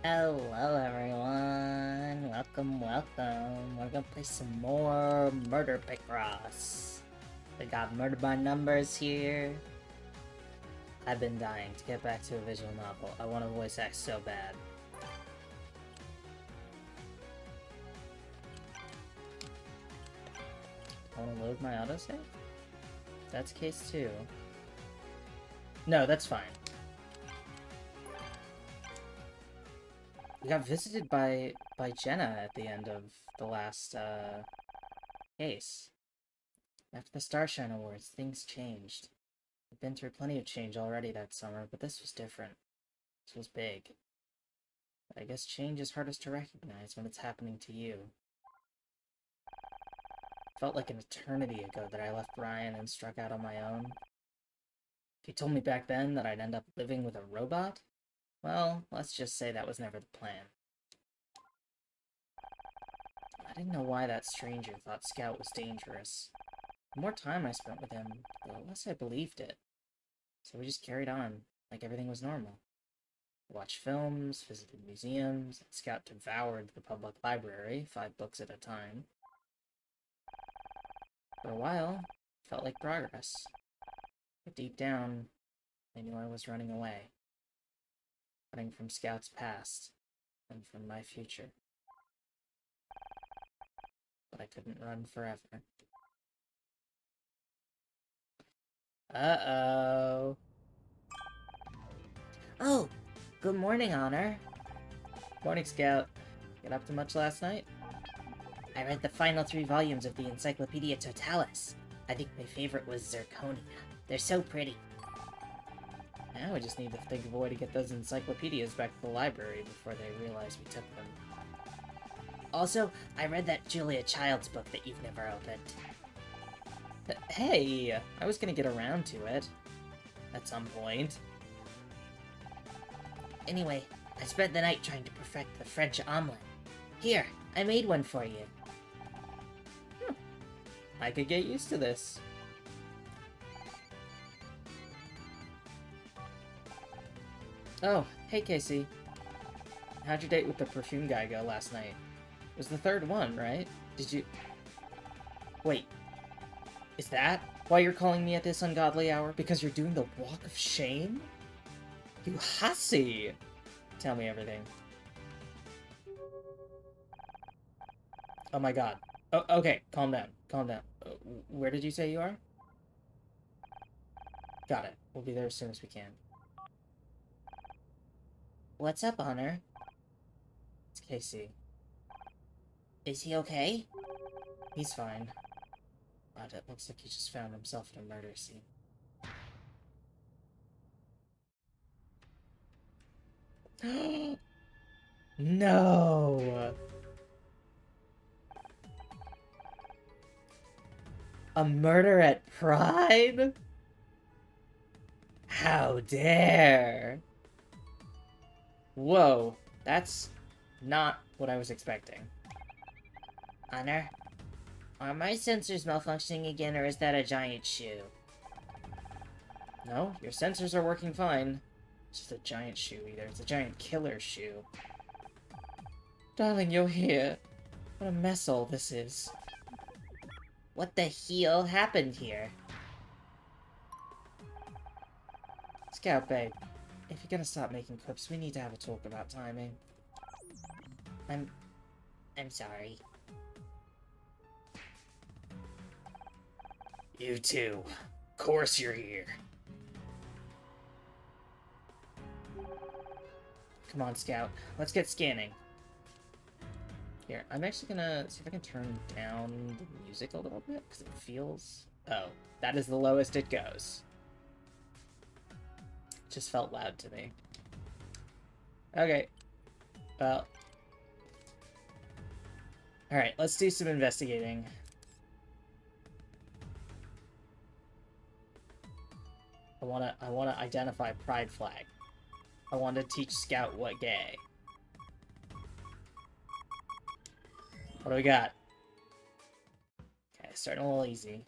Hello everyone, welcome. We're gonna play some more Murder Picross. We got Murder by Numbers here. I've been dying to get back to a visual novel. I want to voice act so bad. I want to load my autosave? That's case 2. No, that's fine. We got visited by Jenna at the end of the last case. After the Starshine Awards, things changed. I've been through plenty of change already that summer, but this was different. This was big. I guess change is hardest to recognize when it's happening to you. It felt like an eternity ago that I left Ryan and struck out on my own. If you told me back then that I'd end up living with a robot, well, let's just say that was never the plan. I didn't know why that stranger thought Scout was dangerous. The more time I spent with him, the less I believed it. So we just carried on, like everything was normal. We watched films, visited museums, and Scout devoured the public library, 5 books at a time. For a while, it felt like progress. But deep down, I knew I was running away. Running from Scout's past, and from my future. But I couldn't run forever. Uh-oh. Oh, good morning, Honor. Morning, Scout. Get up to much last night? I read the final 3 volumes of the Encyclopedia Totalis. I think my favorite was Zirconia. They're so pretty. Now we just need to think of a way to get those encyclopedias back to the library before they realize we took them. Also, I read that Julia Childs book that you've never opened. Hey, I was gonna get around to it. At some point. Anyway, I spent the night trying to perfect the French omelet. Here, I made one for you. I could get used to this. Oh, hey Casey. How'd your date with the perfume guy go last night? It was the 3rd one, right? Did you... Wait. Is that why you're calling me at this ungodly hour? Because you're doing the walk of shame? You hussy! Tell me everything. Oh my god. Oh, okay, calm down. Calm down. Where did you say you are? Got it. We'll be there as soon as we can. What's up, Honor? It's Casey. Is he okay? He's fine. But it looks like he just found himself in a murder scene. No! A murder at Pride? How dare! Whoa, that's not what I was expecting. Honor, are my sensors malfunctioning again, or is that a giant shoe? No, your sensors are working fine. It's just a giant shoe either. It's a giant killer shoe. Darling, you're here. What a mess all this is. What the hell happened here? Scout, babe. If you're gonna stop making quips, we need to have a talk about timing. I'm sorry. You too. Of course you're here. Come on, Scout. Let's get scanning. Here, I'm actually gonna see if I can turn down the music a little bit, because it feels... Oh, that is the lowest it goes. It just felt loud to me. Okay. Well... Alright, let's do some investigating. I wanna identify Pride Flag. I want to teach Scout what gay. What do we got? Okay, starting a little easy.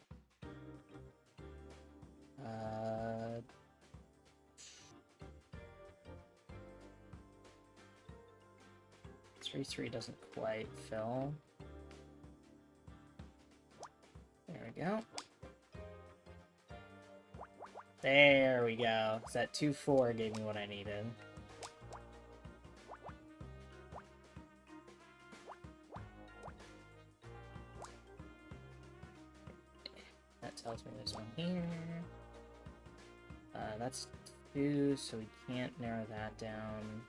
3 doesn't quite fill. There we go. There we go. So that 2-4 gave me what I needed. That tells me there's one here. That's 2, so we can't narrow that down.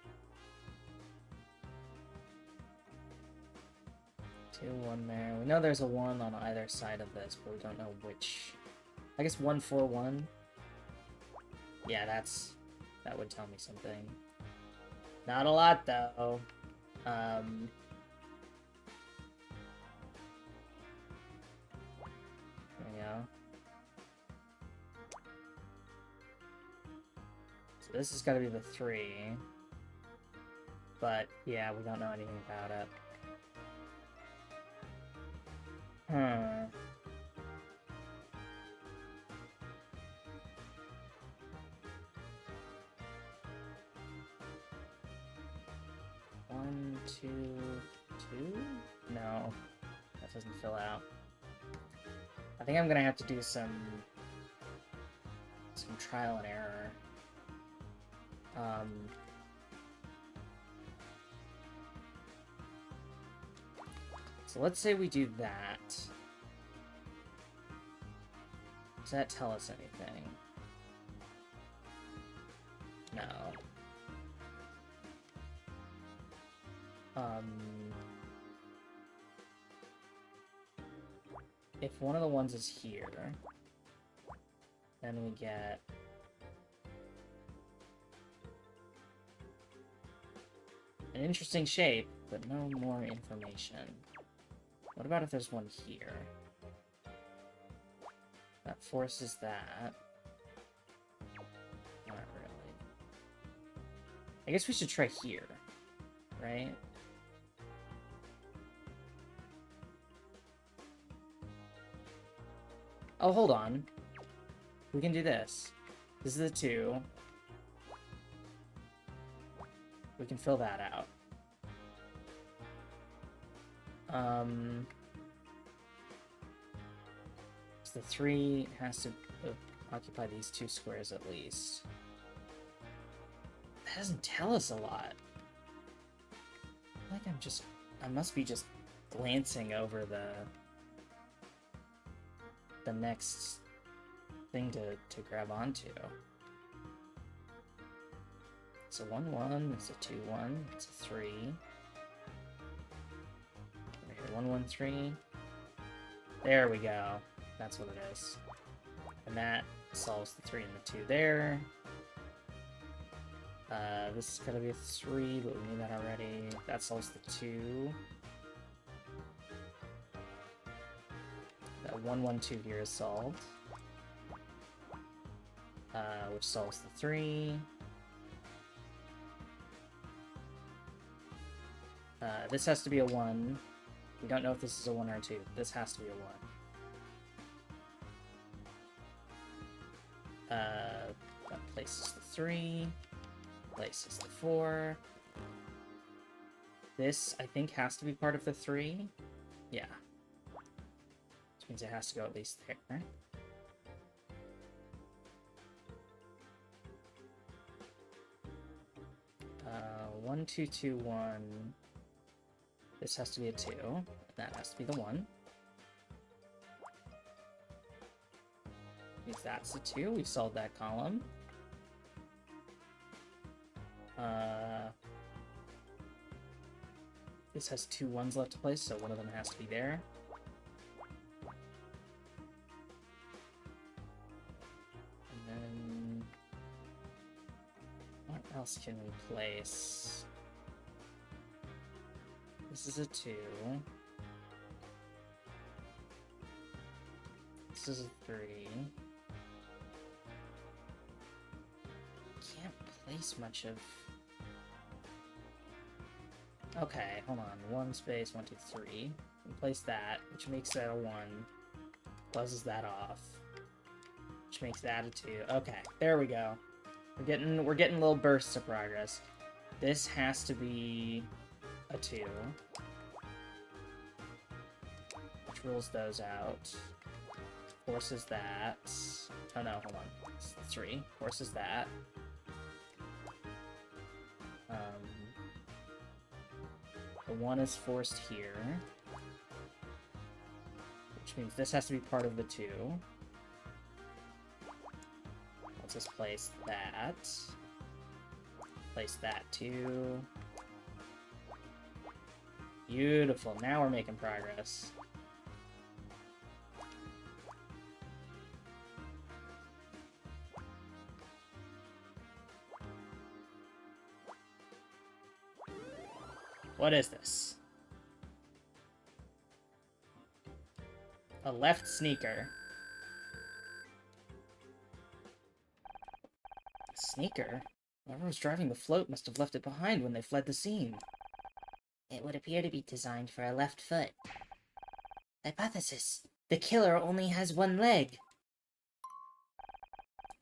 2, 1 there. We know there's a 1 on either side of this, but we don't know which. I guess 1, 4, 1. Yeah, that would tell me something. Not a lot, though. There we go. So this has got to be the 3. But, yeah, we don't know anything about it. Hmm. One, two, 2? No, that doesn't fill out. I think I'm gonna have to do some trial and error. So let's say we do that. Does that tell us anything? No. If one of the ones is here, then we get an interesting shape, but no more information. What about if there's one here? That forces that. Not really. I guess we should try here, right? Oh, hold on. We can do this. This is the 2. We can fill that out. So the 3 has to occupy these 2 squares at least. That doesn't tell us a lot. I feel like I must be just glancing over the next thing to grab onto. It's a 1-1, it's a 2-1, it's a 3. 1, 3. There we go. That's what it is. And that solves the 3 and the 2 there. This is gonna be a 3, but we knew that already. That solves the 2. That 1, 1, 2 here is solved. Which solves the 3. This has to be a 1. We don't know if this is a 1 or a 2. This has to be a 1. That places the 3. Places the 4. This, I think, has to be part of the 3. Yeah. Which means it has to go at least there. 1, 2, 2, 1. This has to be a 2. And that has to be the 1. If that's a 2, we solved that column. This has 2 1s left to place, so one of them has to be there. And then what else can we place? This is a 2. This is a 3. Can't place much of... Okay, hold on. 1 space, 1, 2, 3. We place that, which makes that a 1. Buzzes that off. Which makes that a 2. Okay, there we go. We're getting little bursts of progress. This has to be a 2. Which rules those out. Forces that. Oh no, hold on. It's 3. Forces that. The 1 is forced here. Which means this has to be part of the 2. Let's just place that. Place that too. Beautiful. Now we're making progress. What is this? A left sneaker. Sneaker? Whoever was driving the float must have left it behind when they fled the scene. It would appear to be designed for a left foot. Hypothesis. The killer only has one leg.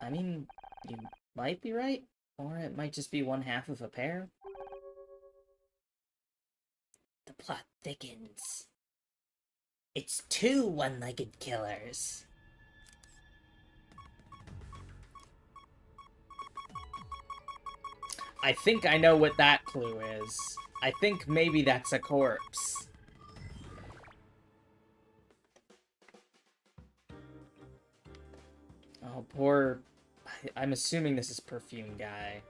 I mean, you might be right. Or it might just be one half of a pair. The plot thickens. It's 2 one-legged killers. I think I know what that clue is. I think maybe that's a corpse. Oh, poor... I'm assuming this is Perfume Guy.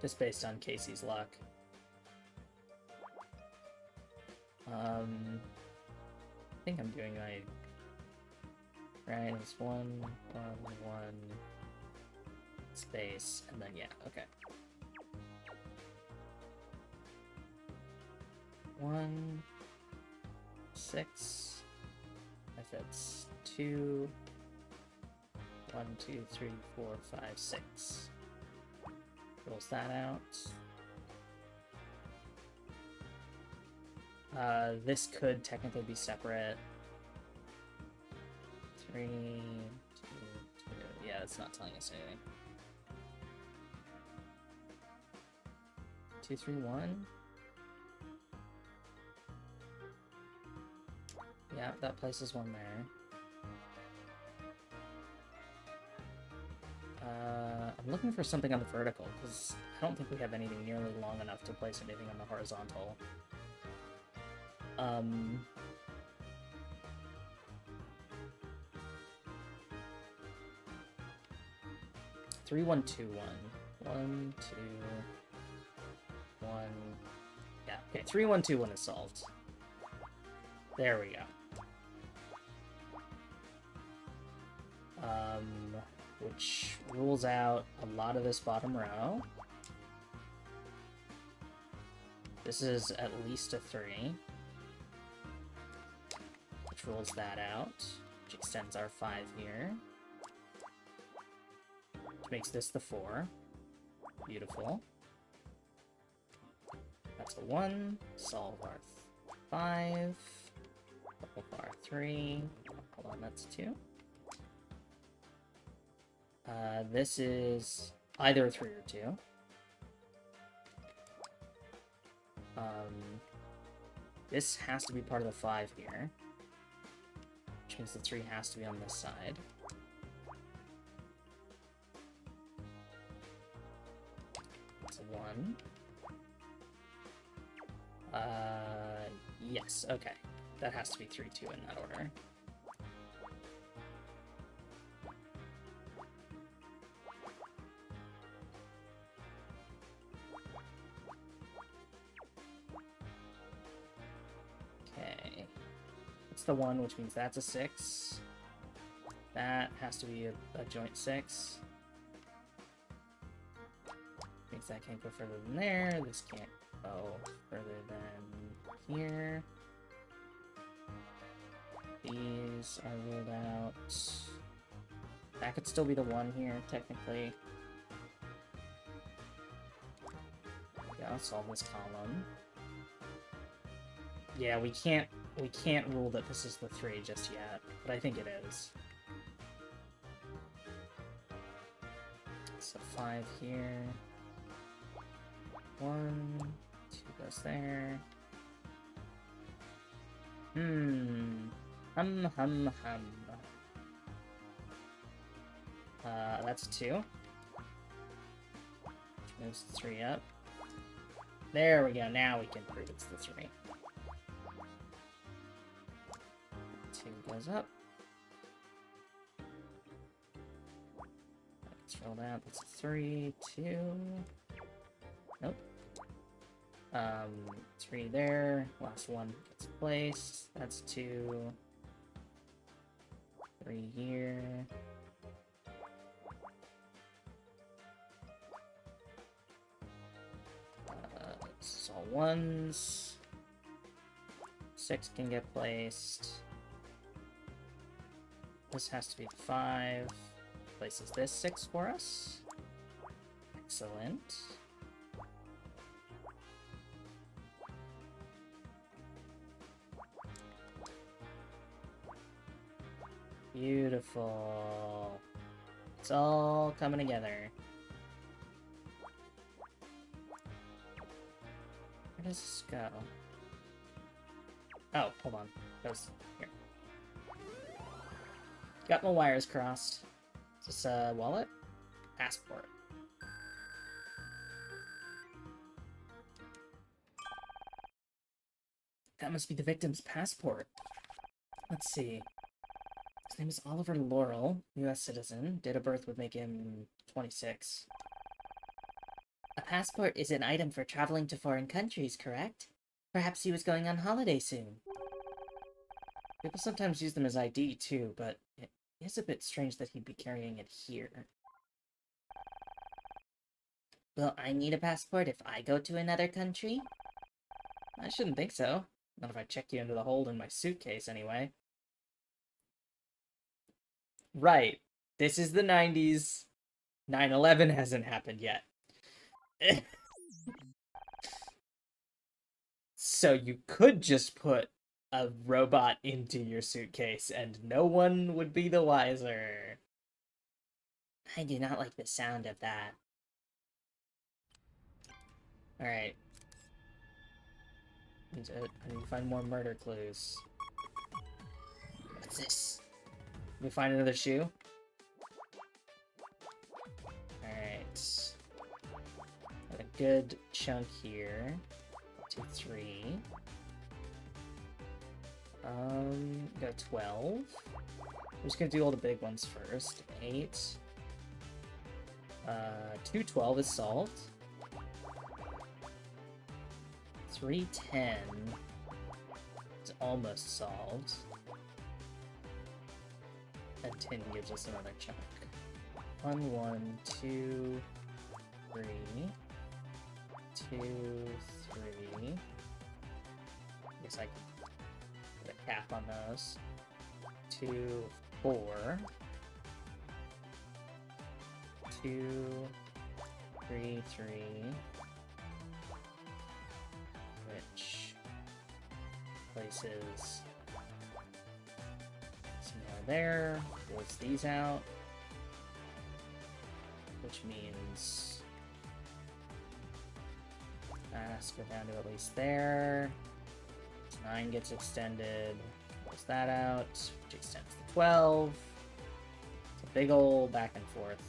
Just based on Casey's luck. I think I'm doing my... Right, it's 1, 1, 1... space, and then, yeah, okay. 1... 6... If it's 2... 1, 2, 3, 4, 5, 6. Rolls that out. This could technically be separate. 3, 2, 2. Yeah, it's not telling us anything. 2, 3, 1. Yeah, that places 1 there. I'm looking for something on the vertical, because I don't think we have anything nearly long enough to place anything on the horizontal. 3, 1, 2, 1. 1, 2, 1. Yeah, okay, 3, 1, 2, 1 is solved. There we go. Which rules out a lot of this bottom row. This is at least a 3. Which rules that out. Which extends our 5 here. Which makes this the 4. Beautiful. That's a 1. Solve our 5. Solve our 3. Hold on, that's 2. This is either a 3 or 2. This has to be part of the 5 here. Which means the 3 has to be on this side. It's a 1. Yes, okay. That has to be 3, 2 in that order. The 1, which means that's a 6. That has to be a joint 6. Means that can't go further than there. This can't go further than here. These are ruled out. That could still be the 1 here, technically. Yeah, I'll solve this column. Yeah, we can't rule that this is the 3 just yet, but I think it is. So 5 here. 1, 2 goes there. Hum. That's 2. Which moves 3 up. There we go, now we can prove it's the 3. 2 goes up. Let's roll that. That's a 3, 2. Nope. 3 there. Last one gets placed. That's 2. 3 here. This is all 1s. 6 can get placed. This has to be 5. Places this 6 for us. Excellent. Beautiful. It's all coming together. Where does this go? Oh, hold on. Goes here. Got my wires crossed. Is this a wallet? Passport. That must be the victim's passport. Let's see. His name is Oliver Laurel, U.S. citizen. Date of birth would make him 26. A passport is an item for traveling to foreign countries, correct? Perhaps he was going on holiday soon. People sometimes use them as ID, too, but it is a bit strange that he'd be carrying it here. Will I need a passport if I go to another country? I shouldn't think so. Not if I check you into the hold in my suitcase, anyway. Right. This is the 90s. 9/11 hasn't happened yet. So you could just put a robot into your suitcase and no one would be the wiser. I do not like the sound of that. Alright. I need to find more murder clues. What's this? Can we find another shoe? Alright. Got a good chunk here. 2, 3. Got 12. I'm just gonna do all the big ones first. 8. 212 is solved. 310 is almost solved. And 10 gives us another chunk. 1, 1, 2, 3. 2, 3. Guess I can put a cap on those. 2, 4. 2, 3, 3. Which places some more there. Pulls these out. Which means let's go down to at least there. 9 gets extended. Pulls that out, which extends to 12. It's a big ol' back and forth.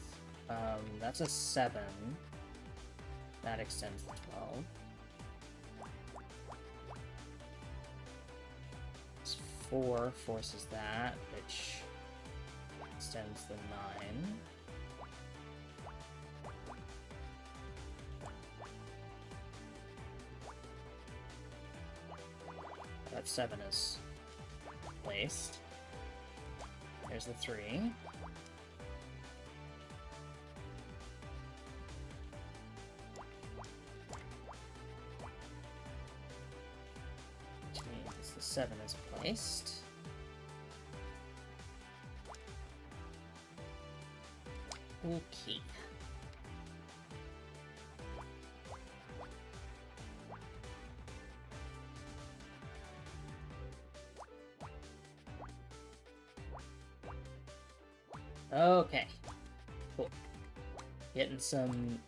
That's a 7. That extends to 12. It's 4 forces that, which extends the 9. That 7 is placed. There's the 3. Which means the 7 is placed. Okay. Okay. Cool. Getting some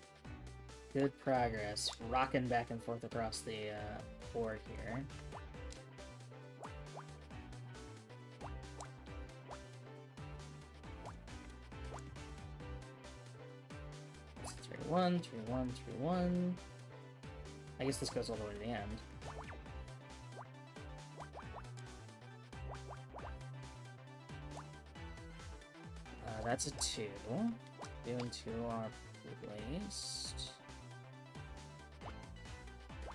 good progress. Rocking back and forth across the board here. It's 3-1, 3-1, 3-1. I guess this goes all the way to the end. That's a 2. 2 and 2 are placed.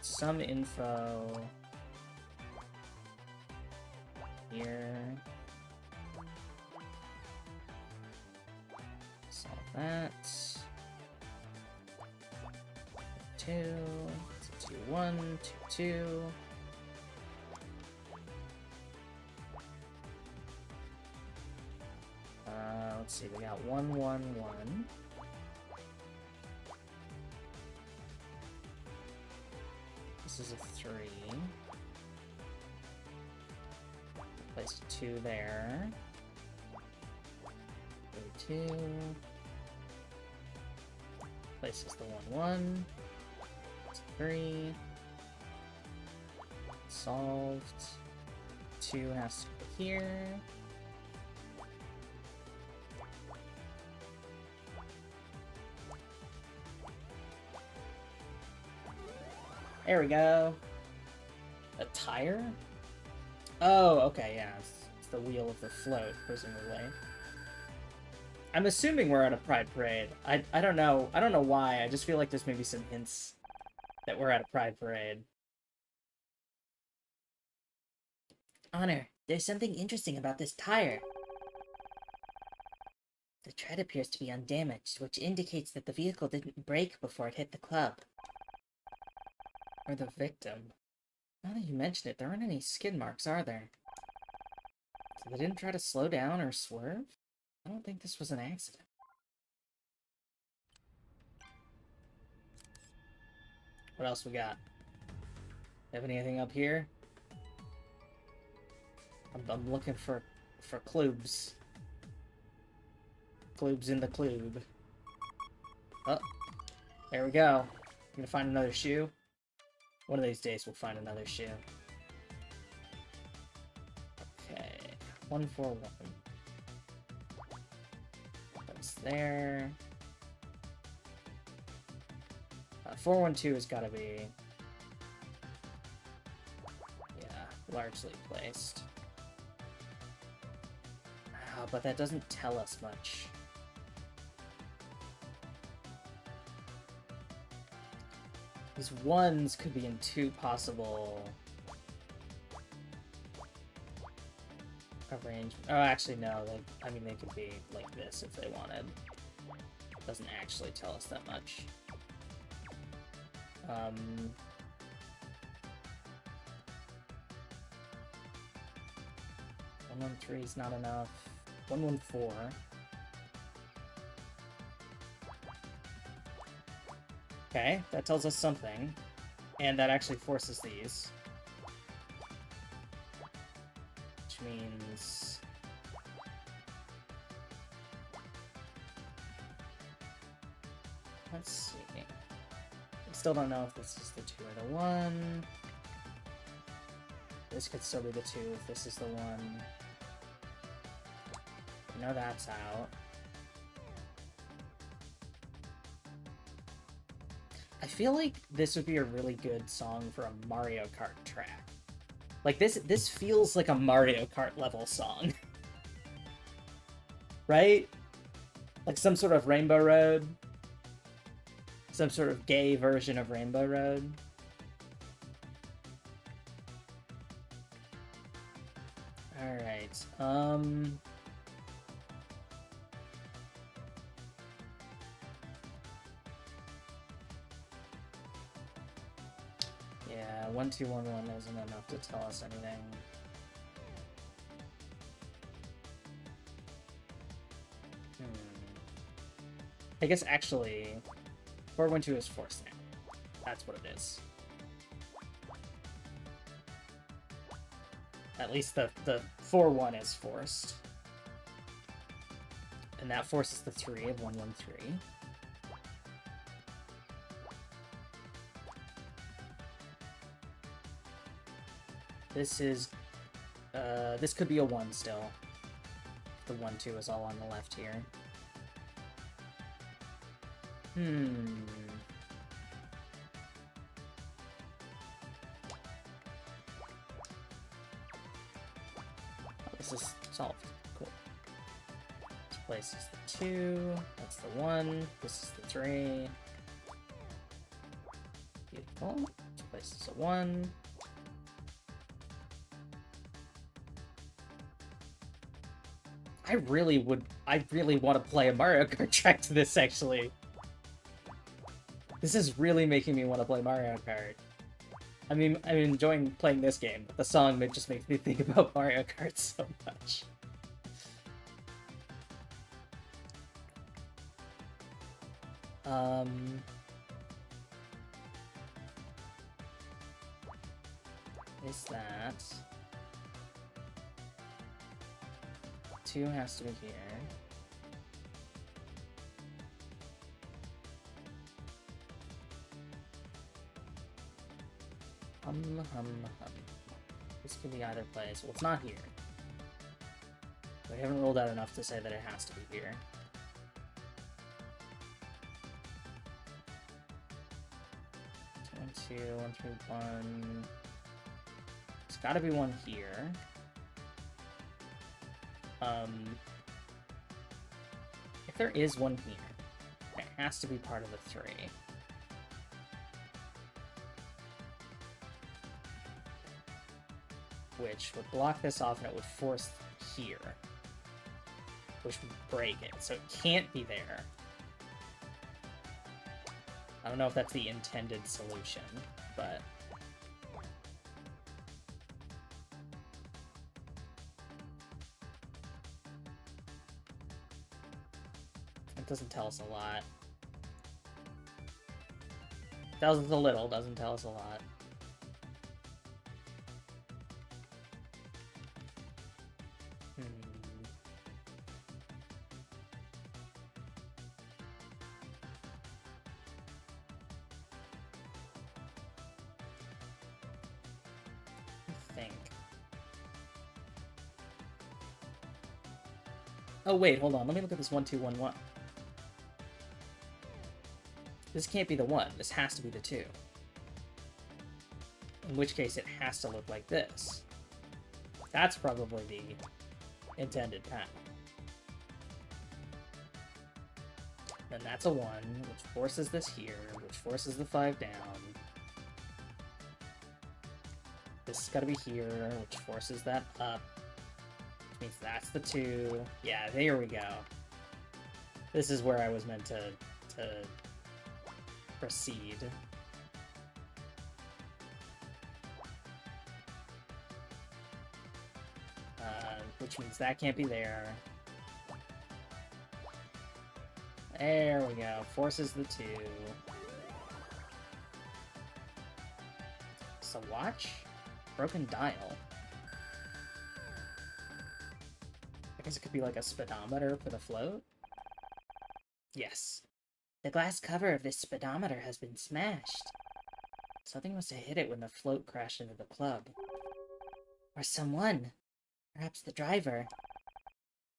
Some info here. Solve that. 2. It's a 2-1, 2-2. Let's see, we got 1-1-1. This is a 3. Place a 2 there. 2. Places the 1-1. It's a 3. Solved. 2 has to go here. There we go. A tire? Oh, okay, yeah. It's the wheel of the float, presumably. I'm assuming we're at a Pride Parade. I don't know. I don't know why. I just feel like there's maybe some hints that we're at a Pride Parade. Honor, there's something interesting about this tire. The tread appears to be undamaged, which indicates that the vehicle didn't break before it hit the club. Or the victim. Now that you mention it, there aren't any skid marks, are there? So they didn't try to slow down or swerve? I don't think this was an accident. What else we got? Have anything up here? I'm looking for clubs. Clubs in the club. Oh, there we go. Gonna find another shoe. One of these days we'll find another shoe. Okay, 1-4-1. That's there. 4-1-2 has got to be, yeah, largely placed. But that doesn't tell us much. These ones could be in 2 possible arrangements. Oh, actually, no. I mean, they could be like this if they wanted. Doesn't actually tell us that much. 1-1-3 is not enough. 1-1-4. Okay, that tells us something. And that actually forces these. Which means... let's see. We still don't know if this is the 2 or the 1. This could still be the 2 if this is the 1. We know that's out. I feel like this would be a really good song for a Mario Kart track. Like, this feels like a Mario Kart level song. Right? Like some sort of Rainbow Road. Some sort of gay version of Rainbow Road. Alright, yeah, 1-2-1-1 isn't enough to tell us anything. I guess actually, 4-1-2 is forced now. That's what it is. At least the 4-1 is forced. And that forces the 3 of 113. This is... this could be a 1 still. The 1-2 is all on the left here. Oh, this is solved. Cool. This place is the 2. That's the 1. This is the 3. Beautiful. This place is a 1. I really want to play a Mario Kart track to this, actually. This is really making me want to play Mario Kart. I mean, I'm enjoying playing this game, but the song just makes me think about Mario Kart so much. Is that... 2 has to be here. This could be either place. Well, it's not here. We haven't rolled out enough to say that it has to be here. One, two, 1, 3, 1. It's gotta be one here. If there is one here, it has to be part of the 3. Which would block this off and it would force here. Which would break it, so it can't be there. I don't know if that's the intended solution, but... it doesn't tell us a lot. Tells us a little, doesn't tell us a lot. Oh wait, hold on. Let me look at this 1, 2, 1, 1. This can't be the 1. This has to be the 2. In which case, it has to look like this. That's probably the intended path. Then that's a 1, which forces this here, which forces the 5 down. This has got to be here, which forces that up. Means that's the 2. Yeah, there we go. This is where I was meant to proceed. Which means that can't be there. There we go. Forces the 2. So watch. Broken dial. I guess it could be like a speedometer for the float? Yes. The glass cover of this speedometer has been smashed. Something must have hit it when the float crashed into the club. Or someone. Perhaps the driver.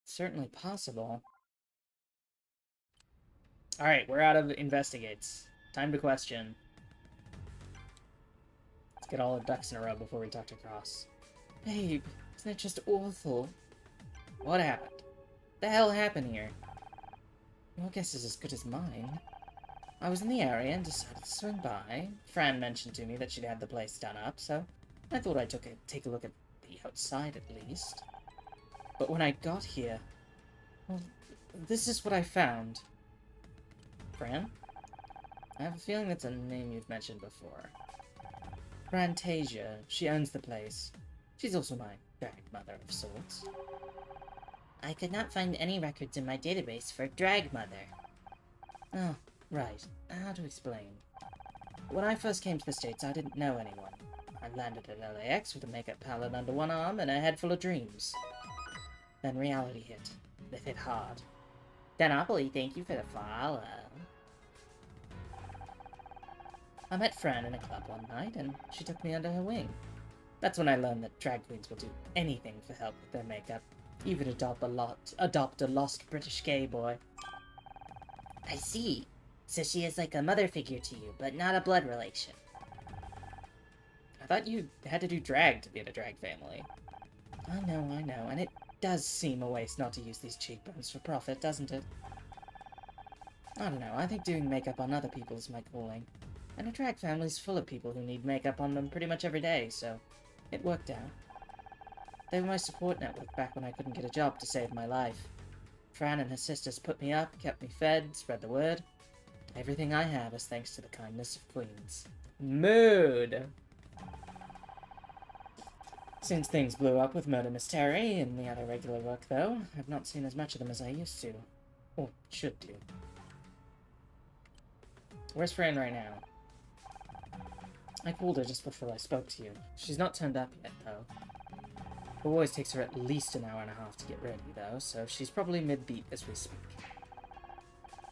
It's certainly possible. Alright, we're out of investigates. Time to question. Let's get all our ducks in a row before we talk to Cross. Babe, isn't it just awful? What happened? The hell happened here? Your guess is as good as mine. I was in the area and decided to swing by. Fran mentioned to me that she'd had the place done up, so I thought I'd take a look at the outside at least. But when I got here, well, this is what I found. Fran? I have a feeling that's a name you've mentioned before. Frantasia. She owns the place. She's also my drag mother of sorts. I could not find any records in my database for drag mother. Oh, right. How to explain? When I first came to the States, I didn't know anyone. I landed at LAX with a makeup palette under one arm and a head full of dreams. Then reality hit. It hit hard. Danopoly, thank you for the follow. I met Fran in a club one night, and she took me under her wing. That's when I learned that drag queens will do anything for help with their makeup, even adopt a lost British gay boy. I see. So she is like a mother figure to you, but not a blood relation. I thought you had to do drag to be in a drag family. I know, and it does seem a waste not to use these cheekbones for profit, doesn't it? I don't know, I think doing makeup on other people is my calling. And a drag family's full of people who need makeup on them pretty much every day, so it worked out. They were my support network back when I couldn't get a job to save my life. Fran and her sisters put me up, kept me fed, spread the word. Everything I have is thanks to the kindness of queens. Mood! Since things blew up with Murder Mystery and the other regular work, though, I've not seen as much of them as I used to. Or should do. Where's Fran right now? I called her just before I spoke to you. She's not turned up yet, though. It always takes her at least an hour and a half to get ready, though, so she's probably mid-beat as we speak.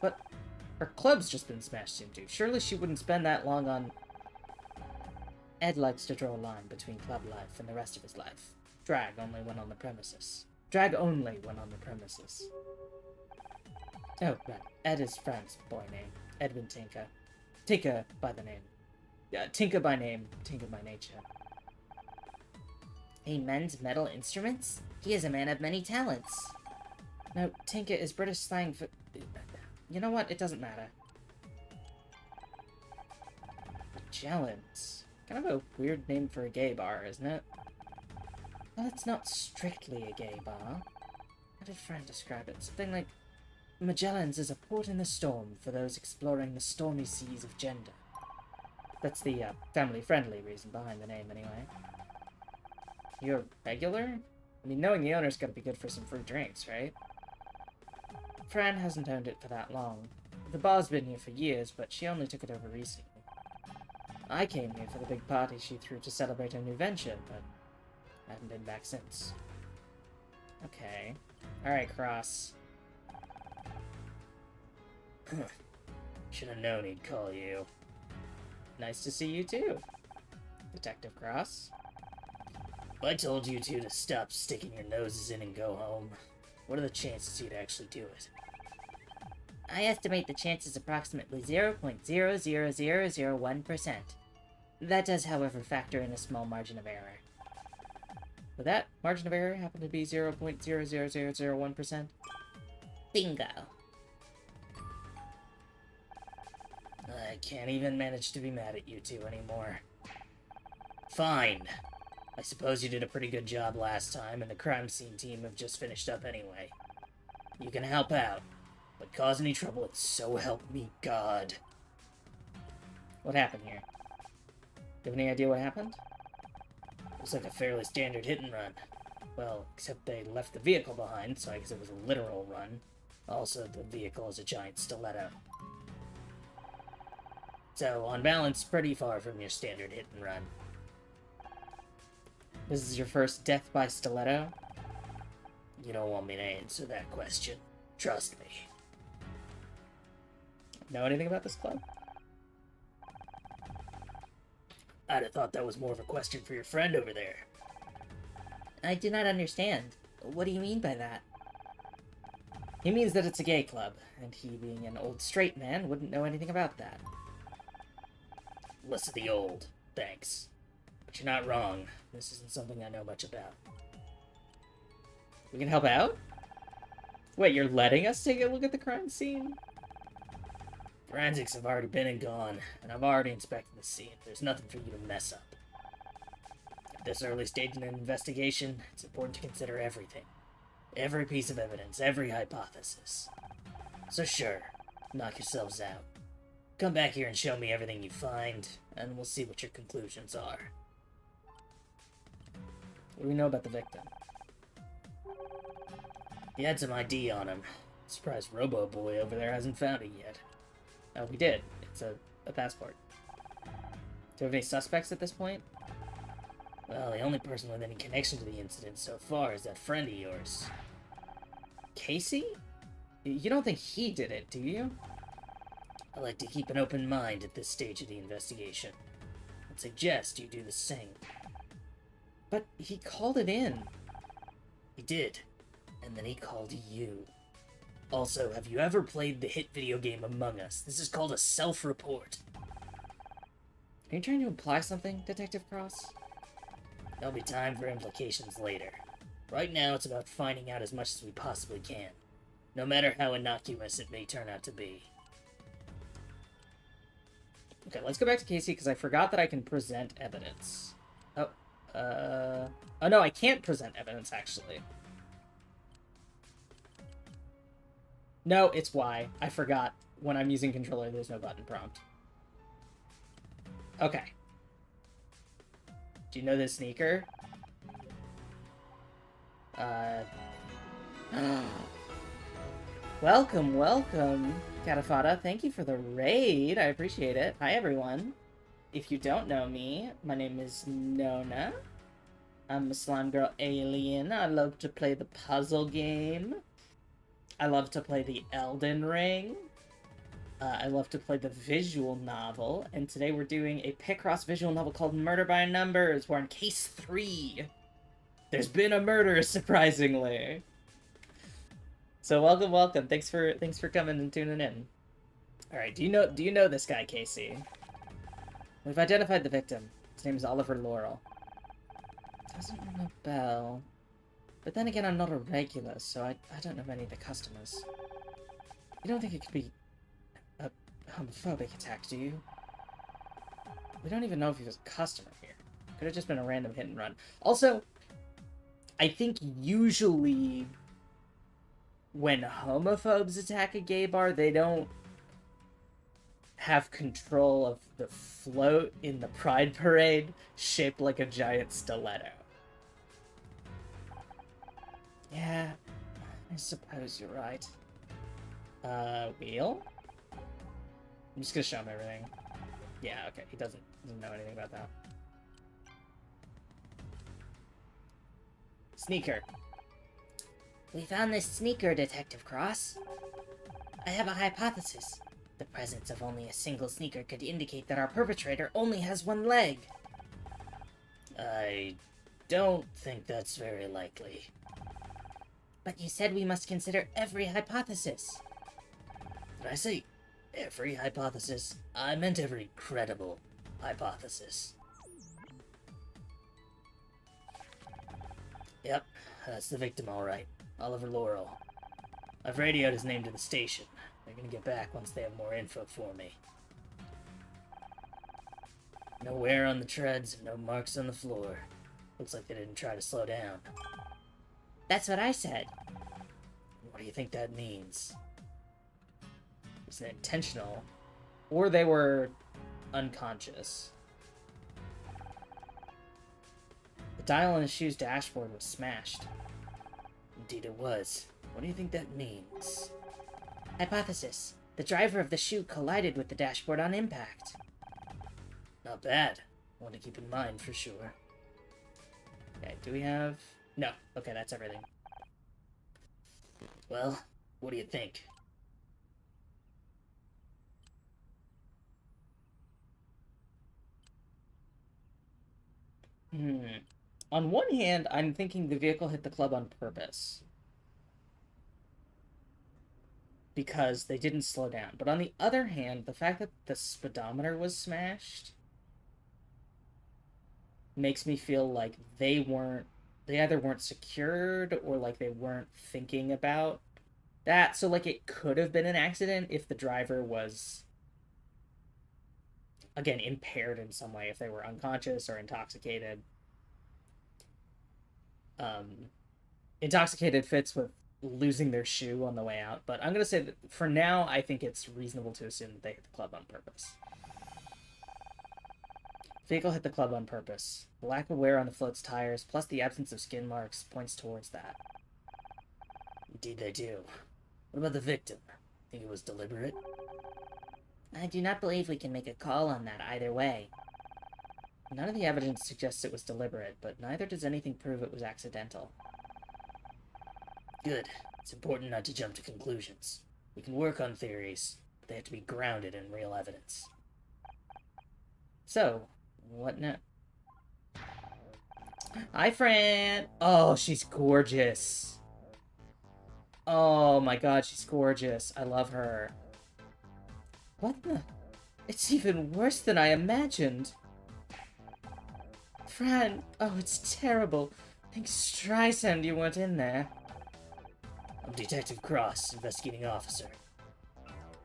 But her club's just been smashed into. Surely she wouldn't spend that long on... Ed likes to draw a line between club life and the rest of his life. Drag only when on the premises. Drag only when on the premises. Oh, right. Ed is Fran's boy name. Edwin Tinka. Tinka by the name. Tinka by name, Tinka by nature. He mends metal instruments? He is a man of many talents. No, Tinka is British slang for... You know what? It doesn't matter. Magellan's. Kind of a weird name for a gay bar, isn't it? Well, it's not strictly a gay bar. How did Fran describe it? Something like... Magellan's is a port in the storm for those exploring the stormy seas of gender. That's the family-friendly reason behind the name, anyway. You're regular? I mean, knowing the owner's gotta be good for some free drinks, right? Fran hasn't owned it for that long. The bar's been here for years, but she only took it over recently. I came here for the big party she threw to celebrate her new venture, but I haven't been back since. Okay. Alright, Cross. Should have known he'd call you. Nice to see you too, Detective Cross. If I told you two to stop sticking your noses in and go home, what are the chances you'd actually do it? I estimate the chances approximately 0.00001%. That does, however, factor in a small margin of error. Would that margin of error happen to be 0.00001%? Bingo. I can't even manage to be mad at you two anymore. Fine. I suppose you did a pretty good job last time, and the crime scene team have just finished up anyway. You can help out, but cause any trouble, it's so help me God. What happened here? You have any idea what happened? Looks like a fairly standard hit and run. Well, except they left the vehicle behind, so I guess it was a literal run. Also, the vehicle is a giant stiletto. So, on balance, pretty far from your standard hit and run. This is your first death by stiletto? You don't want me to answer that question. Trust me. Know anything about this club? I'd have thought that was more of a question for your friend over there. I do not understand. What do you mean by that? He means that it's a gay club, and he, being an old straight man, wouldn't know anything about that. Less of the old, thanks. But you're not wrong. This isn't something I know much about. We can help out? Wait, you're letting us take a look at the crime scene? Forensics have already been and gone, and I've already inspected the scene. There's nothing for you to mess up. At this early stage in an investigation, it's important to consider everything. Every piece of evidence, every hypothesis. So sure, knock yourselves out. Come back here and show me everything you find, and we'll see what your conclusions are. What do we know about the victim? He had some ID on him. Surprised Robo Boy over there hasn't found it yet. Oh, we did. It's a passport. Do you have any suspects at this point? Well, the only person with any connection to the incident so far is that friend of yours. Casey? You don't think he did it, do you? I like to keep an open mind at this stage of the investigation. I'd suggest you do the same. But he called it in. He did. And then he called you. Also, have you ever played the hit video game Among Us? This is called a self-report. Are you trying to imply something, Detective Cross? There'll be time for implications later. Right now, it's about finding out as much as we possibly can. No matter how innocuous it may turn out to be. Okay, let's go back to Casey, because I forgot that I can present evidence. Oh, oh no, I can't present evidence, actually. No, it's Y. I forgot. When I'm using controller, there's no button prompt. Okay. Do you know this sneaker? Welcome, welcome, Catafata. Thank you for the raid. I appreciate it. Hi, everyone. If you don't know me, my name is Nona. I'm a slime girl alien. I love to play the puzzle game. I love to play the Elden Ring. I love to play the visual novel. And today we're doing a Picross visual novel called Murder by Numbers. We're on case 3. There's been a murder, surprisingly. So welcome, welcome. Thanks for coming and tuning in. All right, do you know this guy, Casey? We've identified the victim. His name is Oliver Laurel. Doesn't ring a bell. But then again, I'm not a regular, so I don't know many of the customers. You don't think it could be a homophobic attack, do you? We don't even know if he was a customer here. Could have just been a random hit and run. Also, I think usually when homophobes attack a gay bar, they don't have control of the float in the Pride Parade shaped like a giant stiletto. Yeah, I suppose you're right. Wheel? I'm just gonna show him everything. Yeah, okay, he doesn't know anything about that. Sneaker. We found this sneaker, Detective Cross. I have a hypothesis. The presence of only a single sneaker could indicate that our perpetrator only has one leg. I don't think that's very likely. But you said we must consider every hypothesis. Did I say every hypothesis? I meant every credible hypothesis. Yep, that's the victim, all right. Oliver Laurel. I've radioed his name to the station. They're gonna get back once they have more info for me. No wear on the treads, no marks on the floor. Looks like they didn't try to slow down. That's what I said. What do you think that means? Was it intentional? Or they were unconscious? The dial on his shoe's dashboard was smashed. Indeed it was. What do you think that means? Hypothesis. The driver of the shoe collided with the dashboard on impact. Not bad. One to keep in mind for sure. Okay, do we have... No. Okay, that's everything. Well, what do you think? On one hand, I'm thinking the vehicle hit the club on purpose. Because they didn't slow down. But on the other hand, the fact that the speedometer was smashed makes me feel like they either weren't secured or like they weren't thinking about that. So like it could have been an accident if the driver was, again, impaired in some way, if they were unconscious or intoxicated. Intoxicated fits with losing their shoe on the way out, but I'm gonna say that for now I think it's reasonable to assume that they hit the club on purpose. Vehicle hit the club on purpose. The lack of wear on the float's tires, plus the absence of skin marks, points towards that. Indeed they do. What about the victim? Think it was deliberate? I do not believe we can make a call on that either way. None of the evidence suggests it was deliberate, but neither does anything prove it was accidental. Good. It's important not to jump to conclusions. We can work on theories, but they have to be grounded in real evidence. So, what now? Hi, Fran! Oh, she's gorgeous. Oh my god, she's gorgeous. I love her. What the? It's even worse than I imagined. Fran, oh, it's terrible. Thanks Streisand you weren't in there. I'm Detective Cross, investigating officer.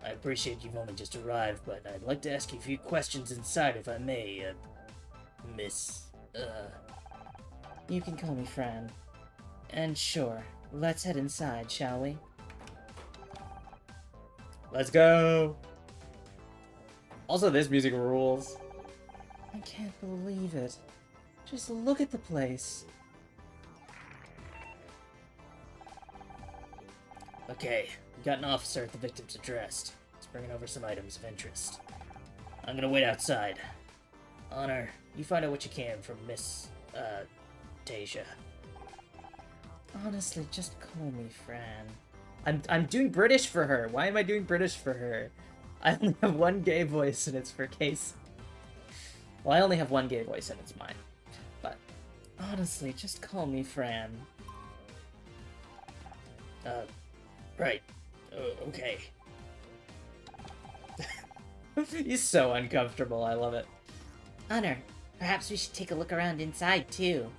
I appreciate you've only just arrived, but I'd like to ask you a few questions inside if I may, Miss, You can call me Fran. And sure, let's head inside, shall we? Let's go! Also, this music rules. I can't believe it. Just look at the place. Okay, we got an officer at the victim's address. He's bringing over some items of interest. I'm gonna wait outside. Honor, you find out what you can from Miss, Tasia. Honestly, just call me Fran. I'm doing British for her. Why am I doing British for her? I only have one gay voice and it's for Case. Well, I only have one gay voice and it's mine. But, honestly, just call me Fran. Right. Okay. He's so uncomfortable, I love it. Honor, perhaps we should take a look around inside, too.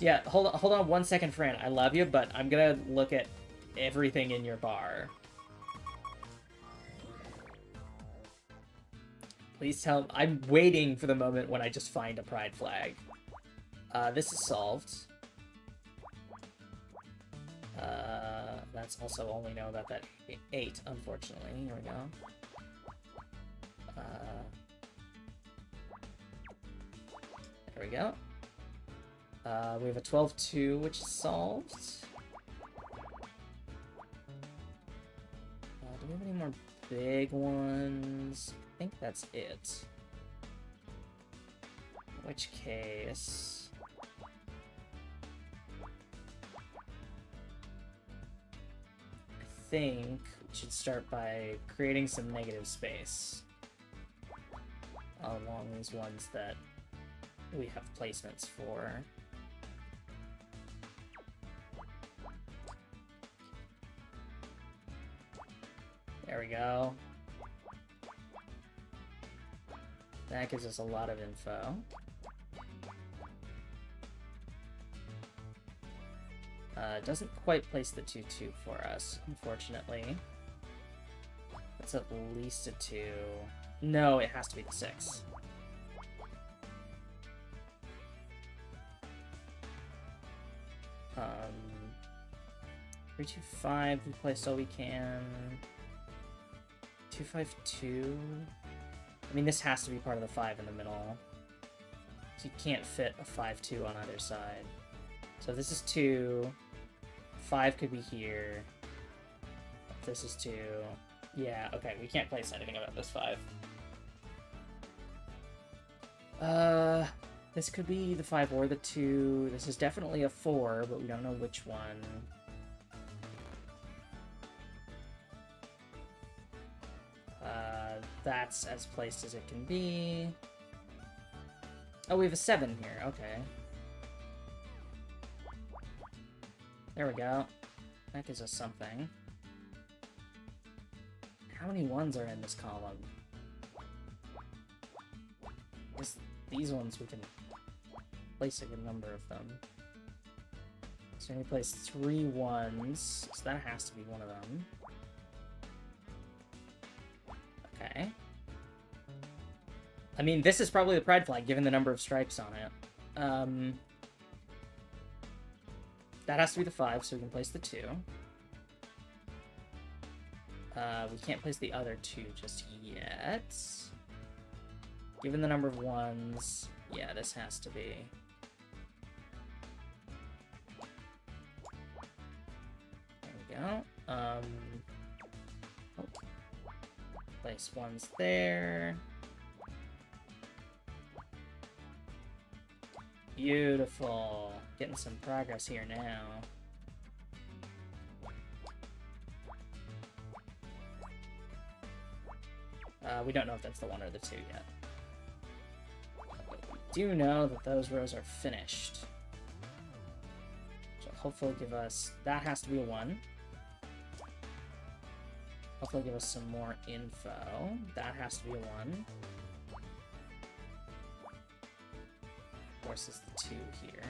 Yeah, hold on 1 second, Fran. I love you, but I'm gonna look at everything in your bar. Please tell... I'm waiting for the moment when I just find a pride flag. This is solved. That's also only know that 8, unfortunately. Here we go. There we go. We have a 12-2, which is solved. Do we have any more big ones? I think that's it. In which case... I think we should start by creating some negative space along these ones that we have placements for. There we go. That gives us a lot of info. Doesn't quite place the 2-2 for us, unfortunately. That's at least a 2. No, it has to be the 6. 3-2-5, we place all we can. 2-5-2. I mean, this has to be part of the 5 in the middle. So you can't fit a 5-2 on either side. So if this is 2, 5 could be here. If this is 2, yeah, okay, we can't place anything about this 5. This could be the 5 or the 2. This is definitely a 4, but we don't know which one. That's as placed as it can be. Oh, we have a 7 here, okay. There we go. That gives us something. How many 1s are in this column? These ones we can place a good number of them. So we place 3 1s, so that has to be one of them. Okay. I mean, this is probably the pride flag, given the number of stripes on it. That has to be the 5, so we can place the 2. We can't place the other 2 just yet. Given the number of 1s, yeah, this has to be. There we go. Place 1s there. Beautiful. Getting some progress here now. We don't know if that's the 1 or the 2 yet. We do know that those rows are finished. So hopefully give us... That has to be a 1. Hopefully give us some more info. That has to be a 1. Of course, is the 2 here.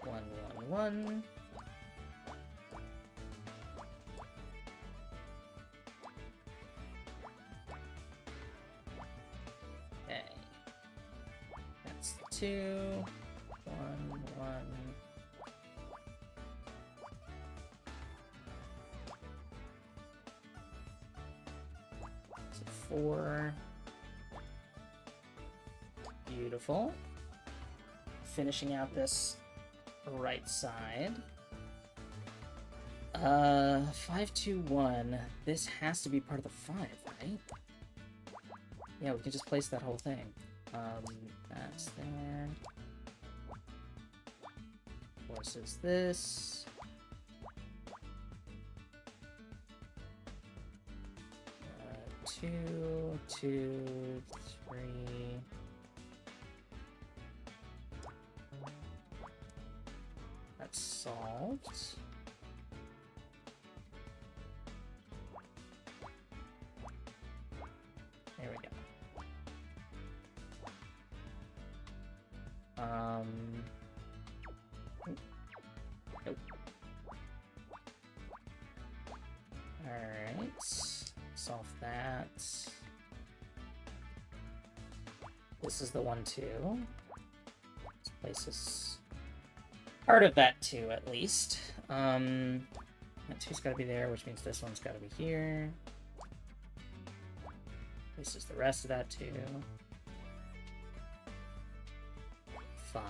1, 1, 1. Okay. That's 2. 1, 1. So 4. Beautiful. Finishing out this right side. 5, 2, 1. This has to be part of the 5, right? Yeah, we can just place that whole thing. That's there. Of course, is this. 2, 2, 3. That's solved. There we go. Nope. Alright. Solve that. This is the 1, 2. This place is part of that 2, at least. That 2's gotta be there, which means this one's gotta be here. This is the rest of that 2. 5.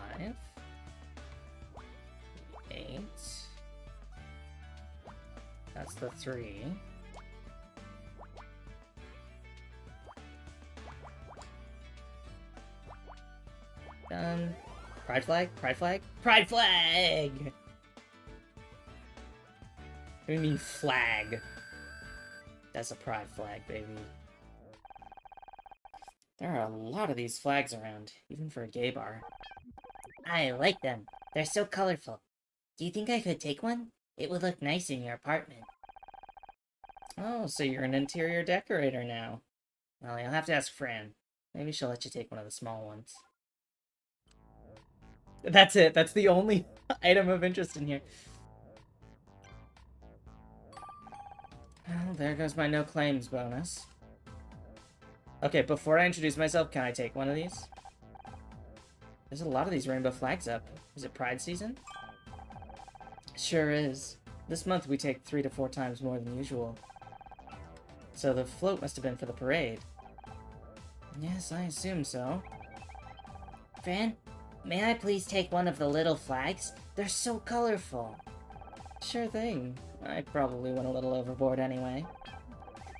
8. That's the 3. Done. Pride flag? Pride flag? Pride flag! What do you mean flag? That's a pride flag, baby. There are a lot of these flags around, even for a gay bar. I like them. They're so colorful. Do you think I could take one? It would look nice in your apartment. Oh, so you're an interior decorator now. Well, you'll have to ask Fran. Maybe she'll let you take one of the small ones. That's it. That's the only item of interest in here. Well, there goes my no claims bonus. Okay, before I introduce myself, can I take one of these? There's a lot of these rainbow flags up. Is it Pride season? Sure is. This month we take 3 to 4 times more than usual. So the float must have been for the parade. Yes, I assume so. Fran, may I please take one of the little flags? They're so colorful. Sure thing. I probably went a little overboard anyway.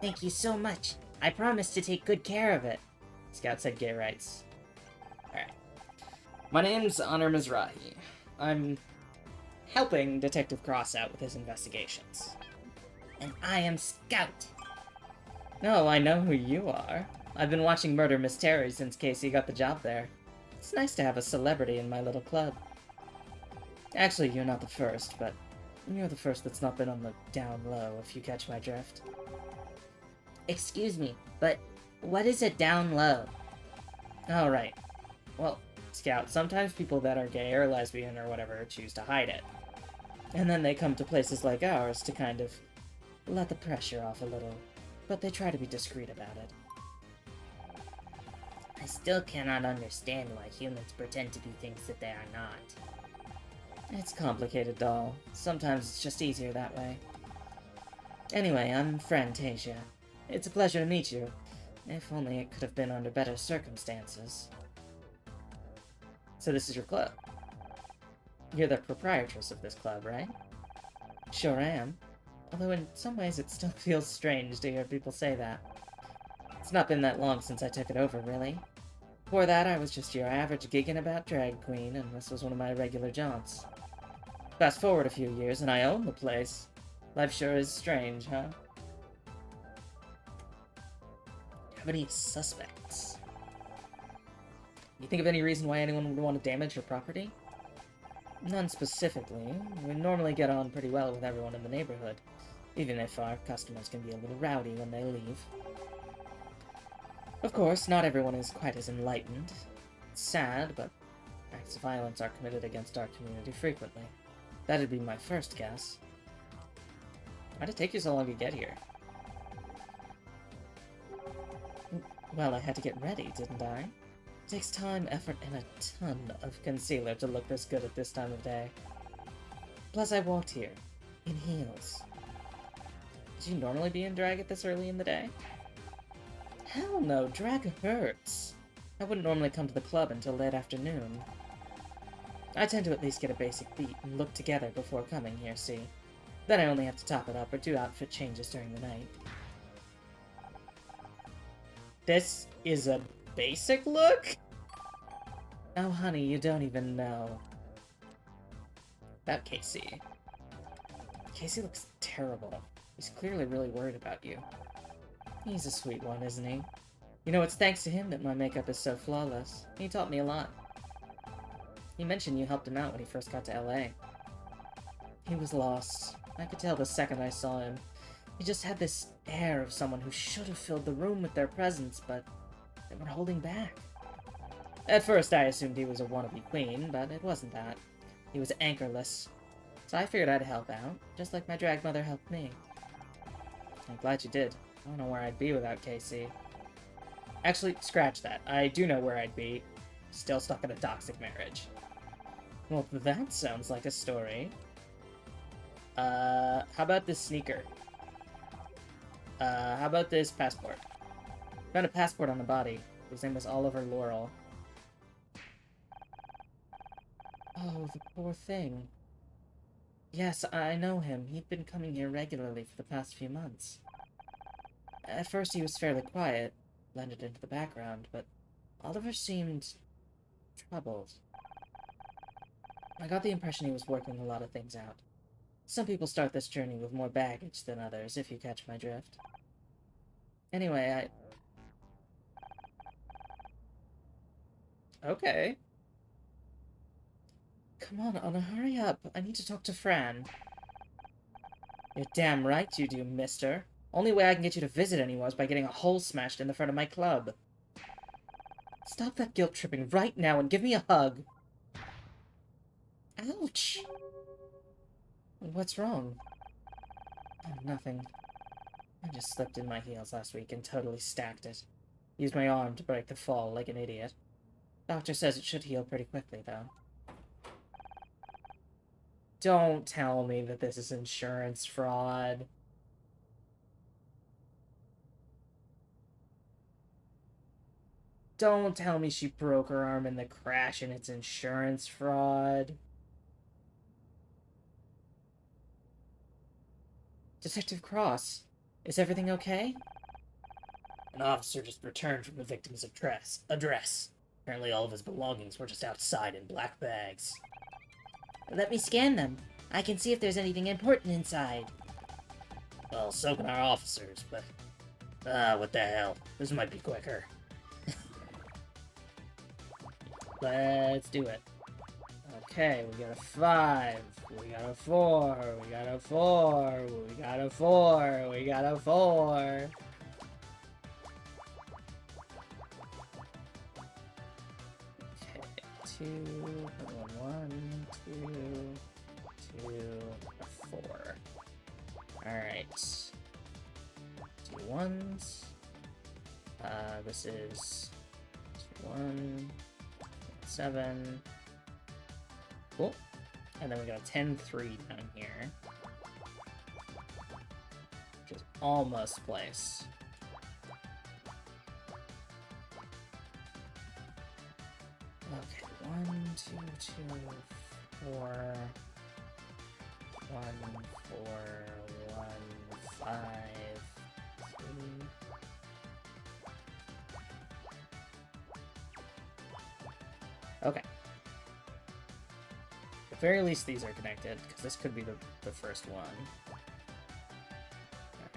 Thank you so much. I promise to take good care of it. Scout said gay rights. Alright. My name's Honor Mizrahi. I'm helping Detective Cross out with his investigations. And I am Scout. No, I know who you are. I've been watching Murder Mystery since Casey got the job there. It's nice to have a celebrity in my little club. Actually, you're not the first, but you're the first that's not been on the down low, if you catch my drift. Excuse me, but what is a down low? Oh, right. Well, Scout, sometimes people that are gay or lesbian or whatever choose to hide it. And then they come to places like ours to kind of let the pressure off a little. But they try to be discreet about it. I still cannot understand why humans pretend to be things that they are not. It's complicated, doll. Sometimes it's just easier that way. Anyway, I'm Frantasia. It's a pleasure to meet you. If only it could have been under better circumstances. So this is your club? You're the proprietress of this club, right? Sure am. Although in some ways it still feels strange to hear people say that. It's not been that long since I took it over, really. Before that, I was just your average gigging about drag queen, and this was one of my regular jaunts. Fast forward a few years, and I own the place. Life sure is strange, huh? Have any suspects? You think of any reason why anyone would want to damage your property? None specifically. We normally get on pretty well with everyone in the neighborhood, even if our customers can be a little rowdy when they leave. Of course, not everyone is quite as enlightened. It's sad, but acts of violence are committed against our community frequently. That'd be my first guess. Why'd it take you so long to get here? Well, I had to get ready, didn't I? It takes time, effort, and a ton of concealer to look this good at this time of day. Plus, I walked here, in heels. Did you normally be in drag at this early in the day? Hell no, drag hurts. I wouldn't normally come to the club until late afternoon. I tend to at least get a basic beat and look together before coming here, see? Then I only have to top it up or do outfit changes during the night. This is a basic look? Oh, honey, you don't even know. About Casey. Casey looks terrible. He's clearly really worried about you. He's a sweet one, isn't he? You know, it's thanks to him that my makeup is so flawless. He taught me a lot. He mentioned you helped him out when he first got to LA. He was lost. I could tell the second I saw him. He just had this air of someone who should have filled the room with their presence, but they were holding back. At first, I assumed he was a wannabe queen, but it wasn't that. He was anchorless. So I figured I'd help out, just like my drag mother helped me. I'm glad you did. I don't know where I'd be without Casey. Actually, scratch that. I do know where I'd be. Still stuck in a toxic marriage. Well, that sounds like a story. How about this sneaker? How about this passport? Found a passport on the body. His name was Oliver Laurel. Oh, the poor thing. Yes, I know him. He'd been coming here regularly for the past few months. At first he was fairly quiet, blended into the background, but Oliver seemed troubled. I got the impression he was working a lot of things out. Some people start this journey with more baggage than others, if you catch my drift. Anyway, Okay. Come on, Anna, hurry up. I need to talk to Fran. You're damn right you do, mister. Only way I can get you to visit anyone is by getting a hole smashed in the front of my club. Stop that guilt-tripping right now and give me a hug. Ouch! What's wrong? Oh, nothing. I just slipped in my heels last week and totally stacked it. Used my arm to break the fall like an idiot. Doctor says it should heal pretty quickly, though. Don't tell me that this is insurance fraud. Don't tell me she broke her arm in the crash and it's insurance fraud. Detective Cross, is everything okay? An officer just returned from the victim's address. Apparently all of his belongings were just outside in black bags. Let me scan them. I can see if there's anything important inside. Well, so can our officers, but... what the hell. This might be quicker. Let's do it. Okay, we got a 5. We got a 4. We got a 4. We got a 4. We got a 4. Okay, 2, 1, 2, 4. Alright. 2 1s. This is 2 1, 7. Cool. And then we got a 10-3 down here. Which is almost place. Okay, 1, 2, 2, 4. 1, 4, 1, 5, 2. Okay. At the very least, these are connected, because this could be the first one. Alright,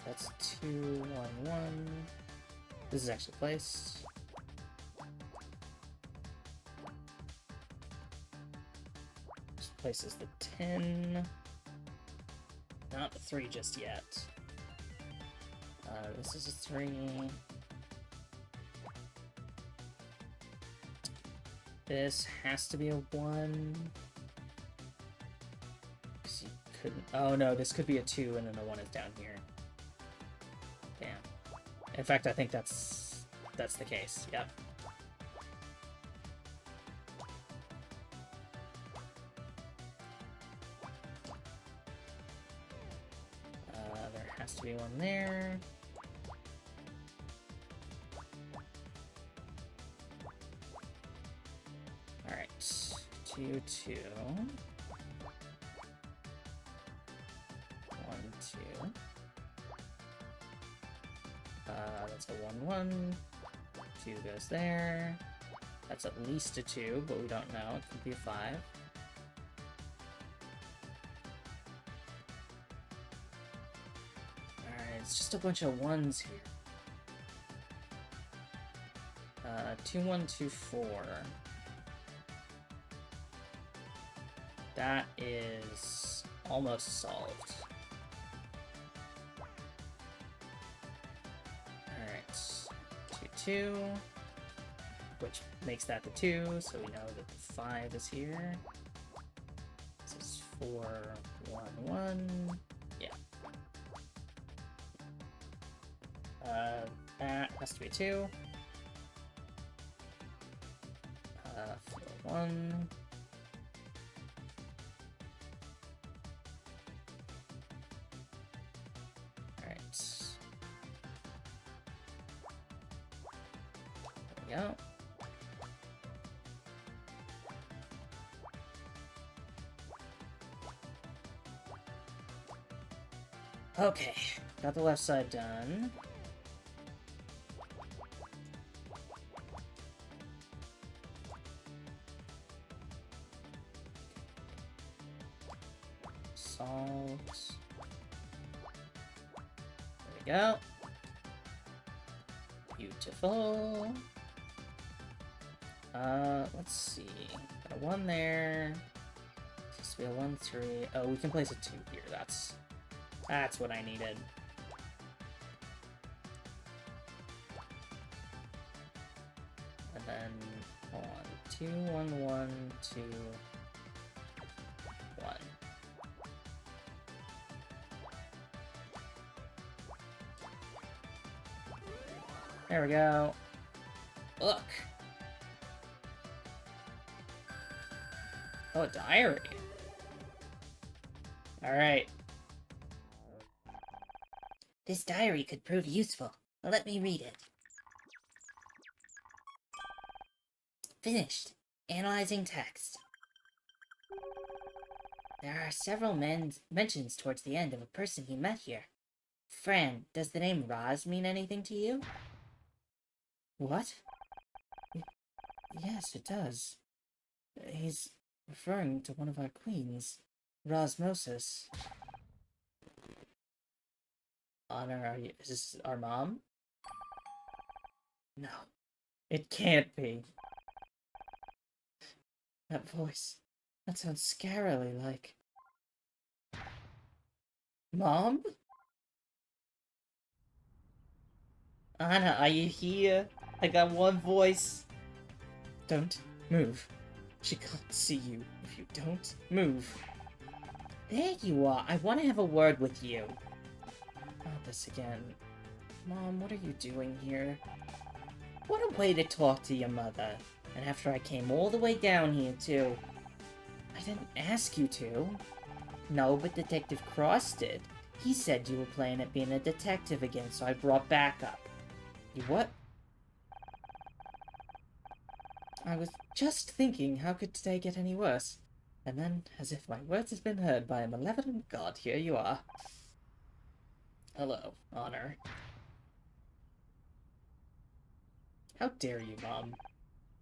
that's 2, 1, 1. This is actually placed. This places the 10. Not the 3 just yet. This is a 3. This has to be a 1. Because you couldn't... Oh no, this could be a 2 and then the 1 is down here. Damn. In fact, I think that's the case. Yep. There has to be one there. Alright. 2, 2. 1, 2. That's a 1, 1. 2 goes there. That's at least a 2, but we don't know. It could be a 5. Alright, it's just a bunch of 1s here. 2, 1, 2, 4. That is almost solved. Alright. 2, 2. Which makes that the 2, so we know that the 5 is here. This is 4, 1, 1. Yeah. That has to be 2. 4, 1. There we go. Okay, got the left side done. Solved. There we go. Beautiful. Let's see. Got a 1 there. This will be a 1, 3. Oh, we can place a 2 here. That's what I needed. And then, hold on. 2, 1, 1, 2, 1. There we go. Look. Oh, a diary. Alright. This diary could prove useful. Let me read it. Finished. Analyzing text. There are several mentions towards the end of a person he met here. Fran, does the name Roz mean anything to you? What? Yes, it does. He's referring to one of our queens, Rosmosis. Honor, is this our mom? No, it can't be. That voice, that sounds scarily like... Mom? Anna, are you here? I got one voice. Don't move. She can't see you if you don't move. There you are. I want to have a word with you. Not this again. Mom, what are you doing here? What a way to talk to your mother. And after I came all the way down here, too. I didn't ask you to. No, but Detective Cross did. He said you were playing at being a detective again, so I brought backup. You what? I was just thinking, how could today get any worse? And then, as if my words had been heard by a malevolent god, here you are. Hello, Honor. How dare you, Mom?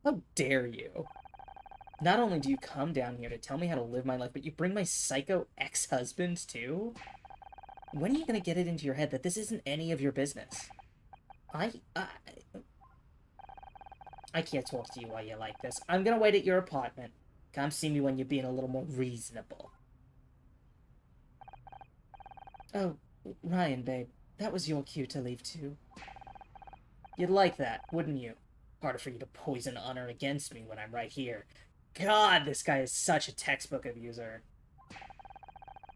How dare you? Not only do you come down here to tell me how to live my life, but you bring my psycho ex-husband, too? When are you gonna get it into your head that this isn't any of your business? I can't talk to you while you're like this. I'm gonna wait at your apartment. Come see me when you're being a little more reasonable. Oh, Ryan, babe. That was your cue to leave, too. You'd like that, wouldn't you? Harder for you to poison Honor against me when I'm right here. God, this guy is such a textbook abuser.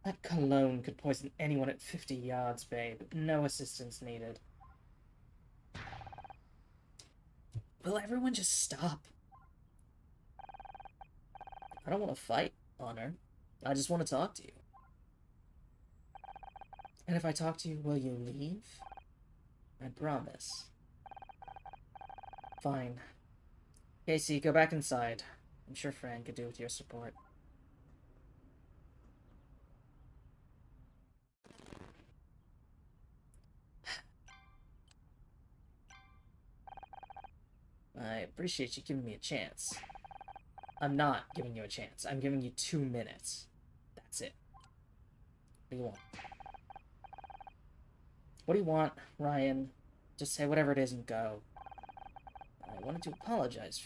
That cologne could poison anyone at 50 yards, babe. No assistance needed. Will everyone just stop? I don't want to fight, Honor. I just want to talk to you. And if I talk to you, will you leave? I promise. Fine. Casey, go back inside. I'm sure Fran could do with your support. I appreciate you giving me a chance. I'm not giving you a chance. I'm giving you 2 minutes. That's it. What do you want? What do you want, Ryan? Just say whatever it is and go. I wanted to apologize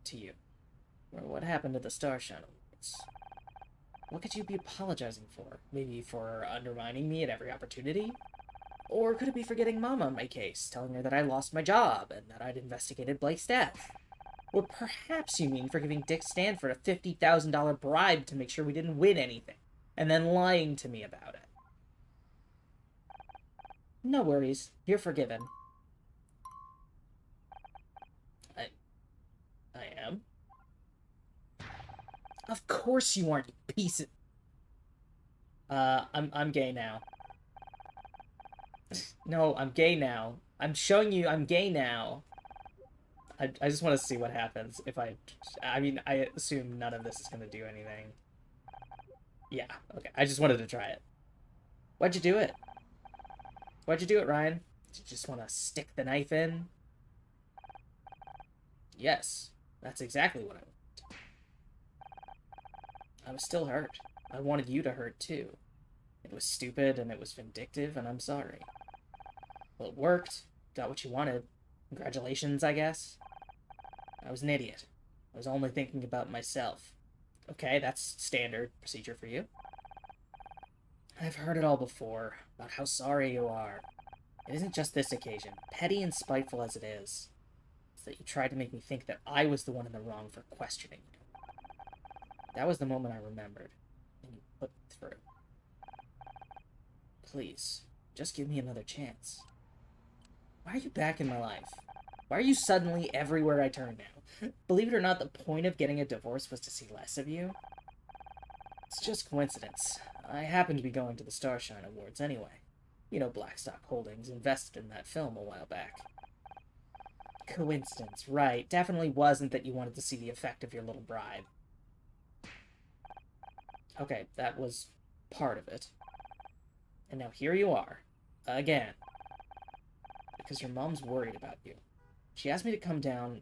to you. For what happened to the Starshine Awards. What could you be apologizing for? Maybe for undermining me at every opportunity? Or could it be for getting Mom on my case, telling her that I lost my job and that I'd investigated Blake's death? Or perhaps you mean for giving Dick Stanford a $50,000 bribe to make sure we didn't win anything, and then lying to me about it. No worries, you're forgiven. I am? Of course you aren't, you piece of... I'm gay now. No, I'm gay now. I'm showing you I'm gay now. I just want to see what happens if I mean, I assume none of this is going to do anything. Yeah, okay. I just wanted to try it. Why'd you do it? Why'd you do it, Ryan? Did you just want to stick the knife in? Yes, that's exactly what I wanted. I was still hurt. I wanted you to hurt, too. It was stupid, and it was vindictive, and I'm sorry. Well, it worked. Got what you wanted. Congratulations, I guess. I was an idiot. I was only thinking about myself. Okay, that's standard procedure for you. I've heard it all before, about how sorry you are. It isn't just this occasion, petty and spiteful as it is. It's that you tried to make me think that I was the one in the wrong for questioning you. That was the moment I remembered, and you put me through. Please, just give me another chance. Why are you back in my life? Why are you suddenly everywhere I turn now? Believe it or not, the point of getting a divorce was to see less of you. It's just coincidence. I happen to be going to the Starshine Awards anyway. You know, Blackstock Holdings invested in that film a while back. Coincidence, right. Definitely wasn't that you wanted to see the effect of your little bribe. Okay, that was part of it. And now here you are. Again. Because your mom's worried about you. She asked me to come down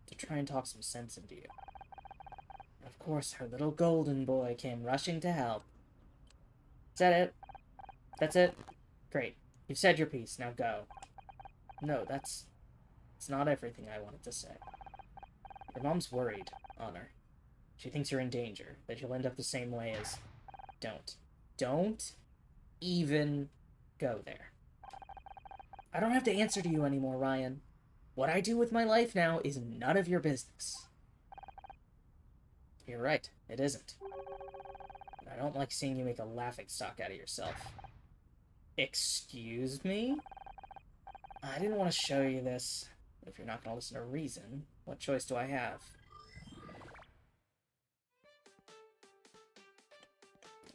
to try and talk some sense into you. And of course, her little golden boy came rushing to help. Is that it? That's it? Great. You've said your piece, now go. No, that's not everything I wanted to say. Your mom's worried, Honor. She thinks you're in danger, that you'll end up the same way as... Don't even go there. I don't have to answer to you anymore, Ryan. What I do with my life now is none of your business. You're right, it isn't. But I don't like seeing you make a laughingstock out of yourself. Excuse me? I didn't want to show you this. If you're not going to listen to reason, what choice do I have?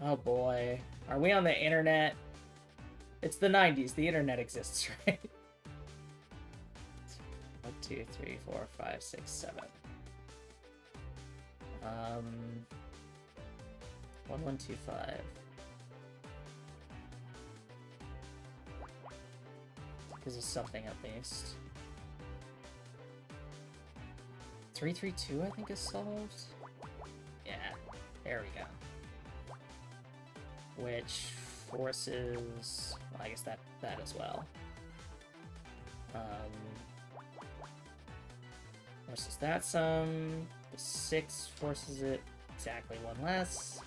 Oh boy. Are we on the internet? It's the 90s. The internet exists, right? 1, 2, 3, 4, 5, 6, 7. 1125. Because of something at least. 332, I think, is solved. Yeah, there we go. Which forces... well, I guess that as well. Forces that sum. The 6 forces it exactly 1 less.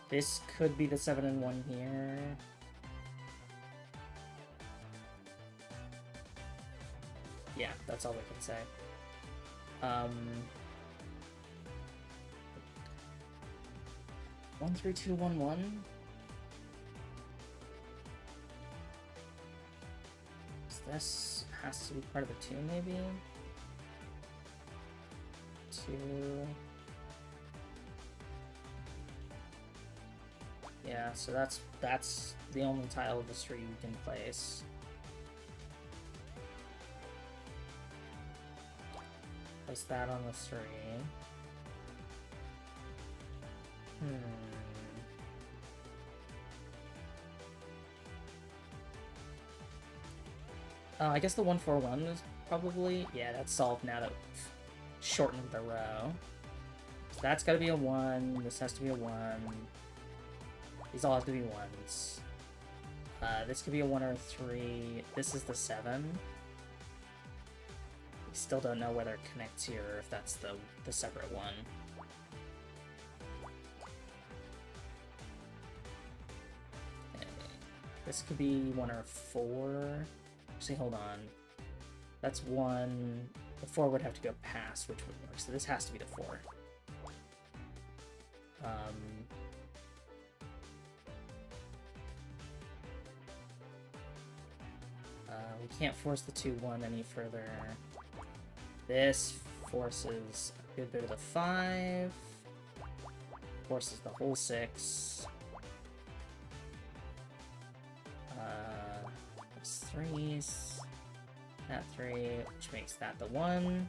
This could be the 7 and 1 here. Yeah, that's all we can say. 1 3 2 1 1. So this has to be part of the 2, maybe. 2. Yeah, so that's the only tile of the street we can place. Place that on the 3. I guess the 1 4 1 is probably... Yeah, that's solved now that we've shortened the row. So that's gotta be a 1, this has to be a 1. These all have to be 1s. This could be a 1 or a 3. This is the 7. We still don't know whether it connects here or if that's the separate one. Okay. This could be 1 or a 4. Actually, hold on. That's 1. The 4 would have to go past, which would work. So this has to be the 4. We can't force the 2-1 any further. This forces a good bit of the 5. Forces the whole 6. That's 3s. That 3, which makes that the 1.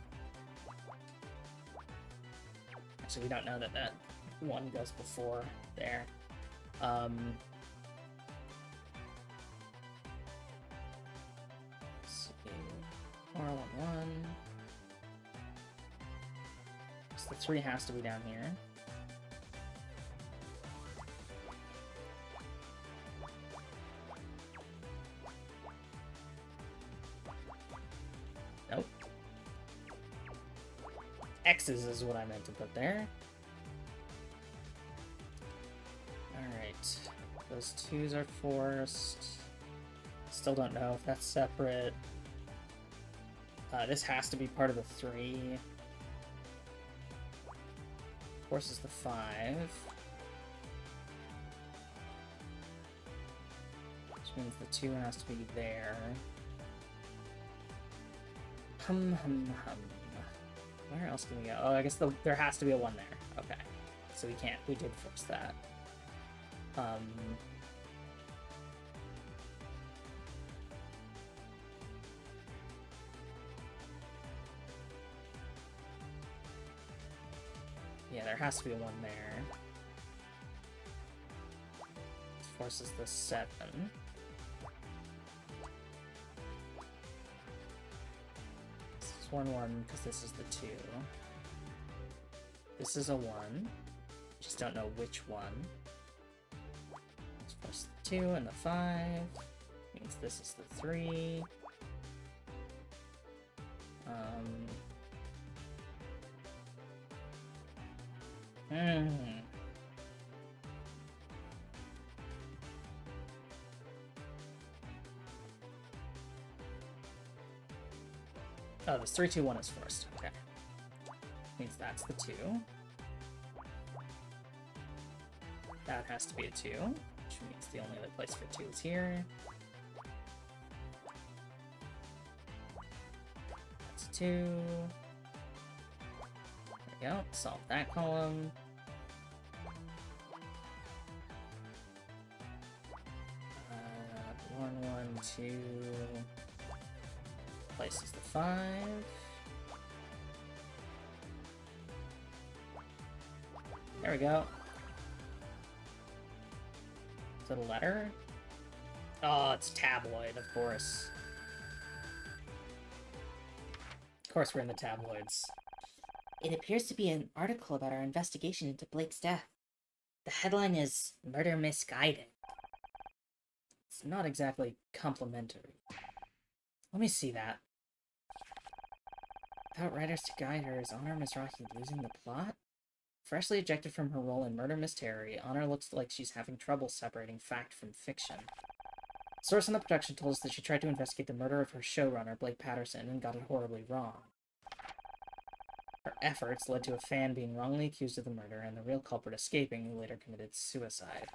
Actually, we don't know that that 1 goes before there. Let's see. 4 1 1. So the 3 has to be down here. Nope. X's is what I meant to put there. Alright. Those 2s are forced. Still don't know if that's separate. This has to be part of the 3. Forces the 5. Which means the 2 has to be there. Where else can we go? Oh, I guess there has to be a 1 there. Okay. So we can't. We did force that. Yeah, there has to be a 1 there. This forces the 7. This is 1 1 because this is the 2. This is a 1. Just don't know which one. Let's force the 2 and the 5. Means this is the 3. Oh, this 3 2 1 is forced. Okay. Means that's the 2. That has to be a 2, which means the only other place for 2 is here. That's a 2. There we go. Solve that column. One, 1, 2. Places the 5. There we go. Is it a letter? Oh, it's tabloid, of course. Of course we're in the tabloids. It appears to be an article about our investigation into Blake's death. The headline is Murder Misguided. It's not exactly complimentary. Let me see that. Without writers to guide her, is Honor Mizrahi losing the plot? Freshly ejected from her role in Murder Mystery, Honor looks like she's having trouble separating fact from fiction. A source in the production told us that she tried to investigate the murder of her showrunner, Blake Patterson, and got it horribly wrong. Her efforts led to a fan being wrongly accused of the murder and the real culprit escaping, who later committed suicide.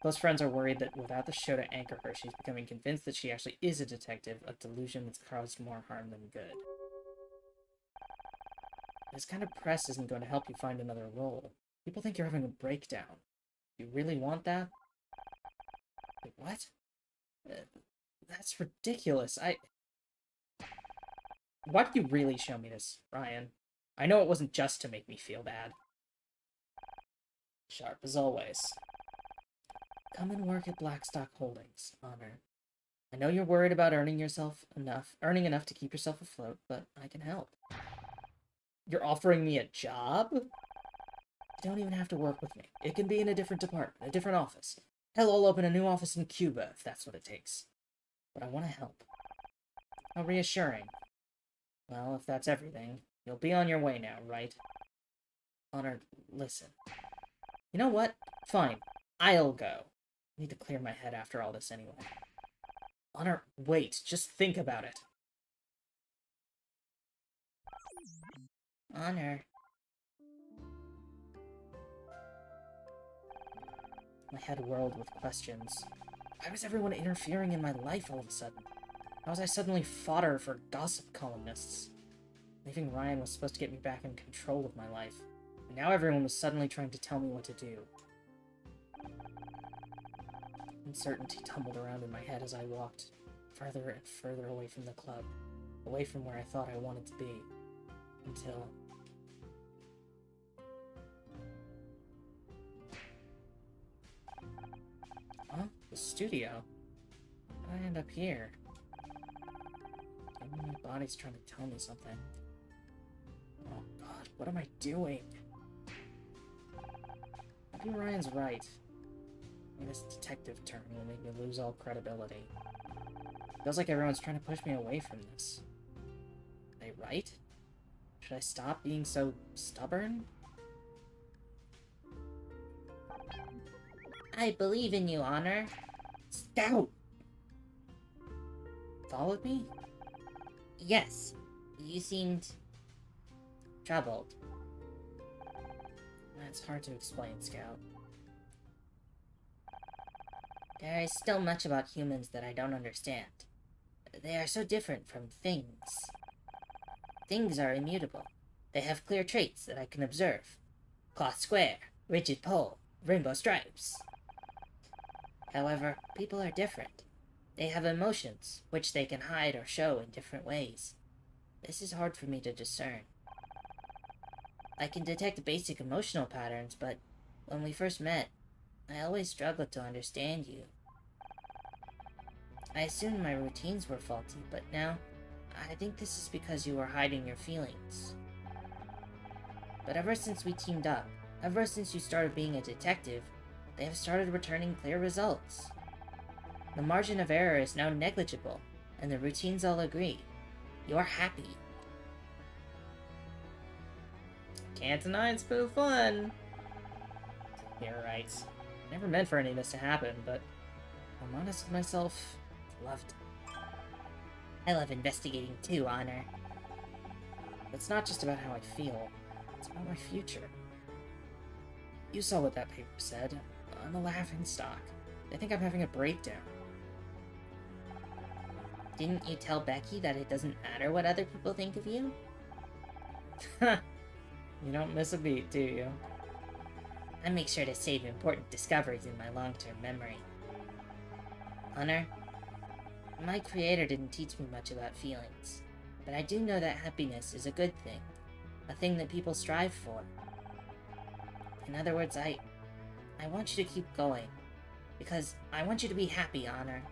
Close friends are worried that without the show to anchor her, she's becoming convinced that she actually is a detective, a delusion that's caused more harm than good. This kind of press isn't going to help you find another role. People think you're having a breakdown. You really want that? Wait, what? That's ridiculous. Why did you really show me this, Ryan? I know it wasn't just to make me feel bad. Sharp as always. Come and work at Blackstock Holdings, Honor. I know you're worried about earning enough to keep yourself afloat, but I can help. You're offering me a job? You don't even have to work with me. It can be in a different department, a different office. Hell, I'll open a new office in Cuba, if that's what it takes. But I want to help. How reassuring. Well, if that's everything, you'll be on your way now, right? Honor, listen. You know what? Fine. I'll go. I need to clear my head after all this anyway. Honor, wait. Just think about it. Honor. My head whirled with questions. Why was everyone interfering in my life all of a sudden? How was I suddenly fodder for gossip columnists? Leaving Ryan was supposed to get me back in control of my life, and now everyone was suddenly trying to tell me what to do. Uncertainty tumbled around in my head as I walked further and further away from the club, away from where I thought I wanted to be, until... Huh? The studio? How did I end up here? Maybe my body's trying to tell me something. Oh god, what am I doing? Maybe Ryan's right. Maybe this detective turn will make me lose all credibility. Feels like everyone's trying to push me away from this. Are they right? Should I stop being so stubborn? I believe in you, Honor. Scout! Followed me? Yes. You seemed... troubled. That's hard to explain, Scout. There is still much about humans that I don't understand. They are so different from things. Things are immutable. They have clear traits that I can observe. Cloth square, rigid pole, rainbow stripes. However, people are different. They have emotions, which they can hide or show in different ways. This is hard for me to discern. I can detect basic emotional patterns, but when we first met, I always struggled to understand you. I assumed my routines were faulty, but now, I think this is because you were hiding your feelings. But ever since we teamed up, ever since you started being a detective, they have started returning clear results. The margin of error is now negligible, and the routines all agree. You're happy. Can't deny it's been fun. You're right. Never meant for any of this to happen, but if I'm honest with myself, I loved it. I love investigating too, Honor. It's not just about how I feel, it's about my future. You saw what that paper said. I'm a laughingstock. They think I'm having a breakdown. Didn't you tell Becky that it doesn't matter what other people think of you? You don't miss a beat, do you? I make sure to save important discoveries in my long-term memory. Honor, my creator didn't teach me much about feelings, but I do know that happiness is a good thing, a thing that people strive for. In other words, I want you to keep going, because I want you to be happy, Honor.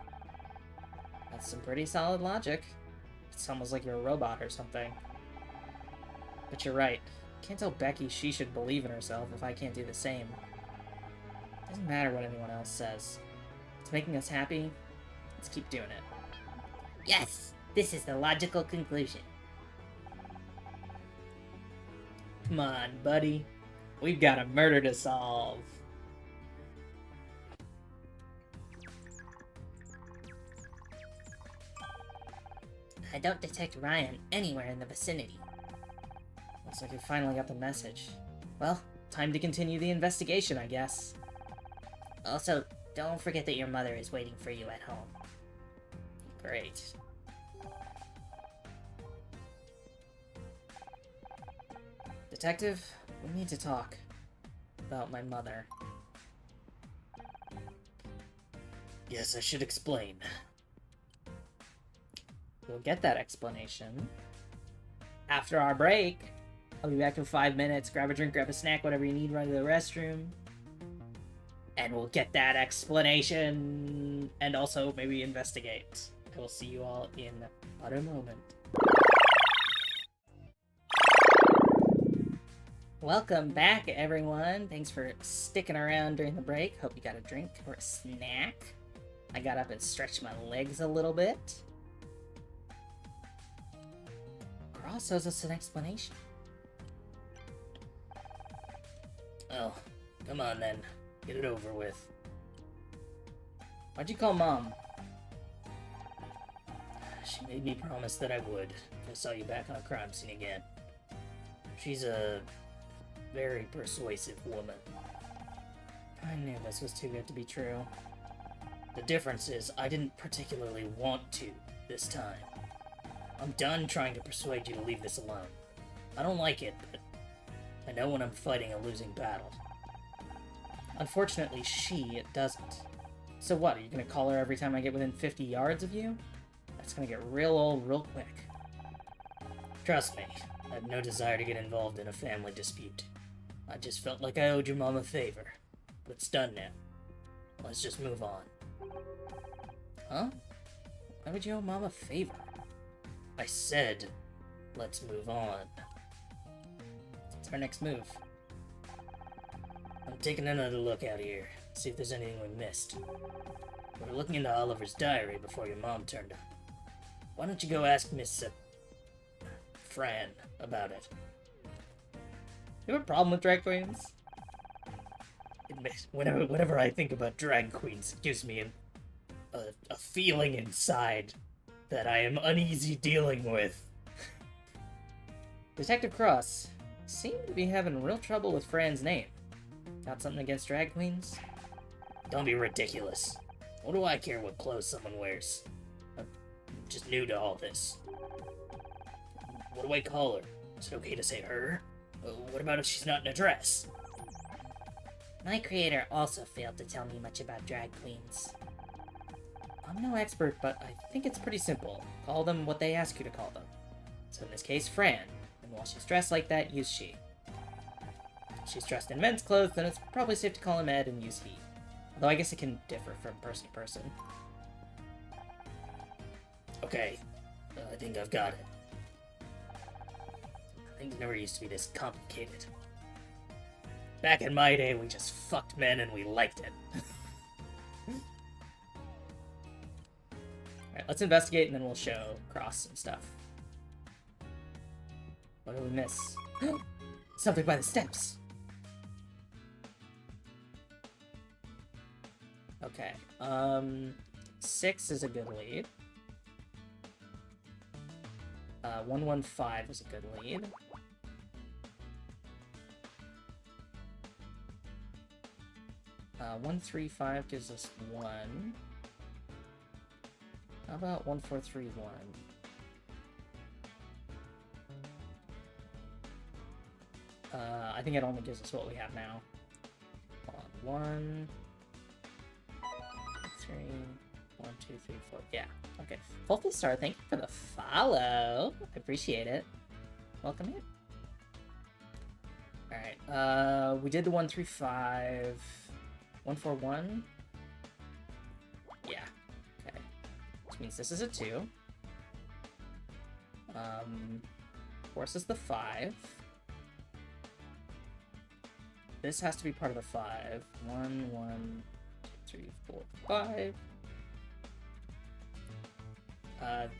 That's some pretty solid logic. It's almost like you're a robot or something. But you're right. Can't tell Becky she should believe in herself if I can't do the same. Doesn't matter what anyone else says. If it's making us happy, Let's keep doing it. Yes, this is the logical conclusion. Come on, buddy. We've got a murder to solve. I don't detect Ryan anywhere in the vicinity. Looks like we finally got the message. Well, time to continue the investigation, I guess. Also, don't forget that your mother is waiting for you at home. Great. Detective, we need to talk about my mother. Yes, I should explain. We'll get that explanation after our break. I'll be back in 5 minutes. Grab a drink, grab a snack, whatever you need, run to the restroom. And we'll get that explanation and also maybe investigate. I will see you all in a moment. Welcome back, everyone. Thanks for sticking around during the break. Hope you got a drink or a snack. I got up and stretched my legs a little bit. Cross owes us an explanation. Oh, come on then. Get it over with. Why'd you call Mom? She made me promise that I would if I saw you back on a crime scene again. She's a very persuasive woman. I knew this was too good to be true. The difference is I didn't particularly want to this time. I'm done trying to persuade you to leave this alone. I don't like it, but I know when I'm fighting a losing battle. Unfortunately, she doesn't. So what, are you gonna call her every time I get within 50 yards of you? That's gonna get real old real quick. Trust me, I have no desire to get involved in a family dispute. I just felt like I owed your mom a favor. But it's done now. Let's just move on. Huh? Why would you owe Mom a favor? I said, let's move on. What's our next move? I'm taking another look out here, see if there's anything we missed. We were looking into Oliver's diary before your mom turned up. Why don't you go ask Miss Fran about it? You have a problem with drag queens? Whenever I think about drag queens, it gives me a feeling inside that I am uneasy dealing with. Detective Cross seemed to be having real trouble with Fran's name. Got something against drag queens? Don't be ridiculous. What do I care what clothes someone wears? I'm just new to all this. What do I call her? Is it okay to say her? What about if she's not in a dress? My creator also failed to tell me much about drag queens. I'm no expert, but I think it's pretty simple. Call them what they ask you to call them. So in this case, Fran. And while she's dressed like that, use she. If she's dressed in men's clothes, then it's probably safe to call him Ed and use he. Although I guess it can differ from person to person. Okay, I think I've got it. Things never used to be this complicated. Back in my day, we just fucked men and we liked it. Alright, let's investigate and then we'll show Cross some stuff. What did we miss? Something by the steps! Okay, 6 is a good lead. 115 is a good lead. Uh, 135 gives us 1. How about 1431? I think it only gives us what we have now. Hold on. 1, 3, 1, 2, 3, 4. Yeah. Okay. Hopefully, Star, thank you for the follow. I appreciate it. Welcome in. Alright. We did the 135. 141? Yeah. Okay. Which means this is a 2. Horse is the 5. This has to be part of the 5. 1, 1, 2, 3, 4, 5.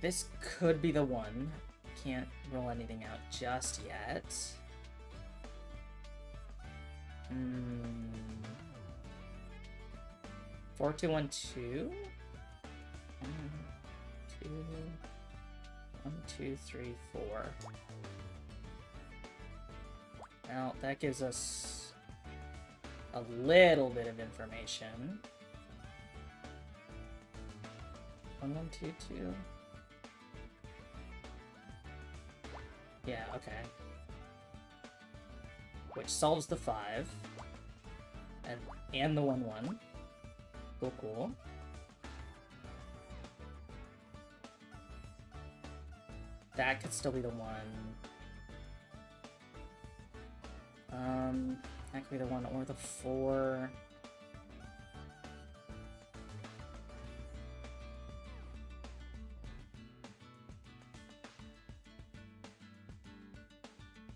This could be the one. Can't roll anything out just yet. 4212. 1, 2, 3, 4. Now that gives us a little bit of information. 1, 1, 2, 2. Yeah, okay. Which solves the 5. And the 1, 1. Cool, cool. That could still be the 1. That could be the 1 or the 4.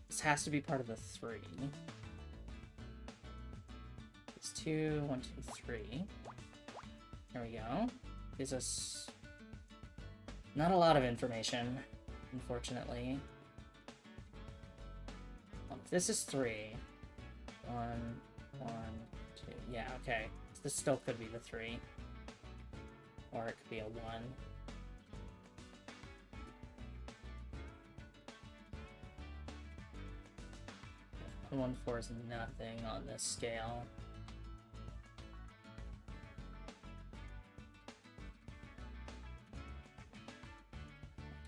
This has to be part of the 3. It's 2, 1, 2, 3. There we go. Gives us not a lot of information, unfortunately. This is 3. 1, 1, 2. Yeah, okay. So this still could be the 3. Or it could be a 1. 1, 4 is nothing on this scale.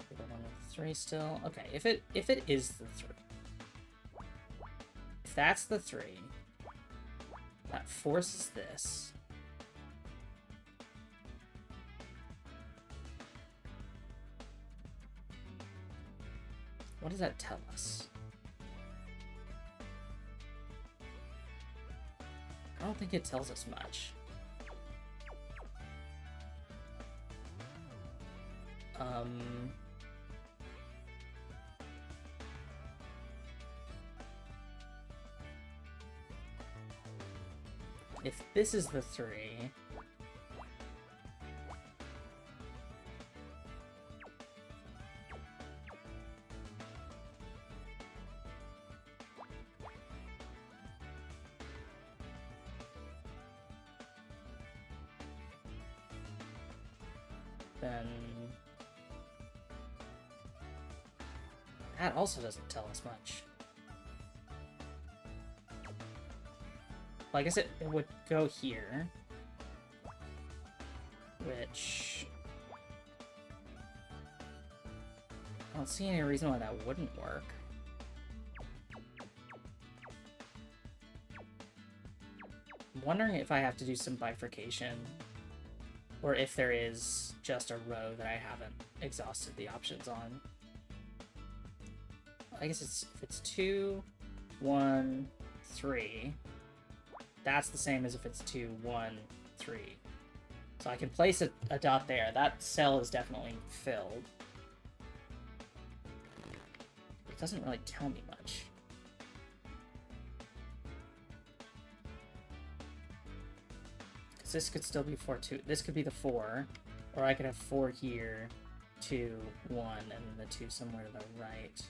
The 1 with 3 still. Okay, if it is the 3. If that's the 3, that forces this. What does that tell us? I don't think it tells us much. If this is the 3... then that also doesn't tell us much. Well, I guess it would go here, which I don't see any reason why that wouldn't work. I'm wondering if I have to do some bifurcation, or if there is just a row that I haven't exhausted the options on. I guess if it's 2, 1, 3, that's the same as if it's 2, 1, 3. So I can place a dot there. That cell is definitely filled. It doesn't really tell me much. Because this could still be 4, 2. This could be the 4. Or I could have 4 here, 2, 1, and then the 2 somewhere to the right.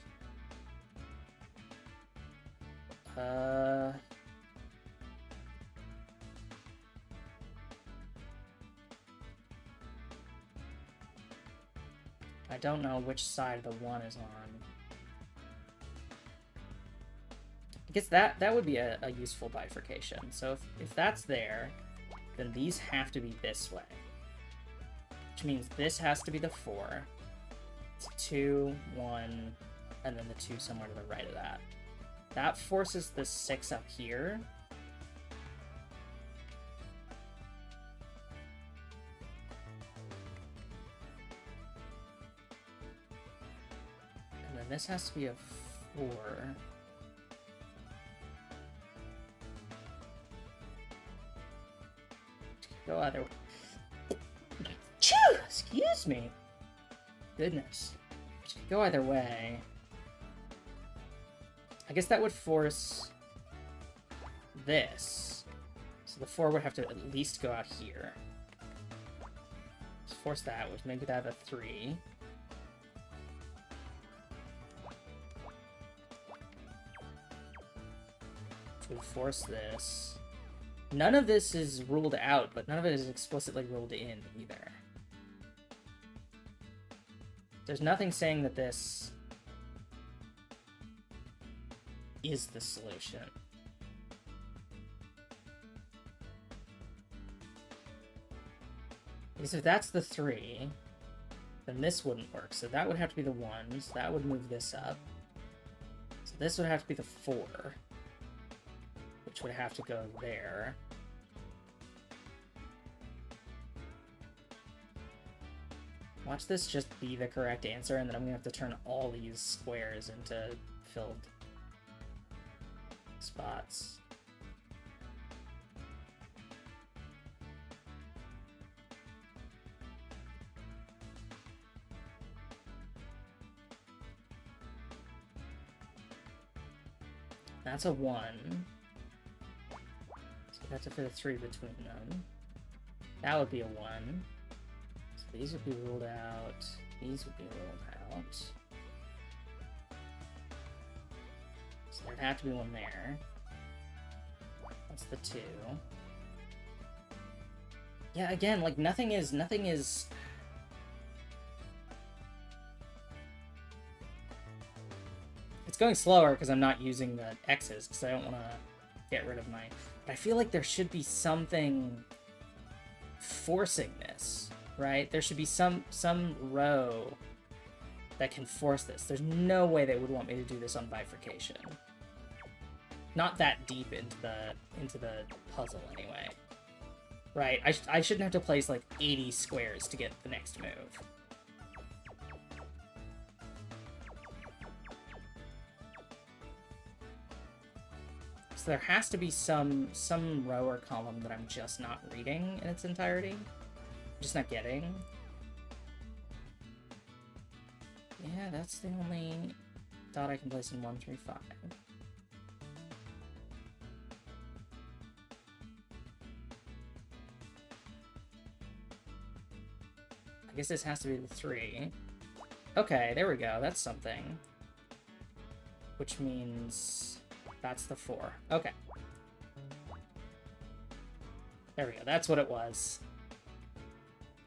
I don't know which side the 1 is on. I guess that would be a useful bifurcation. So if that's there, then these have to be this way. Which means this has to be the 4. It's 2, 1, and then the 2 somewhere to the right of that. That forces the 6 up here. And then this has to be a 4. Go either way. Excuse me. Goodness. Go either way. I guess that would force this. So the 4 would have to at least go out here. force that, which make that a 3. Which would force this. None of this is ruled out, but none of it is explicitly ruled in either. There's nothing saying that this is the solution. Because if that's the 3, then this wouldn't work. So that would have to be the 1, so that would move this up. So this would have to be the 4, which would have to go there. Watch this just be the correct answer, and then I'm gonna have to turn all these squares into filled spots. That's a 1. So we have to fit a 3 between them. That would be a 1. So these would be ruled out. These would be ruled out. So there'd have to be one there. That's the 2. Yeah, again, like nothing is It's going slower because I'm not using the X's because I don't want to get rid of my... But I feel like there should be something forcing this, right? There should be some row that can force this. There's no way they would want me to do this on bifurcation. Not that deep into the puzzle anyway. Right, I shouldn't have to place like 80 squares to get the next move. So there has to be some row or column that I'm just not reading in its entirety. I'm just not getting. Yeah, that's the only dot I can place in 1, 3, 5. I guess this has to be the 3. Okay, there we go. That's something. Which means that's the 4. Okay. There we go. That's what it was.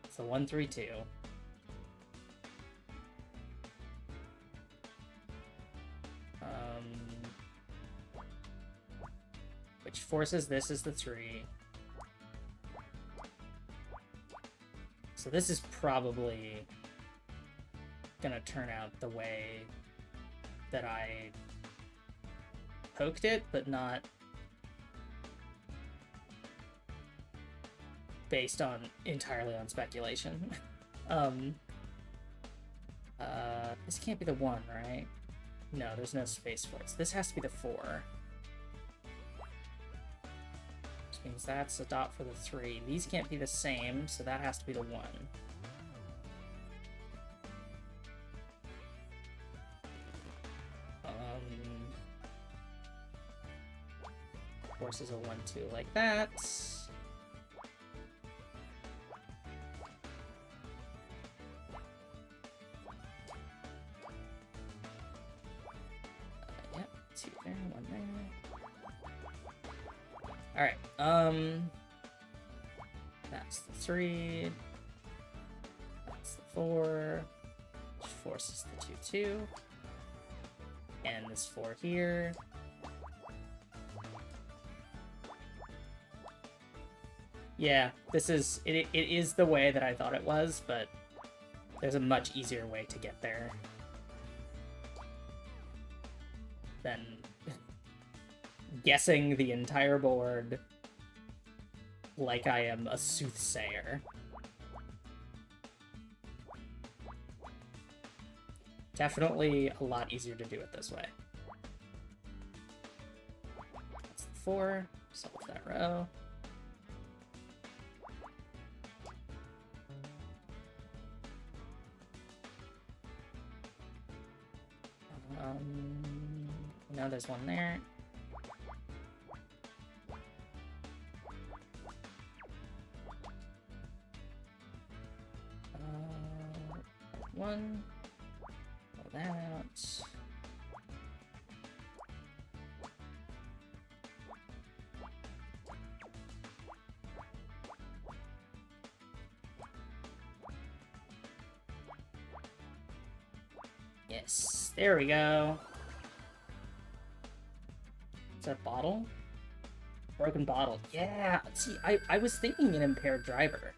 It's the 1, 3, 2. Which forces this as the 3. So this is probably gonna turn out the way that I poked it, but not based on entirely on speculation. This can't be the 1, right? No, there's no space for it. So this has to be the 4. Which means that's a dot for the 3. These can't be the same, so that has to be the 1. Forces a 1, 2 like that. Yep, 2 there, 1 there. Alright, that's the 3. That's the 4. Which forces the 2, 2. And this 4 here. Yeah, this is... It is the way that I thought it was, but there's a much easier way to get there than guessing the entire board like I am a soothsayer. Definitely a lot easier to do it this way. That's the 4. Solve that row. Now there's one there. one. Pull that out. Yes, there we go. Is that a bottle? Broken bottle. Yeah, see, I was thinking an impaired driver.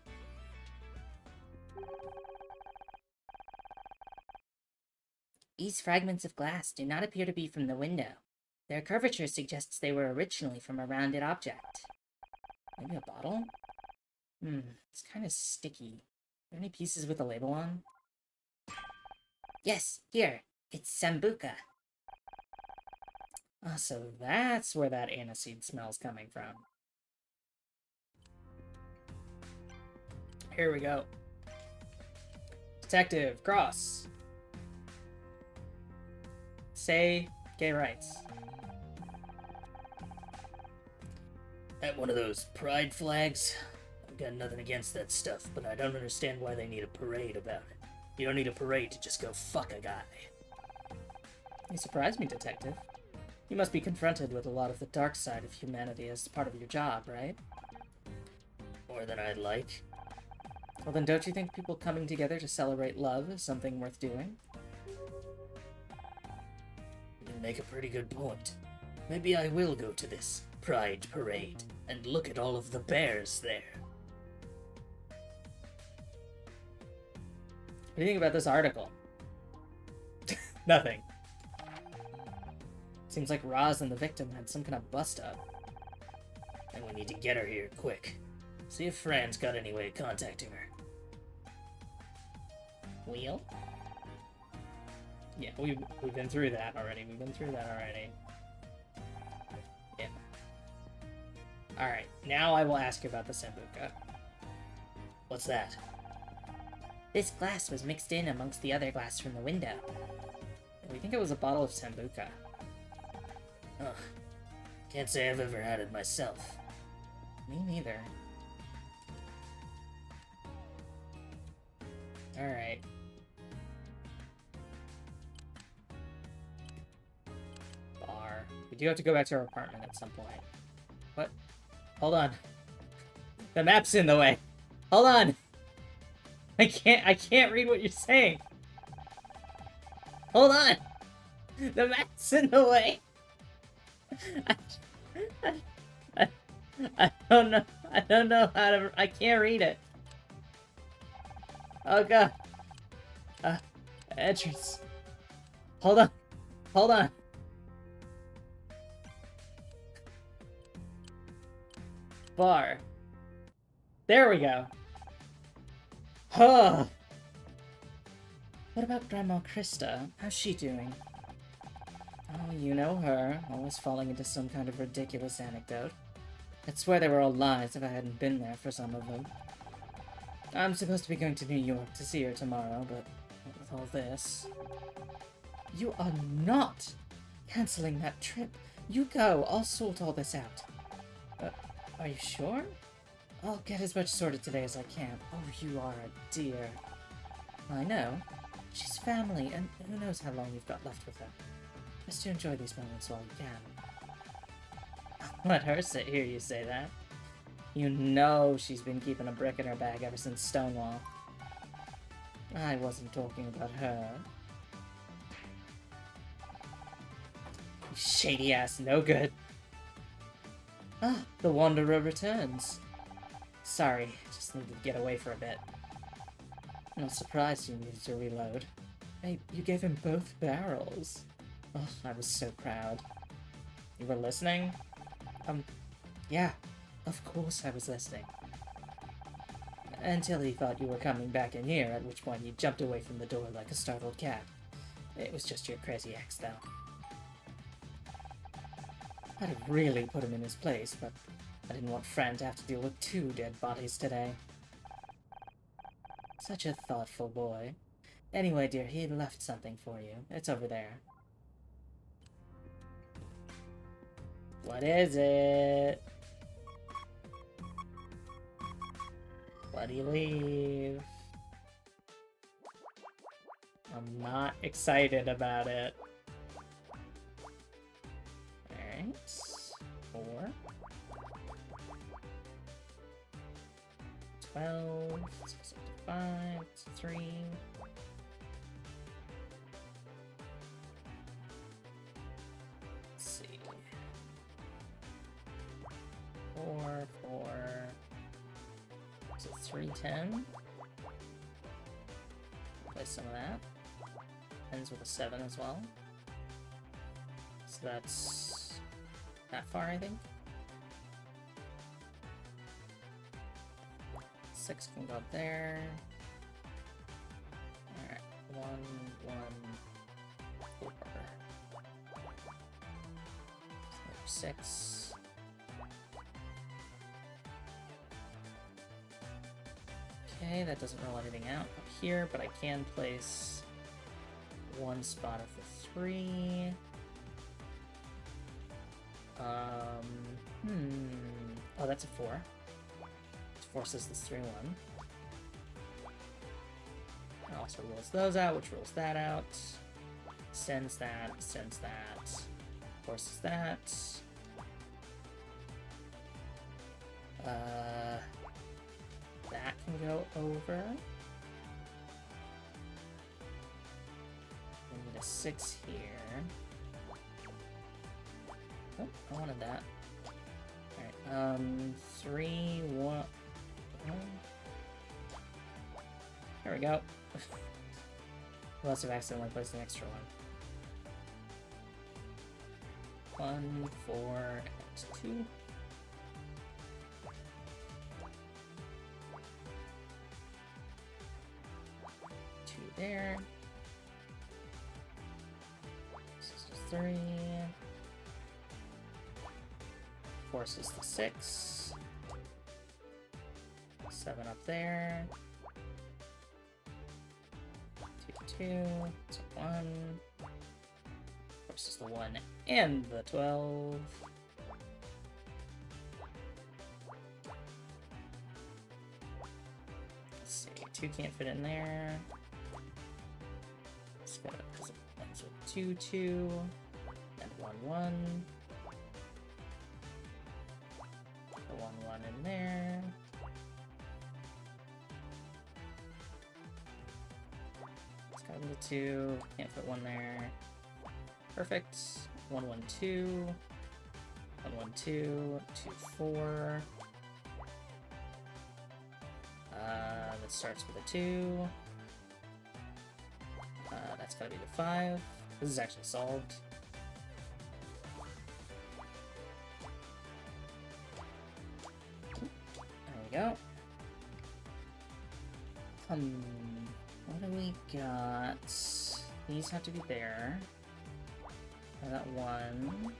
These fragments of glass do not appear to be from the window. Their curvature suggests they were originally from a rounded object. Maybe a bottle? It's kind of sticky. Are there any pieces with a label on? Yes, here. It's Sambuca. Oh, so that's where that aniseed smell's coming from. Here we go. Detective Cross. Say gay rights. At one of those pride flags? I've got nothing against that stuff, but I don't understand why they need a parade about it. You don't need a parade to just go fuck a guy. You surprised me, Detective. You must be confronted with a lot of the dark side of humanity as part of your job, right? More than I'd like. Well, then don't you think people coming together to celebrate love is something worth doing? You make a pretty good point. Maybe I will go to this Pride Parade and look at all of the bears there. What do you think about this article? Nothing. Seems like Roz and the victim had some kind of bust-up. And we need to get her here, quick. See if Fran's got any way of contacting her. Wheel? Yeah, we've been through that already. Yeah. Alright, now I will ask you about the Sambuca. What's that? This glass was mixed in amongst the other glass from the window. We think it was a bottle of Sambuca. Ugh. Can't say I've ever had it myself. Me neither. Alright. Bar. We do have to go back to our apartment at some point. What? Hold on. The map's in the way. Hold on! I can't read what you're saying. Hold on! The map's in the way! I don't know how to... I can't read it. Oh god. Entrance. Hold on. Bar. There we go. Huh. What about Grandma Krista? How's she doing? Oh, you know her, always falling into some kind of ridiculous anecdote. I'd swear they were all lies if I hadn't been there for some of them. I'm supposed to be going to New York to see her tomorrow, but with all this... You are not canceling that trip. You go, I'll sort all this out. Are you sure? I'll get as much sorted today as I can. Oh, you are a dear. I know. She's family, and who knows how long you've got left with her. Just to enjoy these moments while you can. Let her hear you say that. You know she's been keeping a brick in her bag ever since Stonewall. I wasn't talking about her. You shady ass, no good. Ah, the Wanderer returns. Sorry, just needed to get away for a bit. I'm surprised you needed to reload. Hey, you gave him both barrels. Oh, I was so proud. You were listening? Yeah, of course I was listening. Until he thought you were coming back in here, at which point he jumped away from the door like a startled cat. It was just your crazy ex, though. I'd have really put him in his place, but I didn't want Fran to have to deal with 2 dead bodies today. Such a thoughtful boy. Anyway, dear, he left something for you. It's over there. What is it? What do you leave? I'm not excited about it. Alright. 4. 12. 65. 3. Let's see. 4. 4. So 310. Play some of that. Ends with a 7 as well. So that's that far, I think. 6 can go up there. Alright. 1, 1, 4. 6. Okay, that doesn't roll anything out up here, but I can place one spot of the 3. Oh, that's a 4. Which forces this 3-1. It also rolls those out, which rolls that out. Sends that, forces that. That can go over. We need a 6 here. Oh, I wanted that. Alright, 3, 1. There we go. Must have accidentally placed an extra one. 1, 4, and 2. 2 there. This is 3. Forces the 6. 7 up there. 2, 2. So 1. Forces the 1 and the 12. Let's see. 2 can't fit in there. Let's go to 2, 2. And 1, 1. 1, 1 in there. It's got into 2. Can't fit 1 there. Perfect. 1, 1, 2. 1, 1, 2. 2, 4. That starts with a 2. That's gotta be the 5. This is actually solved. Go. What do we got? These have to be there. I got 1.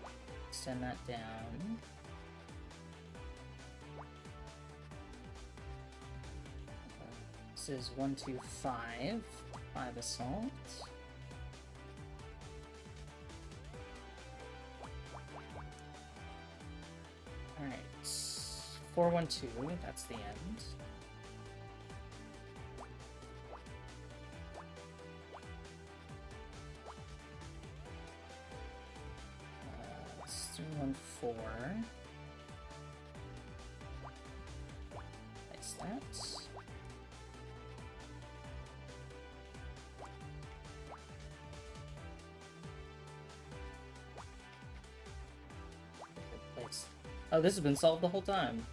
Extend that down. This is 1, 2, 5. 5 assault. Alright. 4, 1, 2, that's the end. Let's do 1, 4. Place that. Place. Oh, this has been solved the whole time.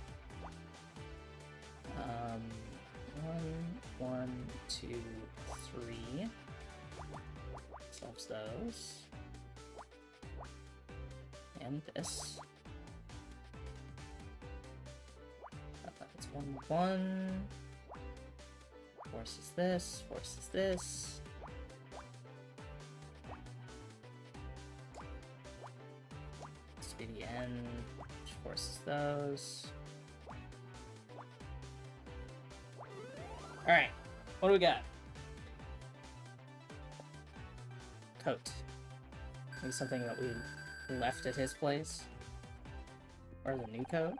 1, 1, 2, 3. Solves those. And this. It's 1, 1. Forces this, forces this. This will be the end, which forces those. Alright, what do we got? Coat. Maybe something that we left at his place? Or the new coat?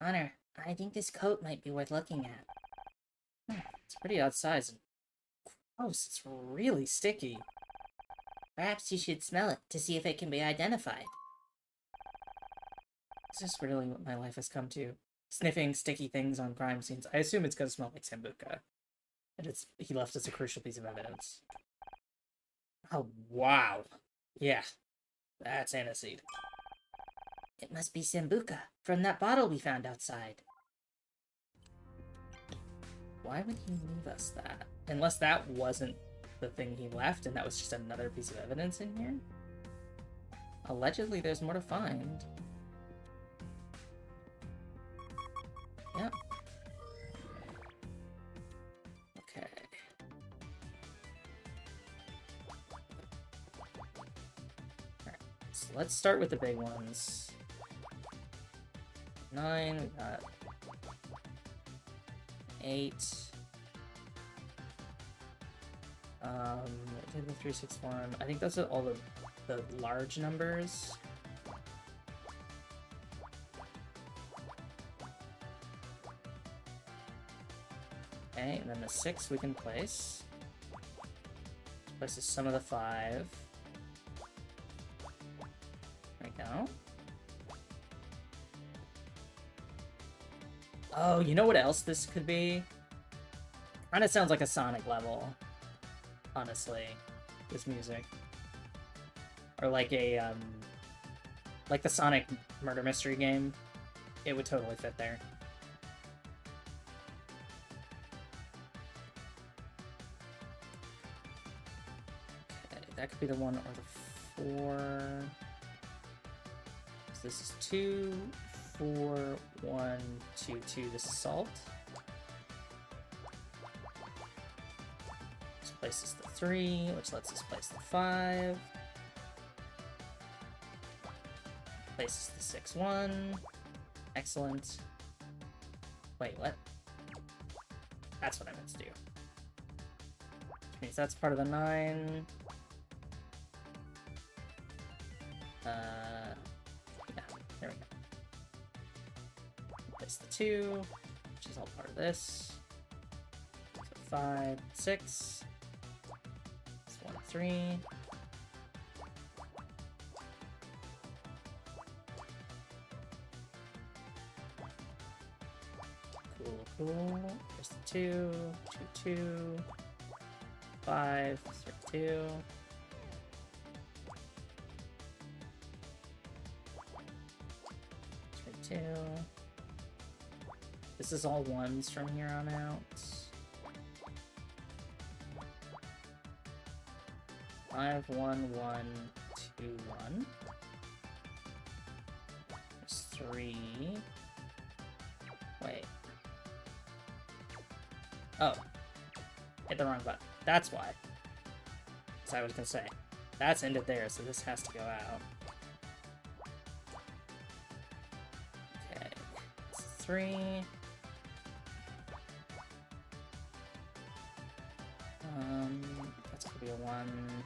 Honor, I think this coat might be worth looking at. It's pretty odd size and Oh, it's really sticky. Perhaps you should smell it to see if it can be identified. Is this really what my life has come to? Sniffing sticky things on crime scenes. I assume it's gonna smell like Sambuca. And he left us a crucial piece of evidence. Oh, wow. Yeah, that's aniseed. It must be Sambuca, from that bottle we found outside. Why would he leave us that? Unless that wasn't the thing he left and that was just another piece of evidence in here? Allegedly, there's more to find. Yep. Okay. Alright, so let's start with the big ones. 9, we got 8. Take the 361. I think those are all the large numbers. Okay, and then the 6 we can place. This places some of the 5. There we go. Oh, you know what else this could be? Kinda sounds like a Sonic level. Honestly. This music. Or like a, like the Sonic murder mystery game. It would totally fit there. Okay, that could be the 1 or the 4. So this is 2, 4, 1, 2, 2. This is salt. This places the 3, which lets us place the 5. Places the 6, 1. Excellent. Wait, what? That's what I meant to do. Which means that's part of the 9. Yeah, there we go. Place the 2, which is all part of this. So 5, 6. This 1, 3. Cool. There's the 2, 2, 2. 5, 2. Two. This is all 1s from here on out. 5, 1, 1, 2, 1. There's 3. Wait. Oh. Hit the wrong button. That's why. As I was gonna say. That's ended there, so this has to go out. Okay. It's 3. That's gonna be a 1.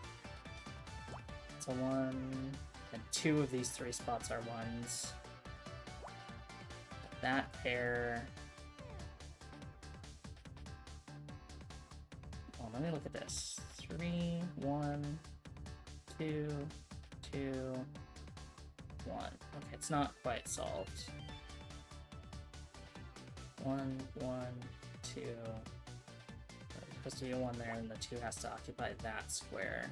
It's a 1. And 2 of these 3 spots are 1s. That pair. Oh, let me look at this. 3, 1, 2, 2, 1. Okay, it's not quite solved. 1, 1, 2. There's supposed to be a 1 there, and the 2 has to occupy that square.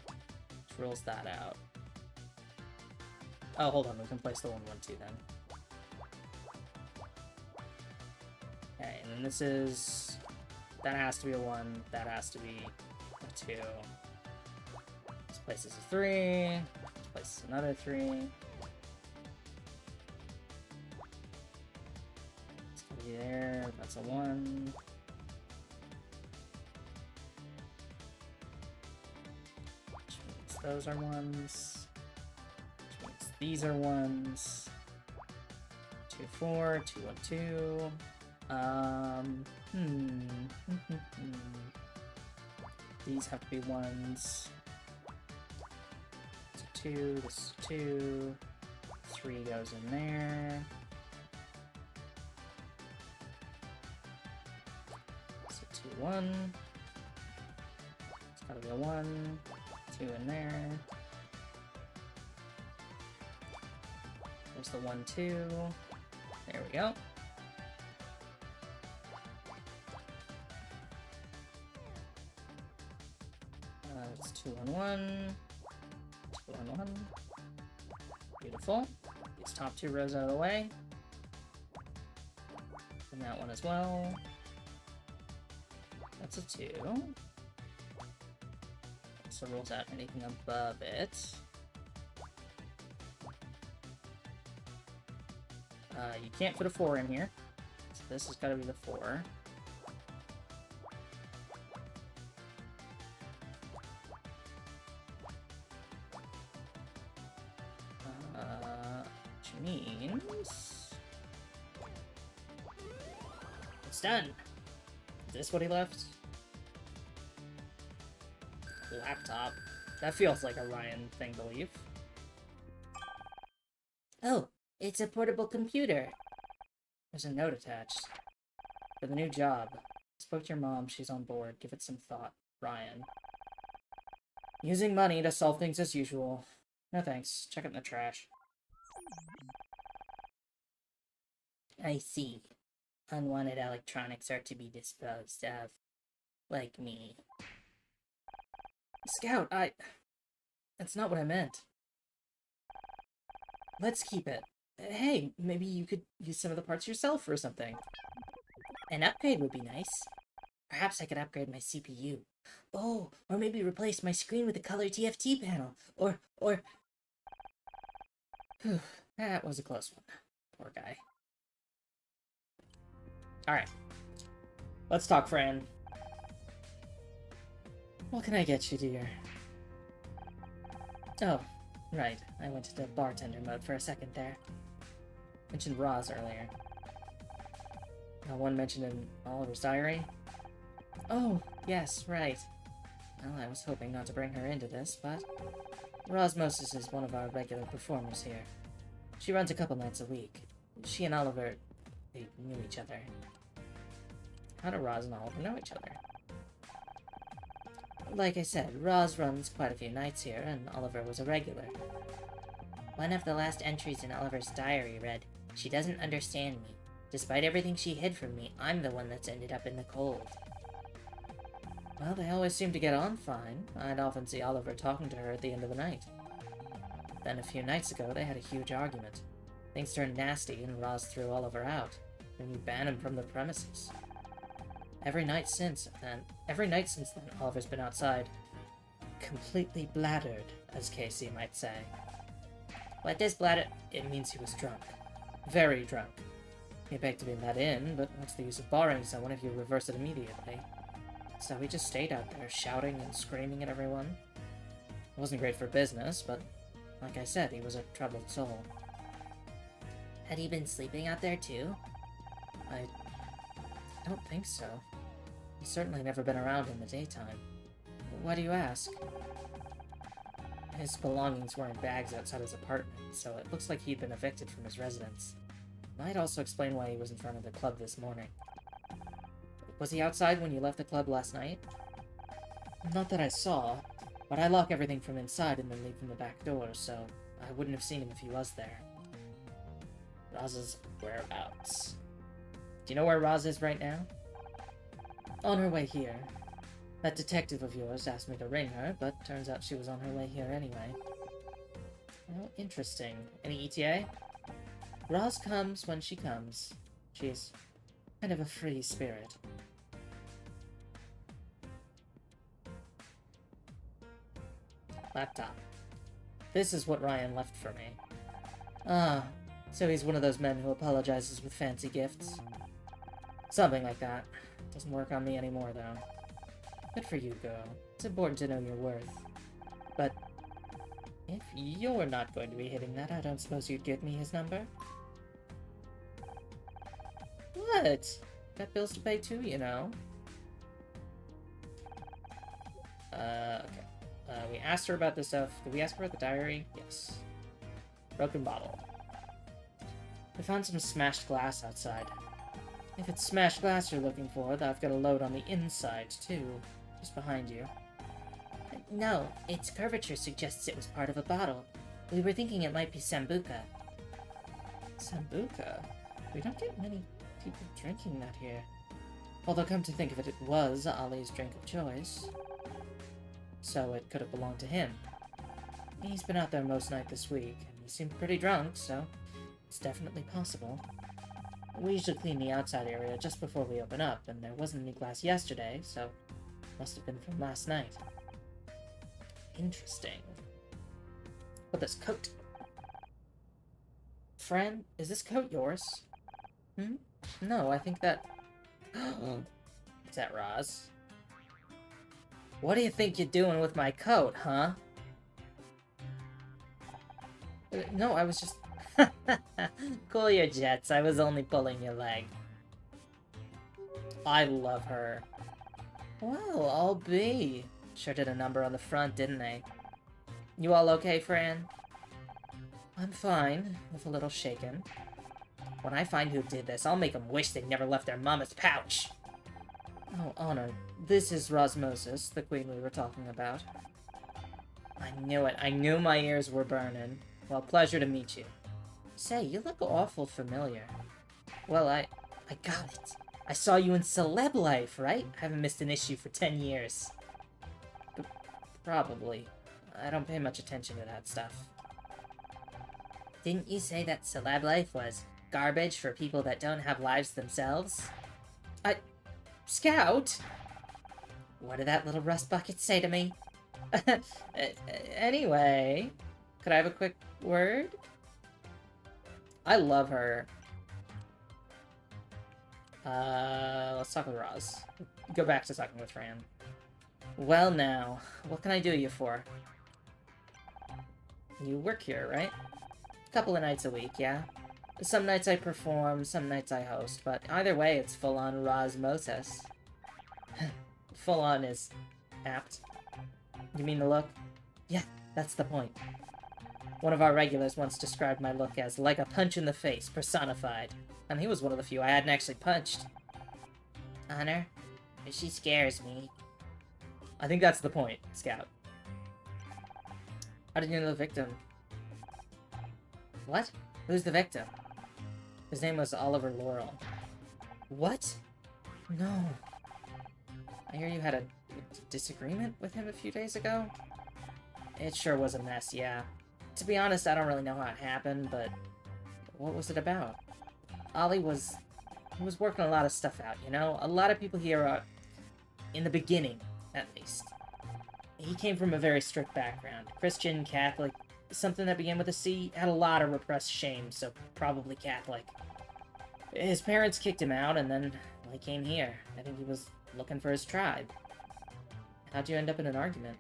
Which rules that out. Oh, hold on, we can place the 1, 1, 2 then. Okay, and then this is... That has to be a 1, that has to be a 2. This places a 3, this places another 3. It's gonna be there, that's a 1. Which means those are 1s. Which means these are 1s. 2, 4, 2, 1, 2. These have to be 1s. So 2, this is 2. 3 goes in there. So 2, 1. Gotta be a 1, 2 in there. There's the 1, 2. There we go. It's 2 on 1. 2 on 1. Beautiful. These top 2 rows out of the way. And that one as well. That's a 2. So rules out anything above it. You can't put a 4 in here. So this has got to be the 4. Which means... It's done! Is this what he left? Laptop. That feels like a Ryan thing to leave. Oh, it's a portable computer. There's a note attached. For the new job. Spoke to your mom, she's on board. Give it some thought. Ryan. Using money to solve things as usual. No thanks. Check it in the trash. I see. Unwanted electronics are to be disposed of. Like me. Scout, That's not what I meant. Let's keep it. Hey, maybe you could use some of the parts yourself or something. An upgrade would be nice. Perhaps I could upgrade my CPU. Oh, or maybe replace my screen with a color TFT panel. Or... Whew, that was a close one. Poor guy. Alright. Let's talk, Fran. What can I get you, dear? Oh, right. I went into bartender mode for a second there. Mentioned Roz earlier. One mentioned in Oliver's diary. Oh, yes, right. Well, I was hoping not to bring her into this, but... Rosmosis is one of our regular performers here. She runs a couple nights a week. She and Oliver, they knew each other. How do Roz and Oliver know each other? Like I said, Roz runs quite a few nights here, and Oliver was a regular. One of the last entries in Oliver's diary read, "She doesn't understand me. Despite everything she hid from me, I'm the one that's ended up in the cold." Well, they always seem to get on fine. I'd often see Oliver talking to her at the end of the night. Then a few nights ago, they had a huge argument. Things turned nasty, and Roz threw Oliver out, and we banned him from the premises. Every night since then, Oliver's been outside. Completely bladdered, as Casey might say. What does bladder... It means he was drunk. Very drunk. He begged to be let in, but what's the use of borrowing someone if you reverse it immediately? So he just stayed out there, shouting and screaming at everyone. It wasn't great for business, but like I said, he was a troubled soul. Had he been sleeping out there too? I don't think so. He's certainly never been around in the daytime. Why do you ask? His belongings were in bags outside his apartment, so it looks like he'd been evicted from his residence. Might also explain why he was in front of the club this morning. Was he outside when you left the club last night? Not that I saw, but I lock everything from inside and then leave from the back door, so I wouldn't have seen him if he was there. Roz's whereabouts. Do you know where Roz is right now? On her way here. That detective of yours asked me to ring her, but turns out she was on her way here anyway. Well, interesting. Any ETA? Roz comes when she comes. She's kind of a free spirit. Laptop. This is what Ryan left for me. Ah, so he's one of those men who apologizes with fancy gifts. Something like that. Doesn't work on me anymore, though. Good for you, girl. It's important to know your worth. But if you're not going to be hitting that, I don't suppose you'd give me his number? What? Got bills to pay too, you know. Okay. We asked her about this stuff. Did we ask her about the diary? Yes. Broken bottle. We found some smashed glass outside. If it's smashed glass you're looking for, I've got a load on the inside, too. Just behind you. No, its curvature suggests it was part of a bottle. We were thinking it might be Sambuca. Sambuca? We don't get many people drinking that here. Although, come to think of it, it was Ollie's drink of choice. So it could have belonged to him. He's been out there most night this week, and he seemed pretty drunk, so it's definitely possible. We usually clean the outside area just before we open up, and there wasn't any glass yesterday, so must have been from last night. Interesting. But this coat... Fran, is this coat yours? No, I think that... Is that Roz? What do you think you're doing with my coat, huh? No, I was just... Cool your jets, I was only pulling your leg. I love her. Well, I'll be. Sure did a number on the front, didn't they? You all okay, Fran? I'm fine, with a little shaken. When I find who did this, I'll make them wish they'd never left their mama's pouch. Oh, Honor, this is Rosmosis, the queen we were talking about. I knew it. I knew my ears were burning. Well, pleasure to meet you. Say, you look awful familiar. Well, I got it. I saw you in Celeb Life, right? I haven't missed an issue for 10 years. Probably. I don't pay much attention to that stuff. Didn't you say that Celeb Life was garbage for people that don't have lives themselves? Scout? What did that little rust bucket say to me? Anyway, could I have a quick word? I love her. Let's talk with Roz. Go back to talking with Fran. Well now, what can I do you for? You work here, right? A couple of nights a week, yeah? Some nights I perform, some nights I host, but either way, it's full-on Rosmosis. Full-on is apt. You mean the look? Yeah, that's the point. One of our regulars once described my look as like a punch in the face, personified. And he was one of the few I hadn't actually punched. Honor, she scares me. I think that's the point, Scout. How did you know the victim? What? Who's the victim? His name was Oliver Laurel. What? No. I hear you had a disagreement with him a few days ago? It sure was a mess, yeah. To be honest, I don't really know how it happened, but what was it about? Ollie was working a lot of stuff out, you know? A lot of people here are, in the beginning, at least. He came from a very strict background. Christian, Catholic, something that began with a C, had a lot of repressed shame, so probably Catholic. His parents kicked him out, and then he came here. I think he was looking for his tribe. How'd you end up in an argument?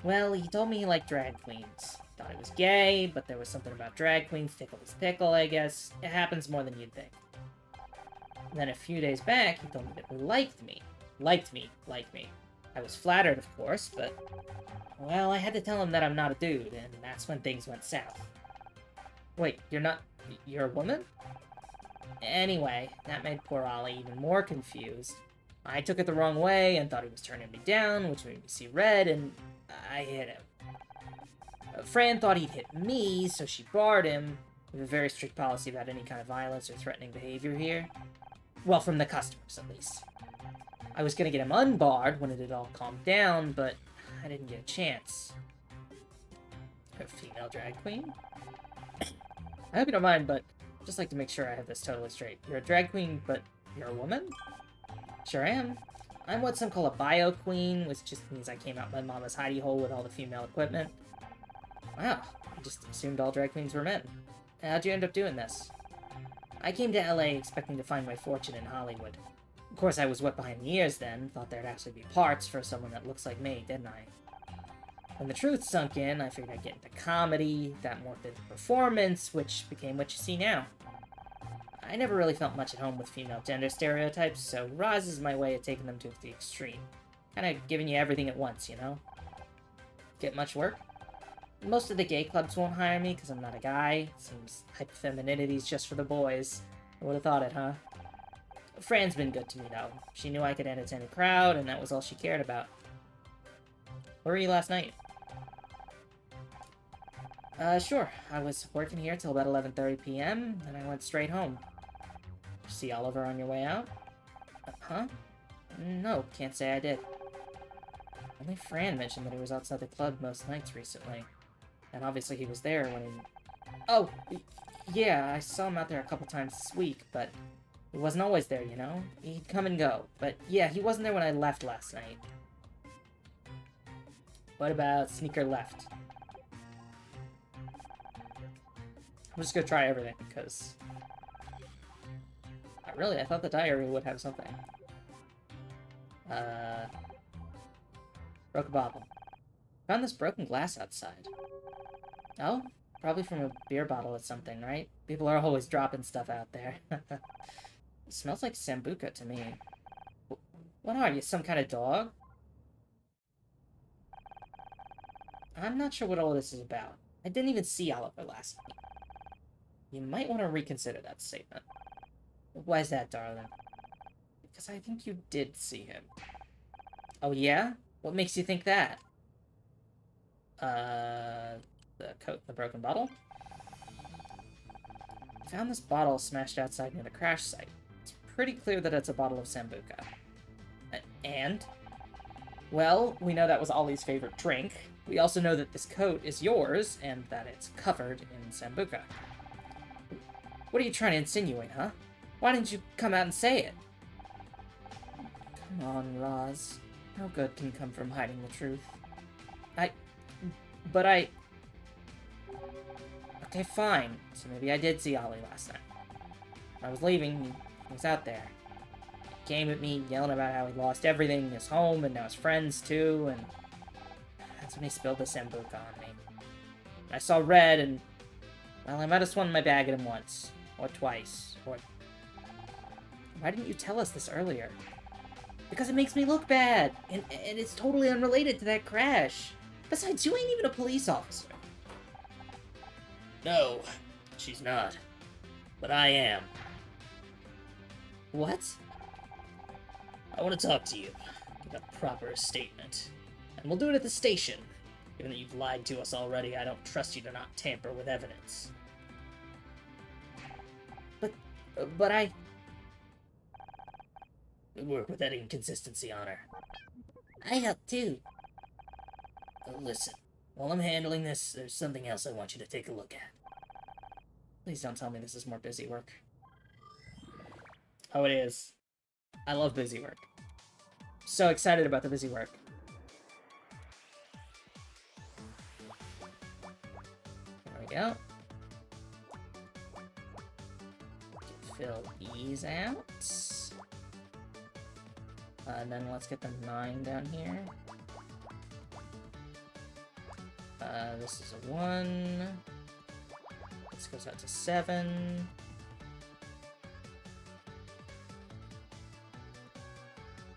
Well, he told me he liked drag queens. Thought he was gay, but there was something about drag queens tickled his pickle, I guess. It happens more than you'd think. And then a few days back, he told me that he liked me. Liked me. I was flattered, of course, but... Well, I had to tell him that I'm not a dude, and that's when things went south. Wait, you're a woman? Anyway, that made poor Ollie even more confused. I took it the wrong way and thought he was turning me down, which made me see red, and I hit him. Fran thought he'd hit me, so she barred him. We have a very strict policy about any kind of violence or threatening behavior here. Well, from the customers, at least. I was gonna get him unbarred when it had all calmed down, but I didn't get a chance. A female drag queen? I hope you don't mind, but I'd just like to make sure I have this totally straight. You're a drag queen, but you're a woman? Sure am. I'm what some call a bio queen, which just means I came out my mama's hidey hole with all the female equipment. Wow, I just assumed all drag queens were men. How'd you end up doing this? I came to LA expecting to find my fortune in Hollywood. Of course, I was wet behind the ears then, thought there'd actually be parts for someone that looks like me, didn't I? When the truth sunk in, I figured I'd get into comedy, that morphed into performance, which became what you see now. I never really felt much at home with female gender stereotypes, so Roz is my way of taking them to the extreme. Kinda giving you everything at once, you know? Get much work? Most of the gay clubs won't hire me because I'm not a guy. Seems hyperfeminity's just for the boys. I would've thought it, huh? Fran's been good to me, though. She knew I could entertain a crowd, and that was all she cared about. Where were you last night? Sure. I was working here till about 11:30 p.m., and I went straight home. See Oliver on your way out? Huh? No, can't say I did. Only Fran mentioned that he was outside the club most nights recently. And obviously he was there when he... Oh! Yeah, I saw him out there a couple times this week, but... he wasn't always there, you know? He'd come and go. But yeah, he wasn't there when I left last night. What about Sneaker Left? I'm just gonna try everything, because... I thought the diary would have something. Broke a bottle. Found this broken glass outside. Oh? Probably from a beer bottle or something, right? People are always dropping stuff out there. It smells like Sambuca to me. What are you, some kind of dog? I'm not sure what all this is about. I didn't even see Oliver last night. You might want to reconsider that statement. Why is that, darling? Because I think you did see him. Oh, yeah? What makes you think that? The coat, the broken bottle? Found this bottle smashed outside near the crash site. It's pretty clear that it's a bottle of Sambuca. And? Well, we know that was Ollie's favorite drink. We also know that this coat is yours, and that it's covered in Sambuca. What are you trying to insinuate, huh? Why didn't you come out and say it? Come on, Roz. No good can come from hiding the truth. Okay, fine. So maybe I did see Ollie last night. When I was leaving, he was out there. He came at me, yelling about how he lost everything, his home, and now his friends, too, and... that's when he spilled the Sambuca on me. I saw red, and... well, I might have swung my bag at him once. Or twice. Or... why didn't you tell us this earlier? Because it makes me look bad! And it's totally unrelated to that crash! Besides, you ain't even a police officer. No, she's not. But I am. What? I want to talk to you. Give a proper statement. And we'll do it at the station. Given that you've lied to us already, I don't trust you to not tamper with evidence. But I... we work with that inconsistency, Honor. I help too. Listen, while I'm handling this, there's something else I want you to take a look at. Please don't tell me this is more busy work. Oh, it is. I love busy work. So excited about the busy work. There we go. Fill these out. And then let's get the 9 down here. This is a 1. This goes out to 7.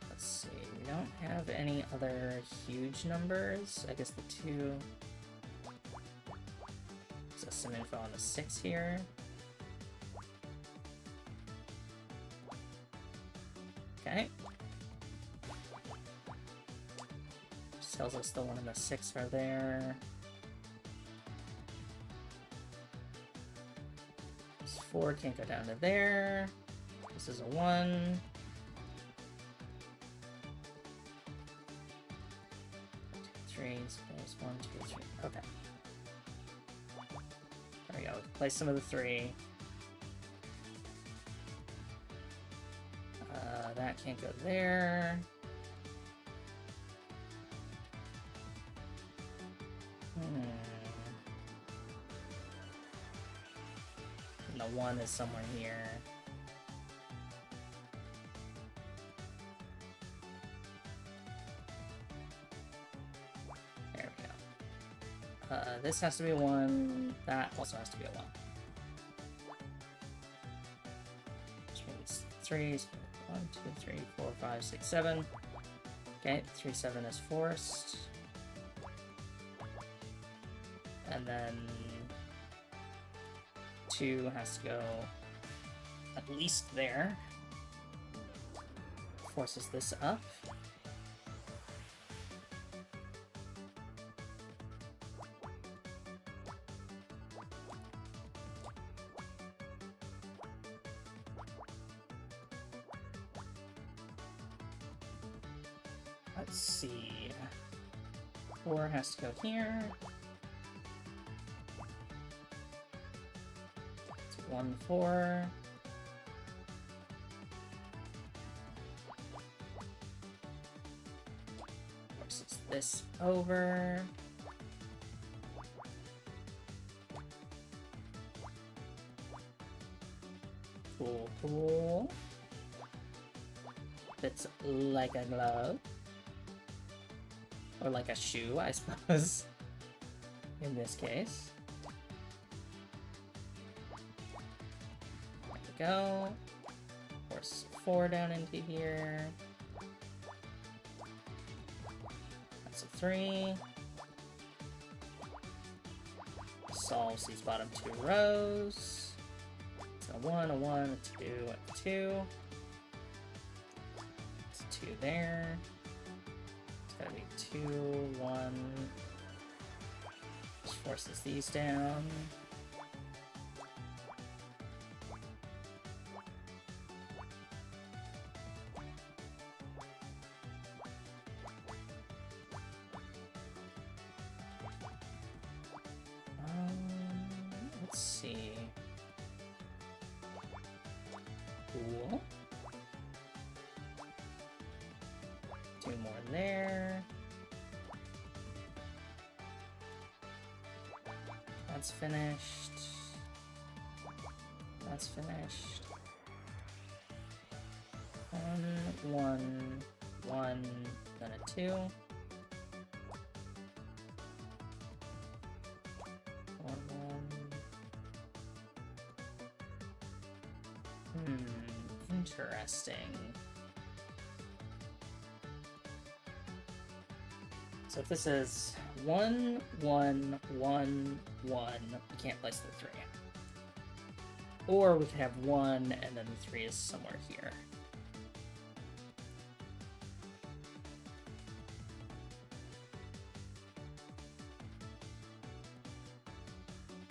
Let's see, we don't have any other huge numbers. I guess the 2. So some info on the 6 here. Okay. Just tells us the 1 and the 6 are there. 4 can't go down to there. This is a 1. 2, 3, space 1, 2, 3. Okay. There we go. Place some of the 3. That can't go there. And the 1 is somewhere here. There we go. This has to be a 1. That also has to be a 1. Which means 3. 1, 2, 3, 4, 5, 6, 7. Okay, 3, 7 is forced. And then 2 has to go at least there. Forces this up. Let's see. 4 has to go here. It's 1, 4. Forces this over. Cool, cool. Fits like a glove. Or like a shoe, I suppose. In this case. There we go. Force 4 down into here. That's a 3. Solves these bottom 2 rows. It's a 1, a 1, a 2, a 2. It's a 2 there. It's gotta be 2, 1. Just forces these down. Let's see. Cool. 2 more there. That's finished. That's finished. 1, 1, 1, then a 2. 1, 1. Interesting. So if this is 1, 1, 1, 1, we can't place the 3. Or we could have 1 and then the 3 is somewhere here.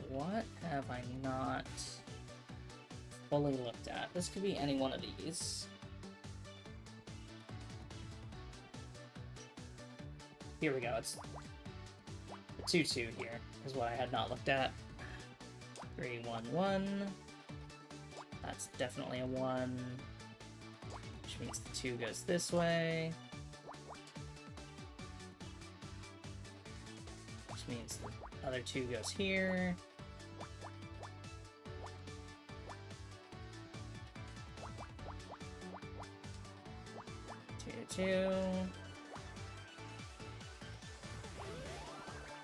What have I not fully looked at? This could be any one of these. Here we go, it's the 2, 2 here, is what I had not looked at. 3, 1, 1. That's definitely a 1. Which means the 2 goes this way. Which means the other 2 goes here. Two.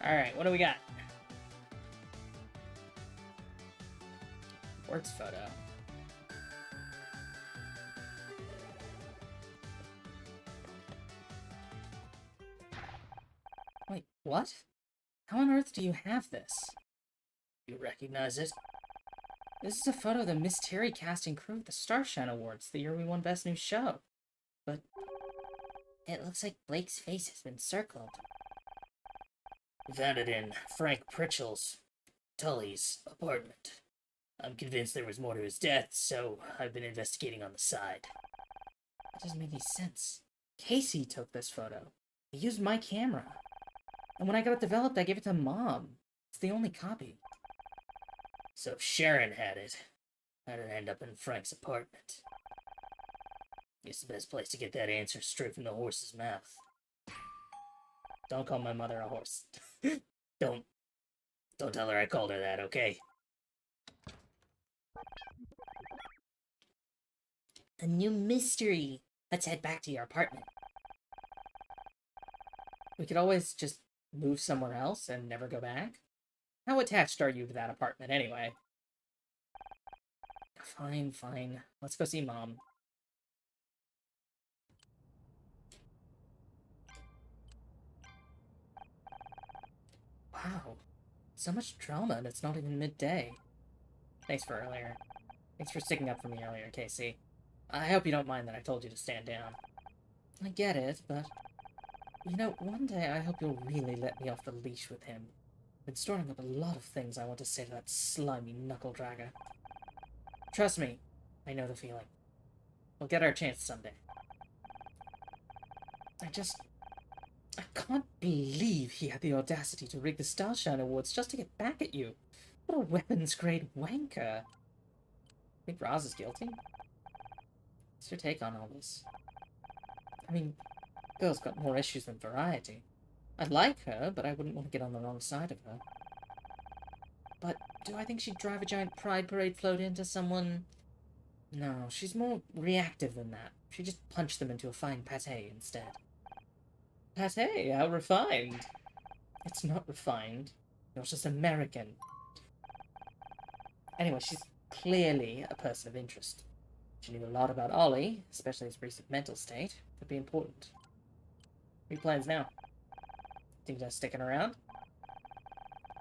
Alright, what do we got? Works photo. Wait, what? How on earth do you have this? You recognize it? This is a photo of the Miss Terry cast and crew at the Starshine Awards the year we won Best New Show. But It looks like Blake's face has been circled. We found it in Frank Pritchell's, Tully's apartment. I'm convinced there was more to his death, so I've been investigating on the side. that doesn't make any sense. Casey took this photo. He used my camera. And when I got it developed, I gave it to Mom. It's the only copy. So Sharon had it. How did it end up in Frank's apartment? It's the best place to get that answer straight from the horse's mouth. Don't call my mother a horse. Don't tell her I called her that, okay? A new mystery. Let's head back to your apartment. We could always just move somewhere else and never go back. How attached are you to that apartment anyway? Fine, fine. Let's go see Mom. Wow. So much drama and it's not even midday. Thanks for earlier. Thanks for sticking up for me earlier, Casey. I hope you don't mind that I told you to stand down. I get it, but... You know, one day I hope you'll really let me off the leash with him. I've been storing up a lot of things I want to say to that slimy knuckle-dragger. Trust me, I know the feeling. We'll get our chance someday. I can't believe he had the audacity to rig the Starshine Awards just to get back at you. What a weapons-grade wanker. Think Roz is guilty? What's your take on all this? I mean, girl's got more issues than variety. I like her, but I wouldn't want to get on the wrong side of her. But do I think she'd drive a giant pride parade float into someone? No, she's more reactive than that. She just punched them into a fine pate instead. Pate? How refined. It's not refined. It was just American. Anyway, she's clearly a person of interest. She knew a lot about Ollie, especially his recent mental state. Could be important. What are your plans now? Think they're sticking around?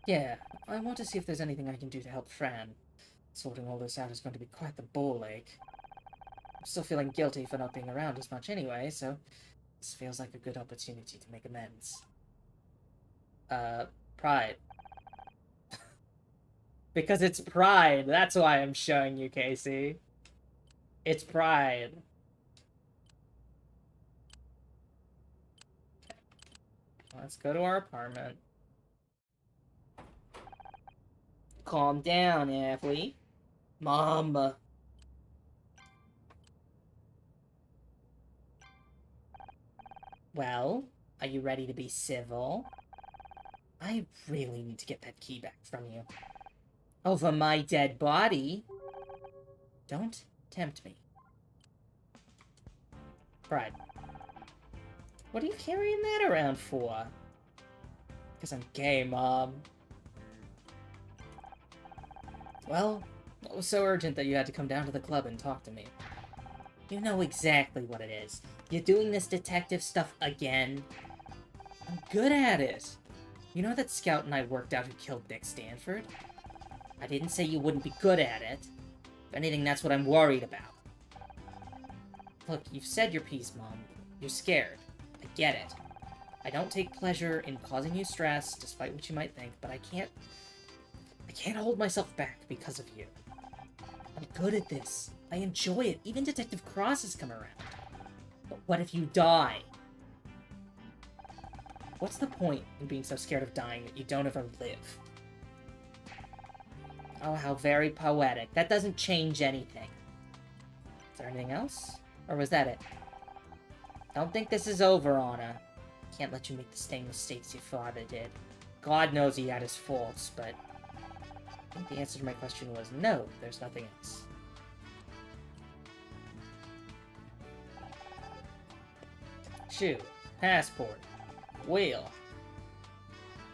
Yeah, I want to see if there's anything I can do to help Fran. Sorting all this out is going to be quite the ball ache. I'm still feeling guilty for not being around as much anyway, so this feels like a good opportunity to make amends. Pride. Because it's Pride. That's why I'm showing you, Casey. It's Pride. Let's go to our apartment. Calm down, athlete. Mom. Well, are you ready to be civil? I really need to get that key back from you. Over my dead body? Don't tempt me. Pride. What are you carrying that around for? Because I'm gay, Mom. Well, what was so urgent that you had to come down to the club and talk to me? You know exactly what it is. You're doing this detective stuff again. I'm good at it. You know that Scout and I worked out who killed Dick Stanford? I didn't say you wouldn't be good at it. If anything, that's what I'm worried about. Look, you've said your piece, Mom. You're scared. I get it. I don't take pleasure in causing you stress, despite what you might think, but I can't hold myself back because of you. I'm good at this. I enjoy it. Even Detective Cross has come around. But what if you die? What's the point in being so scared of dying that you don't ever live? Oh, how very poetic. That doesn't change anything. Is there anything else? Or was that it? Don't think this is over, Anna. Can't let you make the same mistakes your father did. God knows he had his faults, but I think the answer to my question was no, there's nothing else. Shoe. Passport. Wheel.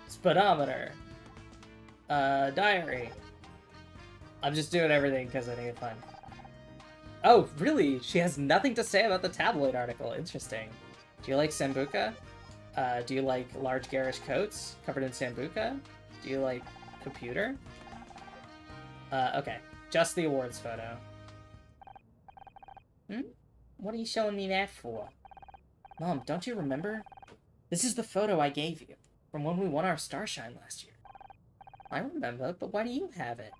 Speedometer. Diary. I'm just doing everything because I think it's fun. Oh, really? She has nothing to say about the tabloid article. Interesting. Do you like Sambuca? Do you like large garish coats covered in Sambuca? Do you like computer? Okay. Just the awards photo. What are you showing me that for? Mom, don't you remember? This is the photo I gave you from when we won our Starshine last year. I remember, but why do you have it?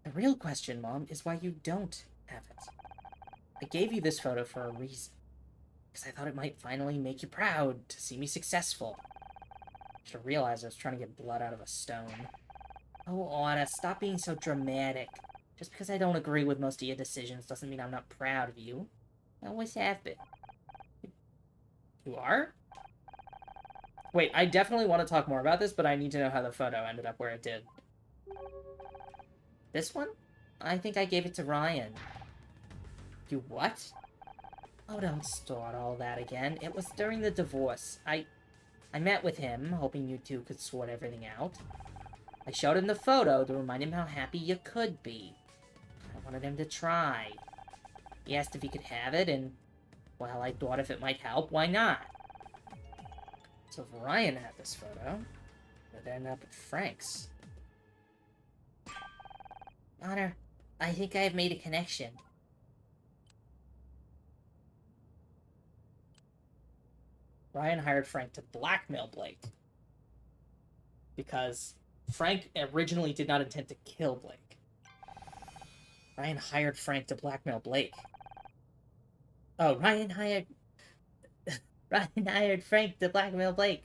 The real question, Mom, is why you don't have it. I gave you this photo for a reason. Because I thought it might finally make you proud to see me successful. I should have realized I was trying to get blood out of a stone. Oh, Anna, stop being so dramatic. Just because I don't agree with most of your decisions doesn't mean I'm not proud of you. I always have been. You are? Wait, I definitely want to talk more about this, but I need to know how the photo ended up where it did. This one? I think I gave it to Ryan. You what? Oh, don't start all that again. It was during the divorce. I met with him, hoping you two could sort everything out. I showed him the photo to remind him how happy you could be. I wanted him to try. He asked if he could have it, and, well, I thought if it might help, why not? So if Ryan had this photo, it would end up at Frank's. Honor, I think I have made a connection. Ryan hired Frank to blackmail Blake. Because Frank originally did not intend to kill Blake. Ryan hired Frank to blackmail Blake. Oh, Ryan hired... Ryan hired Frank to blackmail Blake.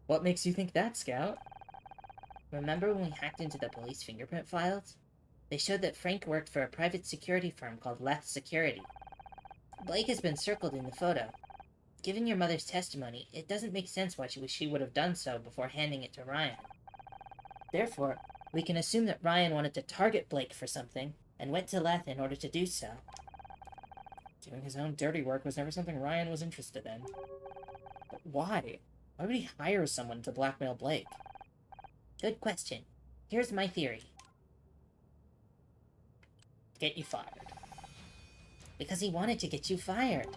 What makes you think that, Scout? Remember when we hacked into the police fingerprint files? They showed that Frank worked for a private security firm called Left Security. Blake has been circled in the photo. Given your mother's testimony, it doesn't make sense why she would have done so before handing it to Ryan. Therefore, we can assume that Ryan wanted to target Blake for something, and went to Leth in order to do so. Doing his own dirty work was never something Ryan was interested in. But why? Why would he hire someone to blackmail Blake? Good question. Here's my theory. Get you fired. Because he wanted to get you fired.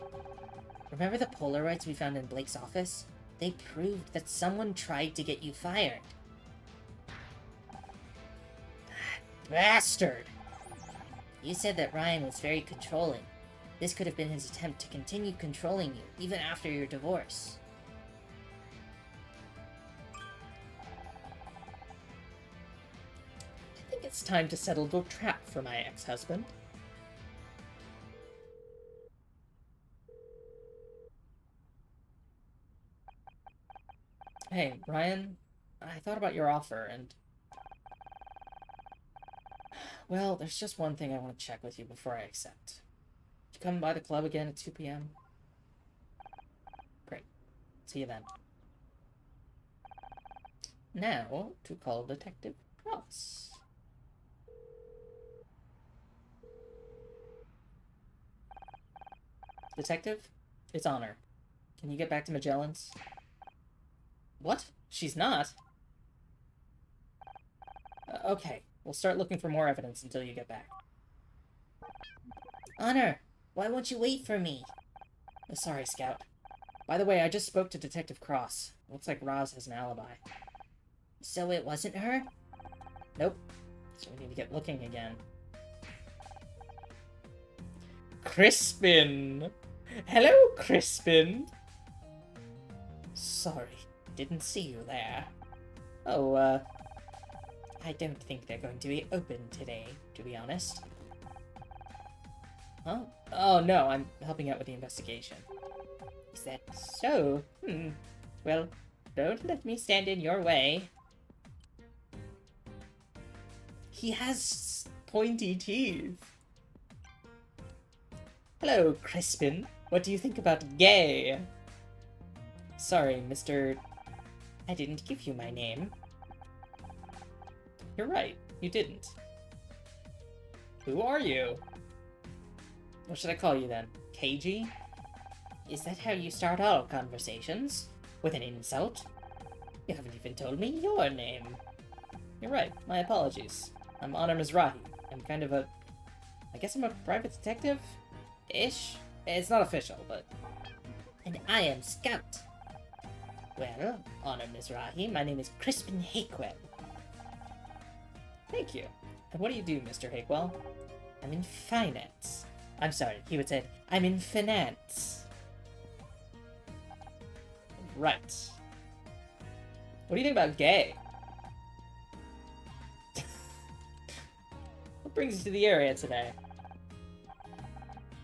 Remember the Polaroids we found in Blake's office? They proved that someone tried to get you fired. Bastard! You said that Ryan was very controlling. This could have been his attempt to continue controlling you, even after your divorce. I think it's time to settle the trap for my ex-husband. Hey, Ryan, I thought about your offer, and... Well, there's just one thing I want to check with you before I accept. Would you come by the club again at 2 p.m.? Great. See you then. Now, to call Detective Cross. Detective? It's Honor. Can you get back to Magellan's? What? She's not? Okay, we'll start looking for more evidence until you get back. Honor, why won't you wait for me? Sorry, Scout. By the way, I just spoke to Detective Cross. Looks like Roz has an alibi. So it wasn't her? Nope. So we need to get looking again. Crispin! Hello, Crispin! Sorry, didn't see you there. Oh, I don't think they're going to be open today, to be honest. Huh? Oh, no, I'm helping out with the investigation. Is that so? Well, don't let me stand in your way. He has pointy teeth. Hello, Crispin. What do you think about gay? Sorry, Mr... I didn't give you my name. You're right, you didn't. Who are you? What should I call you then? KG? Is that how you start all conversations? With an insult? You haven't even told me your name. You're right, my apologies. I'm Honor Mizrahi. I'm kind of a... I guess I'm a private detective? Ish? It's not official, but... And I am Scout. Well, Honor Mizrahi, my name is Crispin Hakewell. Thank you. And what do you do, Mr. Hakewell? I'm in finance. I'm sorry, he would say, I'm in finance. Right. What do you think about gay? What brings you to the area today?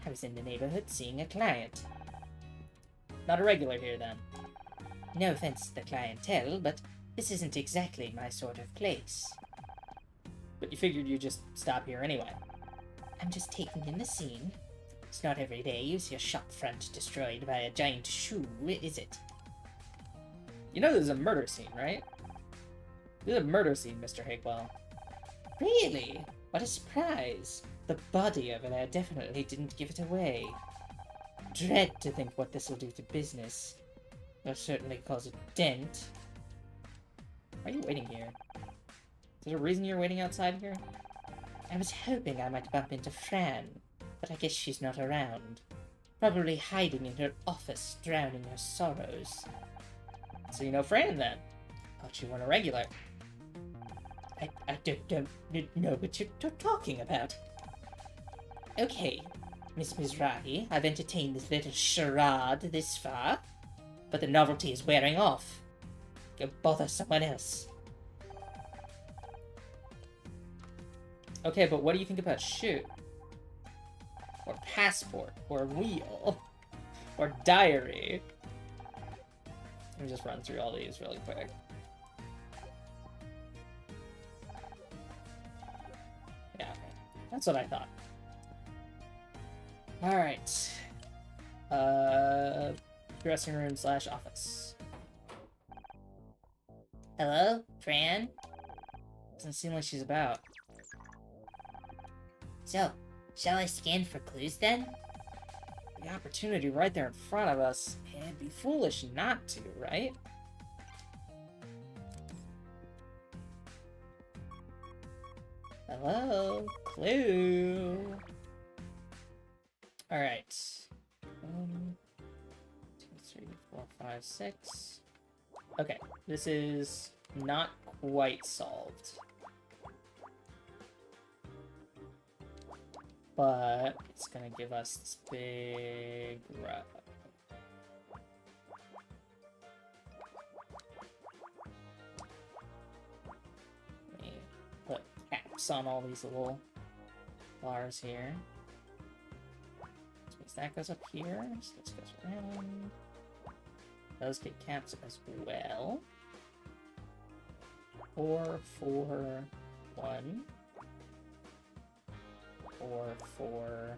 I was in the neighborhood seeing a client. Not a regular here, then. No offense to the clientele, but this isn't exactly my sort of place. But you figured you'd just stop here anyway. I'm just taking in the scene. It's not every day you see a shop front destroyed by a giant shoe, is it? You know there's a murder scene, right? There's a murder scene, Mr. Hakewell. Really? What a surprise. The body over there definitely didn't give it away. Dread to think what this will do to business. Will certainly cause a dent. Why are you waiting here? Is there a reason you're waiting outside here? I was hoping I might bump into Fran, but I guess she's not around. Probably hiding in her office, drowning her sorrows. So you know Fran, then? Thought you weren't a regular. I don't know what you're talking about. Okay, Miss Mizrahi, I've entertained this little charade this far, but the novelty is wearing off. Go bother someone else. Okay, but what do you think about shoe? Or passport? Or wheel? Or diary? Let me just run through all these really quick. Yeah, okay. That's what I thought. Alright. Dressing room / office. Hello, Fran? Doesn't seem like she's about. So, shall I scan for clues then? The opportunity right there in front of us. It'd be foolish not to, right? Hello? Clue? Alright. 1, 2, 3, 4, 5, 6. Okay, this is not quite solved. But it's gonna give us this big rub. Let me put caps on all these little bars here. So that goes up here, so this goes around. Those get caps as well. 4, 4, 1. 4, 4,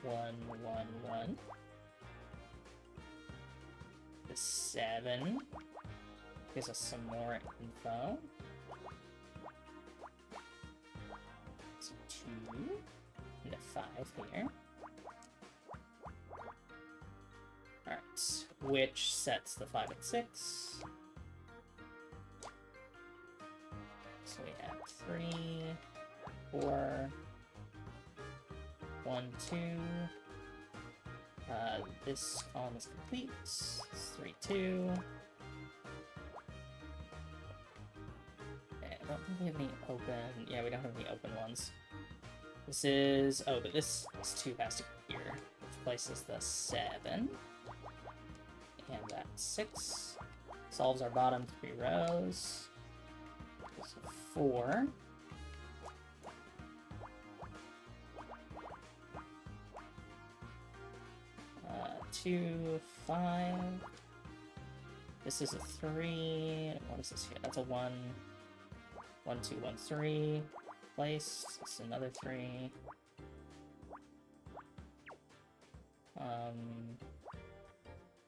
1, 1, 1. The 7 gives us some more info. So 2 and a 5 here. Alright, which sets the 5 and 6. So we have 3, 4, 1, 2. This column is complete. 3, 2. Okay, I don't think we have any open. Yeah, we don't have any open ones. This is. Oh, but this 2 has to go here, which places the 7. And that 6 solves our bottom 3 rows. So 4. 2, 5. This is a 3. What is this here? That's a 1. 1, 2, 1, 3. Place. This is another 3.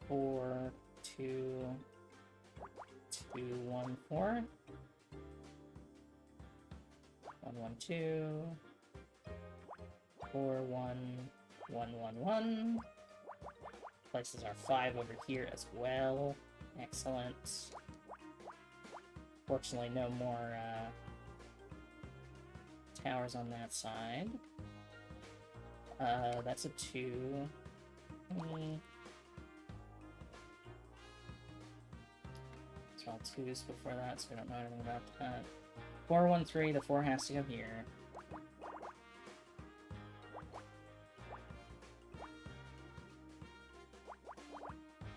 4, 2, 2, 1, 4. 1, 1, 2. 4, 1, 1, 1, 1. Places our 5 over here as well. Excellent. Fortunately, no more towers on that side. That's a 2. It's all 2s before that, so we don't know anything about that. 4, 1, 3. The 4 has to go here.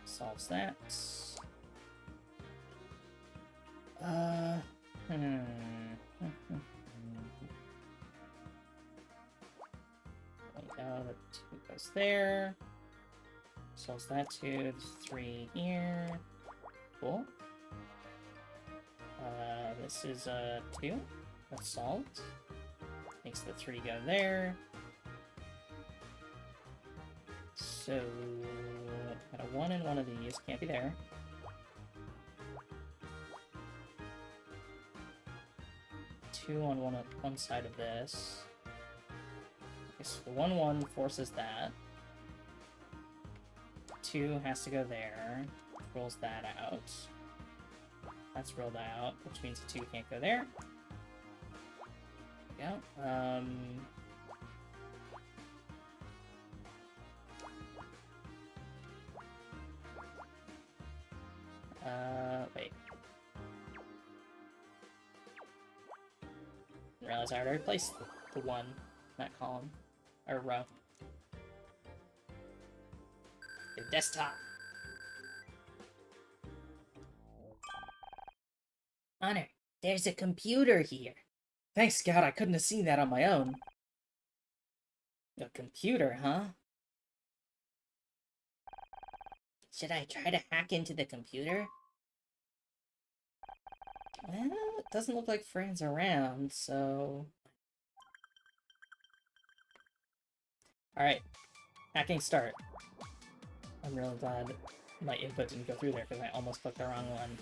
Solves that. The 2 goes there. Solves that 2. 3 here. Cool. This is a 2. That's solved. Makes the 3 go there. So, got a 1 in one of these. Can't be there. Two on one side of this. Okay, so the 1, 1 forces that. 2 has to go there. Rolls that out. That's rolled out, which means the 2 can't go there. There we go. Wait. Didn't realize I already placed the 1 in that column. Or row. The desktop. Honor, there's a computer here. Thanks, Scout. I couldn't have seen that on my own. A computer, huh? Should I try to hack into the computer? Well, it doesn't look like Fran's around, so... Alright. Hacking start. I'm really glad my input didn't go through there, because I almost clicked the wrong one.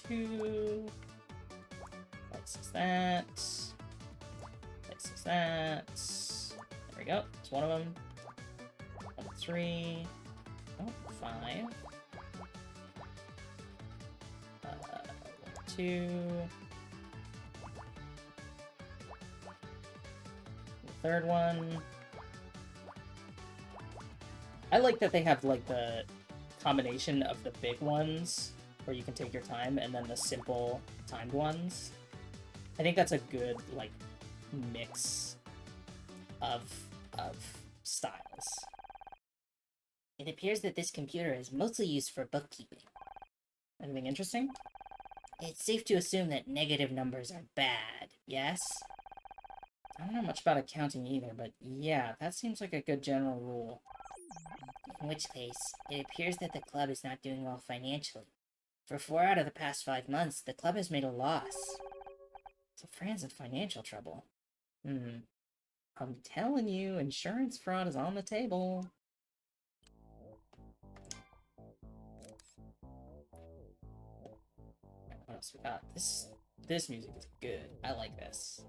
2, places that. Places that. There we go. It's one of them. 1, 3. Oh, 5. 2. The third one. I like that they have, like, the combination of the big ones, where you can take your time, and then the simple timed ones. I think that's a good, like, mix of styles. It appears that this computer is mostly used for bookkeeping. Anything interesting? It's safe to assume that negative numbers are bad, yes? I don't know much about accounting either, but yeah, that seems like a good general rule. In which case, it appears that the club is not doing well financially. For 4 out of the past 5 months, the club has made a loss. So Fran's in financial trouble. I'm telling you, insurance fraud is on the table. What else we got? This music is good. I like this.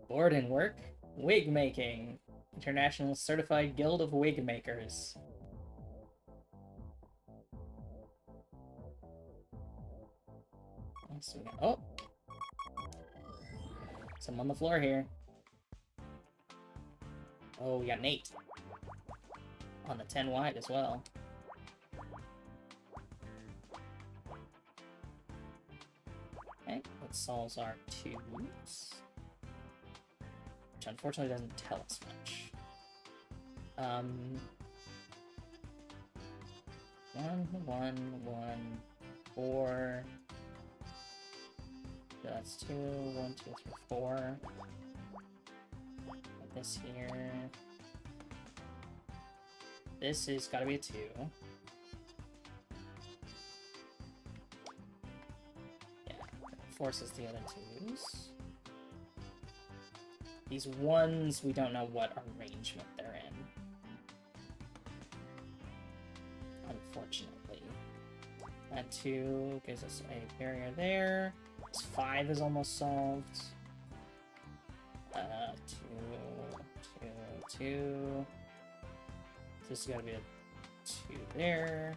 Board and work? Wig making. International Certified Guild of Wig Makers. What else we got? Oh! Some on the floor here. Oh, we got Nate. On the 10 wide as well. Okay, that solves our 2s. Which unfortunately doesn't tell us much. 1, 1, 1, 4. So that's 2, 1, 2, 3, 4. Put this here. This is gotta be a 2. Yeah, forces the other 2s. These 1s, we don't know what arrangement they're in. Unfortunately. That 2 gives us a barrier there. This 5 is almost solved. 2, 2, 2. This has got to be a 2 there.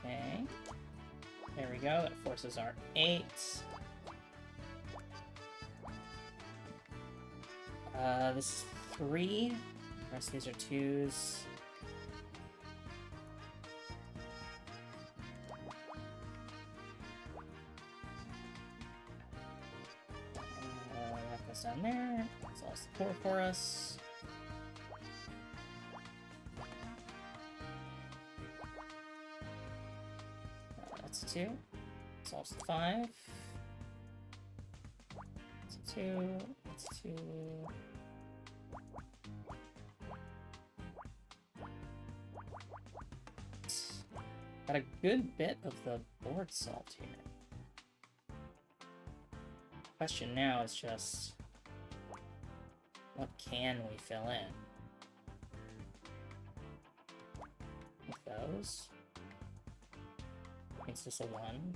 Okay. There we go. That forces our 8. This is 3. The rest of these are 2s. That goes down there. That's all support for us. That's 2. Solves the 5. That's 2. That's 2. Got a good bit of the board solved here. Question now is just, what can we fill in? With those? Makes this a 1.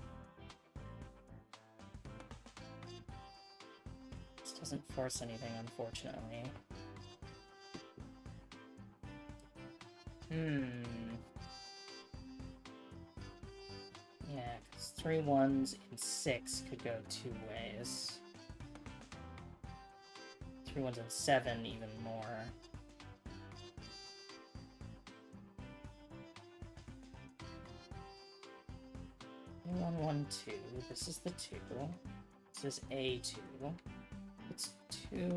This doesn't force anything, unfortunately. Yeah, because 3 1s and 6 could go 2 ways. 3 1s and 7 even more. 1, 1, 2. This is the 2. This is a 2. It's 2,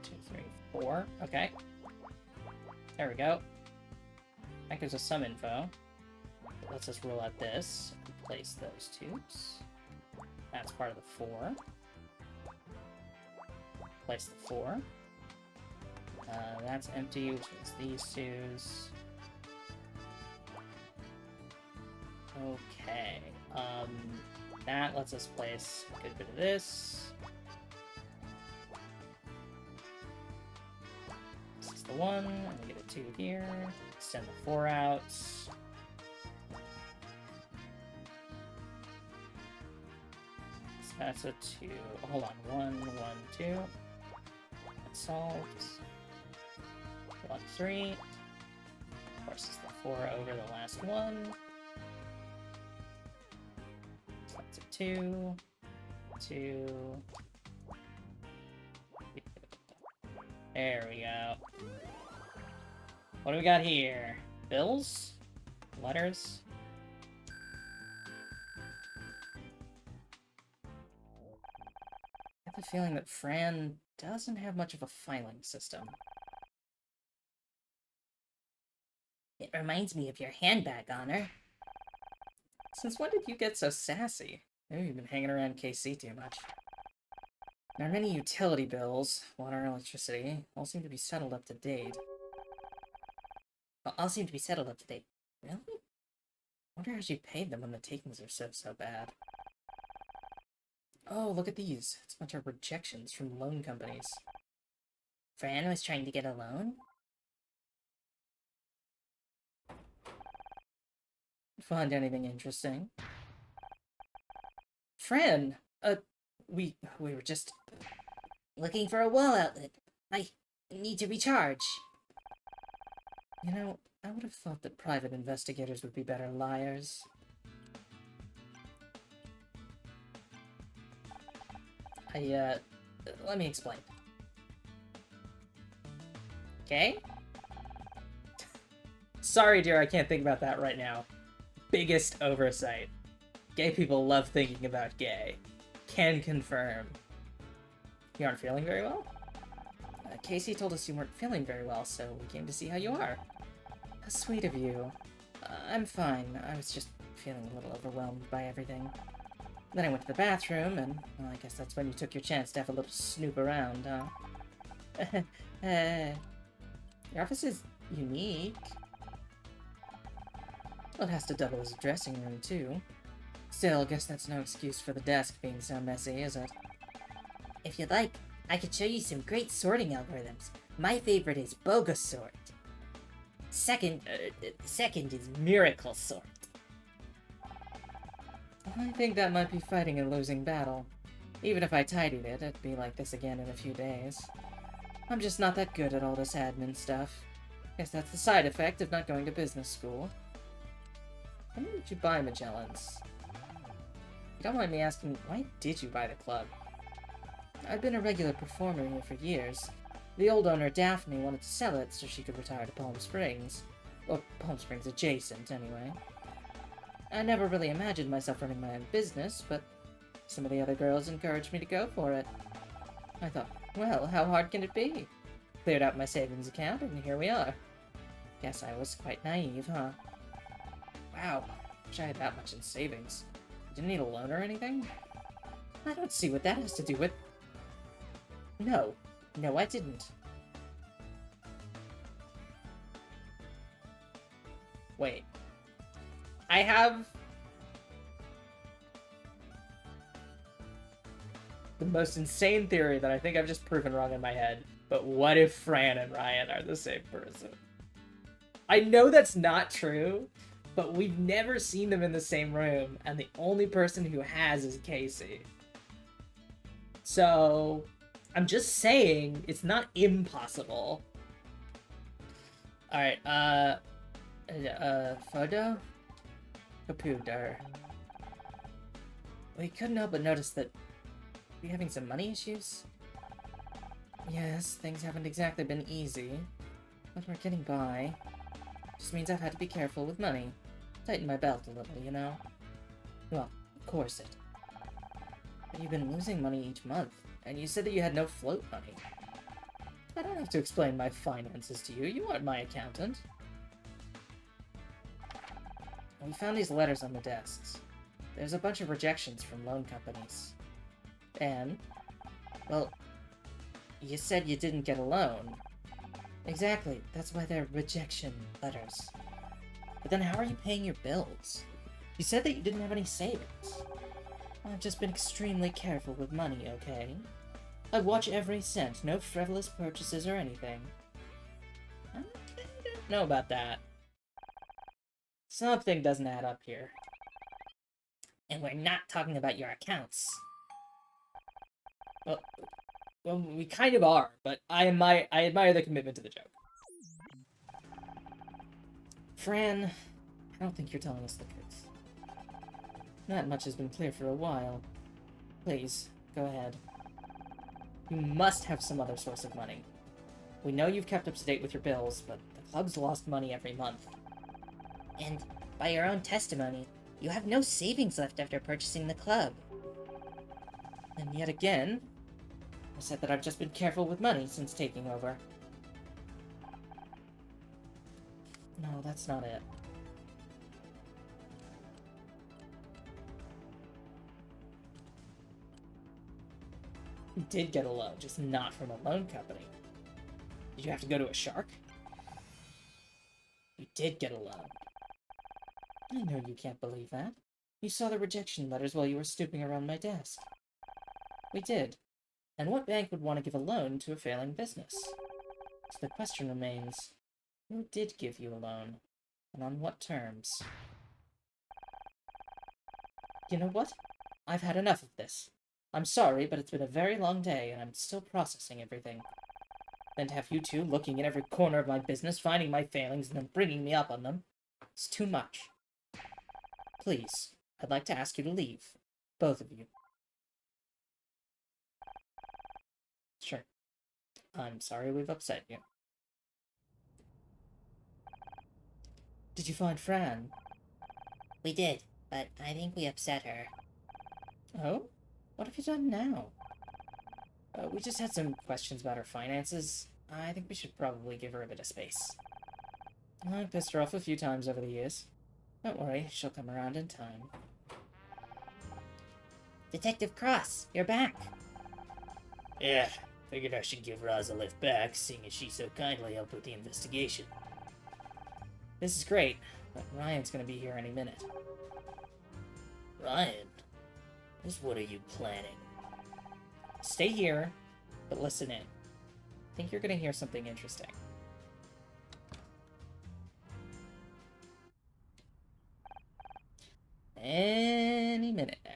2, 3, 4. Okay. There we go. That gives us some info. It lets us rule out this and place those 2s. That's part of the 4. place the 4. That's empty, which means these two's. Okay. That lets us place a good bit of this. This is the 1, and we get a 2 here. Extend the 4 out. So that's a 2. Hold on. 1, 1, 2. That's solved. 1, 3. Of course, it's the 4 over the last one. So that's a 2. 2. There we go. What do we got here? Bills? Letters? I have the feeling that Fran doesn't have much of a filing system. It reminds me of your handbag, Honor. Since when did you get so sassy? Maybe you've been hanging around KC too much. Our many utility bills, water and electricity, all seem to be settled up to date. All seem to be settled up to date. Really? I wonder how she paid them when the takings are so bad. Oh, look at these. It's a bunch of rejections from loan companies. Fran was trying to get a loan? Find anything interesting? Fran! We were just... Looking for a wall outlet. I need to recharge. You know, I would have thought that private investigators would be better liars. Let me explain. Okay? Sorry, dear, I can't think about that right now. Biggest oversight. Gay people love thinking about gay. Can confirm. You aren't feeling very well? Casey told us you weren't feeling very well, so we came to see how you are. How sweet of you. I'm fine. I was just feeling a little overwhelmed by everything. Then I went to the bathroom, and, well, I guess that's when you took your chance to have a little snoop around, huh? Your office is unique. Well, it has to double as a dressing room, too. Still, I guess that's no excuse for the desk being so messy, is it? If you'd like, I could show you some great sorting algorithms. My favorite is Bogus Sort. Second is Miracle Sort. I think that might be fighting a losing battle. Even if I tidied it, it'd be like this again in a few days. I'm just not that good at all this admin stuff. Guess that's the side effect of not going to business school. When did you buy Magellan's? If you don't mind me asking, why did you buy the club? I've been a regular performer here for years. The old owner, Daphne, wanted to sell it so she could retire to Palm Springs. Or Palm Springs adjacent, anyway. I never really imagined myself running my own business, but some of the other girls encouraged me to go for it. I thought, well, how hard can it be? Cleared out my savings account, and here we are. Guess I was quite naive, huh? Wow, wish I had that much in savings. Didn't need a loan or anything? I don't see what that has to do with... No, I didn't. Wait. I have... the most insane theory that I think I've just proven wrong in my head. But what if Fran and Ryan are the same person? I know that's not true, but we've never seen them in the same room, and the only person who has is Casey. So, I'm just saying, it's not impossible. Alright, photo? Computer. We couldn't help but notice that we're having some money issues. Yes, things haven't exactly been easy, but we're getting by. Just means I've had to be careful with money. Tighten my belt a little, you know? Well, of course it. But you've been losing money each month, and you said that you had no float money. I don't have to explain my finances to you. You aren't my accountant. We found these letters on the desks. There's a bunch of rejections from loan companies. And, well, you said you didn't get a loan. Exactly, that's why they're rejection letters. But then how are you paying your bills? You said that you didn't have any savings. I've just been extremely careful with money, okay? I watch every cent, no frivolous purchases or anything. I don't know about that. Something doesn't add up here. And we're not talking about your accounts. Well, we kind of are, but I admire the commitment to the joke. Fran, I don't think you're telling us the truth. Not much has been clear for a while. Please, go ahead. You must have some other source of money. We know you've kept up to date with your bills, but the club's lost money every month. And by your own testimony, you have no savings left after purchasing the club. And yet again, I said that I've just been careful with money since taking over. No, that's not it. You did get a loan, just not from a loan company. Did you have to go to a shark? You did get a loan. I know you can't believe that. You saw the rejection letters while you were stooping around my desk. We did. And what bank would want to give a loan to a failing business? So the question remains, who did give you a loan? And on what terms? You know what? I've had enough of this. I'm sorry, but it's been a very long day, and I'm still processing everything. Then to have you two looking at every corner of my business, finding my failings, and then bringing me up on them, it's too much. Please, I'd like to ask you to leave. Both of you. Sure. I'm sorry we've upset you. Did you find Fran? We did, but I think we upset her. Oh? What have you done now? We just had some questions about her finances. I think we should probably give her a bit of space. I pissed her off a few times over the years. Don't worry, she'll come around in time. Detective Cross, you're back. Yeah, figured I should give Roz a lift back, seeing as she so kindly helped with the investigation. This is great, but Ryan's gonna be here any minute. Ryan? Just what are you planning? Stay here, but listen in. I think you're gonna hear something interesting. Any minute now.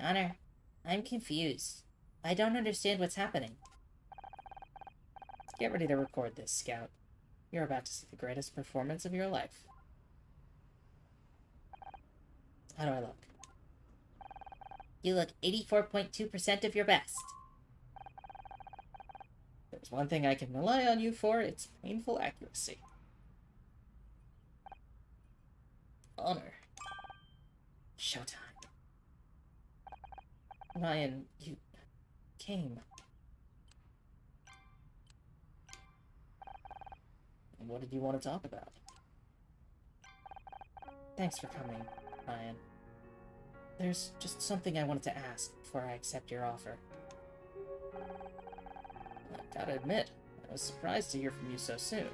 Honor, I'm confused. I don't understand what's happening. Get ready to record this, Scout. You're about to see the greatest performance of your life. How do I look? You look 84.2% of your best. There's one thing I can rely on you for, it's painful accuracy. Honor. Showtime. Ryan, you came. What did you want to talk about? Thanks for coming, Ryan. There's just something I wanted to ask before I accept your offer. I gotta admit, I was surprised to hear from you so soon.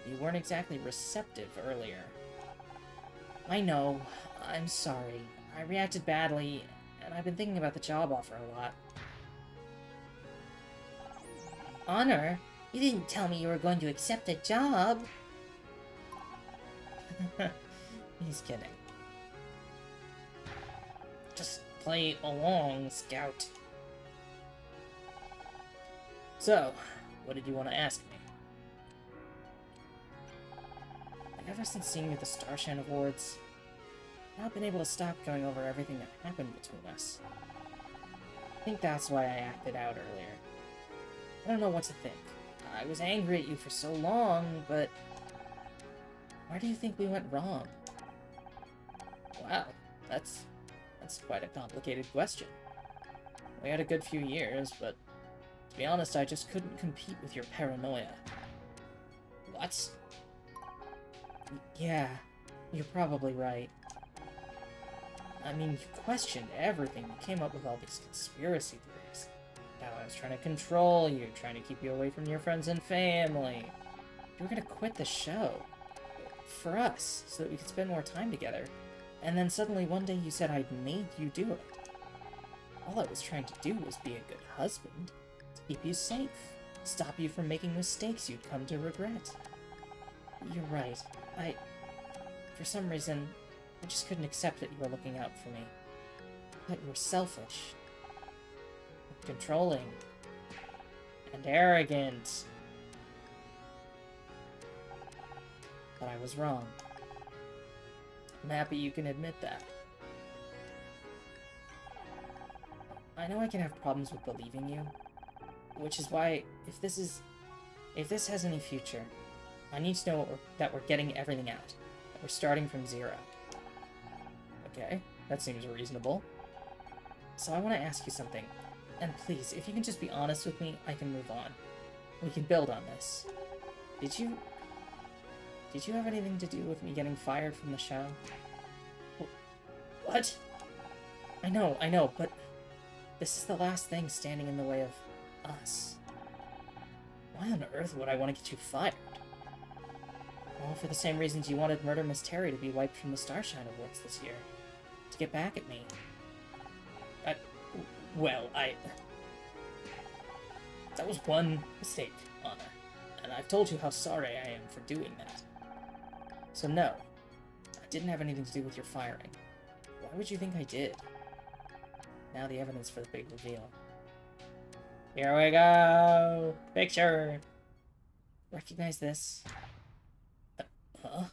You weren't exactly receptive earlier. I know. I'm sorry. I reacted badly, and I've been thinking about the job offer a lot. Honor, you didn't tell me you were going to accept a job. He's kidding. Just play along, Scout. So, what did you want to ask me? Ever since seeing you at the Starshan Awards, I've not been able to stop going over everything that happened between us. I think that's why I acted out earlier. I don't know what to think. I was angry at you for so long, but where do you think we went wrong? Wow, that's quite a complicated question. We had a good few years, but to be honest, I just couldn't compete with your paranoia. What? Yeah, you're probably right. I mean, you questioned everything. You came up with all these conspiracy theories how I was trying to control you, trying to keep you away from your friends and family. You were gonna quit the show. For us, so that we could spend more time together. And then suddenly one day you said I'd made you do it. All I was trying to do was be a good husband. To keep you safe. Stop you from making mistakes you'd come to regret. You're right. For some reason, I just couldn't accept that you were looking out for me. I thought you were selfish. Controlling. And arrogant. But I was wrong. I'm happy you can admit that. I know I can have problems with believing you, which is why, if this has any future, I need to know that we're getting everything out. That we're starting from zero. Okay, that seems reasonable. So I want to ask you something. And please, if you can just be honest with me, I can move on. We can build on this. Did you have anything to do with me getting fired from the show? What? I know, but this is the last thing standing in the way of us. Why on earth would I want to get you fired? Well, for the same reasons you wanted Murder Miss Terry to be wiped from the Starshine Awards this year. To get back at me. That was one mistake, Honor. And I've told you how sorry I am for doing that. So no, I didn't have anything to do with your firing. Why would you think I did? Now the evidence for the big reveal. Here we go! Picture! Recognize this? Huh?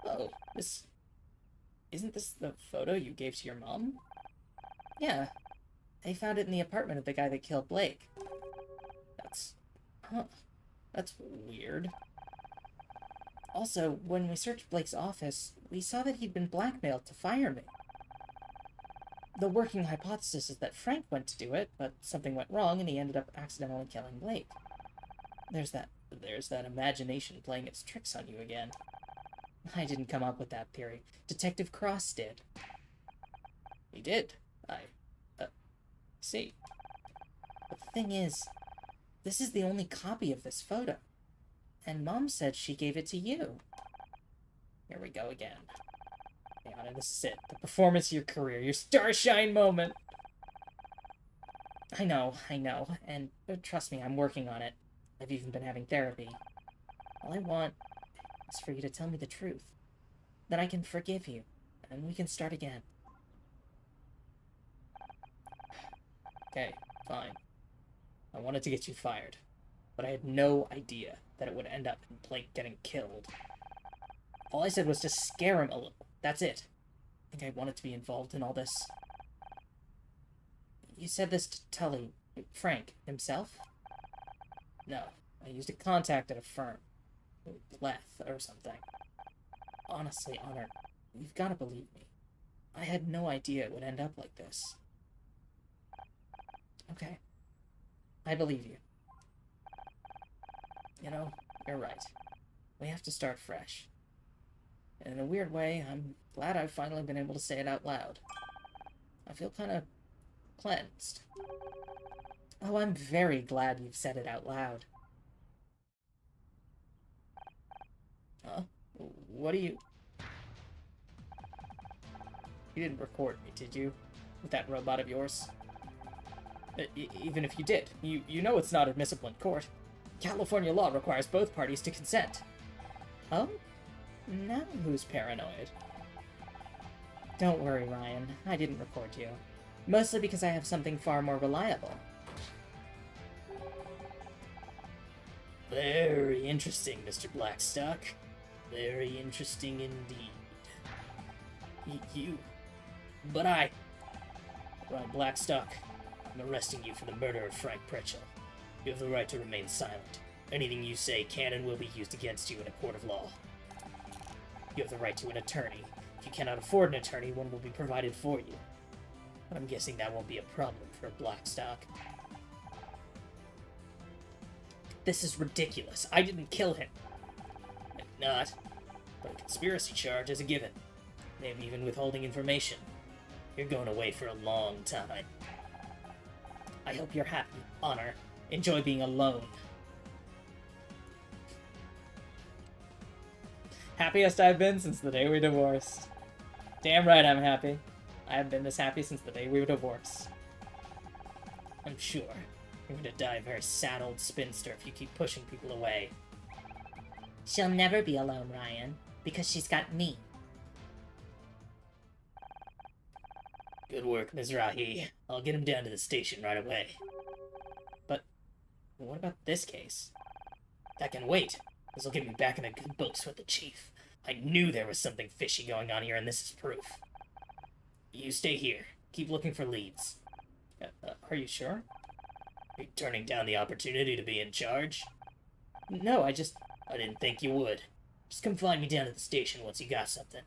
Oh, this... Isn't this the photo you gave to your mom? Yeah. They found it in the apartment of the guy that killed Blake. That's weird. Also, when we searched Blake's office, we saw that he'd been blackmailed to fire me. The working hypothesis is that Frank went to do it, but something went wrong and he ended up accidentally killing Blake. There's that imagination playing its tricks on you again. I didn't come up with that theory. Detective Cross did. He did? See. But the thing is, this is the only copy of this photo. And Mom said she gave it to you. Here we go again. Hey, Anna, this is it. The performance of your career. Your starshine moment. I know. And trust me, I'm working on it. I've even been having therapy. All I want is for you to tell me the truth. Then I can forgive you. And we can start again. Okay, fine. I wanted to get you fired. But I had no idea that it would end up in Blake getting killed. All I said was to scare him a little. That's it. I think I wanted to be involved in all this. You said this to Tully, Frank, himself? No, I used a contact at a firm. Leth, or something. Honestly, Honor, you've got to believe me. I had no idea it would end up like this. Okay. I believe you. You know, you're right. We have to start fresh. And in a weird way, I'm glad I've finally been able to say it out loud. I feel kind of cleansed. Oh, I'm very glad you've said it out loud. Huh? What do you... You didn't record me, did you? With that robot of yours? Even if you did, you know it's not admissible in court. California law requires both parties to consent. Oh? Now who's paranoid? Don't worry, Ryan. I didn't record you. Mostly because I have something far more reliable. Very interesting, Mr. Blackstock. Very interesting indeed. But Ryan Blackstock, I'm arresting you for the murder of Frank Pritchell. You have the right to remain silent. Anything you say can and will be used against you in a court of law. You have the right to an attorney. If you cannot afford an attorney, one will be provided for you. But I'm guessing that won't be a problem for Blackstock. This is ridiculous. I didn't kill him. Maybe not, but a conspiracy charge is a given. Maybe even withholding information. You're going away for a long time. I hope you're happy, Honor. Enjoy being alone. Happiest I've been since the day we divorced. Damn right I'm happy. I haven't been this happy since the day we were divorced. I'm sure you're gonna die a very sad old spinster if you keep pushing people away. She'll never be alone, Ryan, because she's got me. Good work, Mizrahi. I'll get him down to the station right away. But what about this case? That can wait. This'll get me back in the good books with the chief. I knew there was something fishy going on here, and this is proof. You stay here. Keep looking for leads. Are you sure? Are you turning down the opportunity to be in charge? No, I didn't think you would. Just come fly me down to the station once you got something.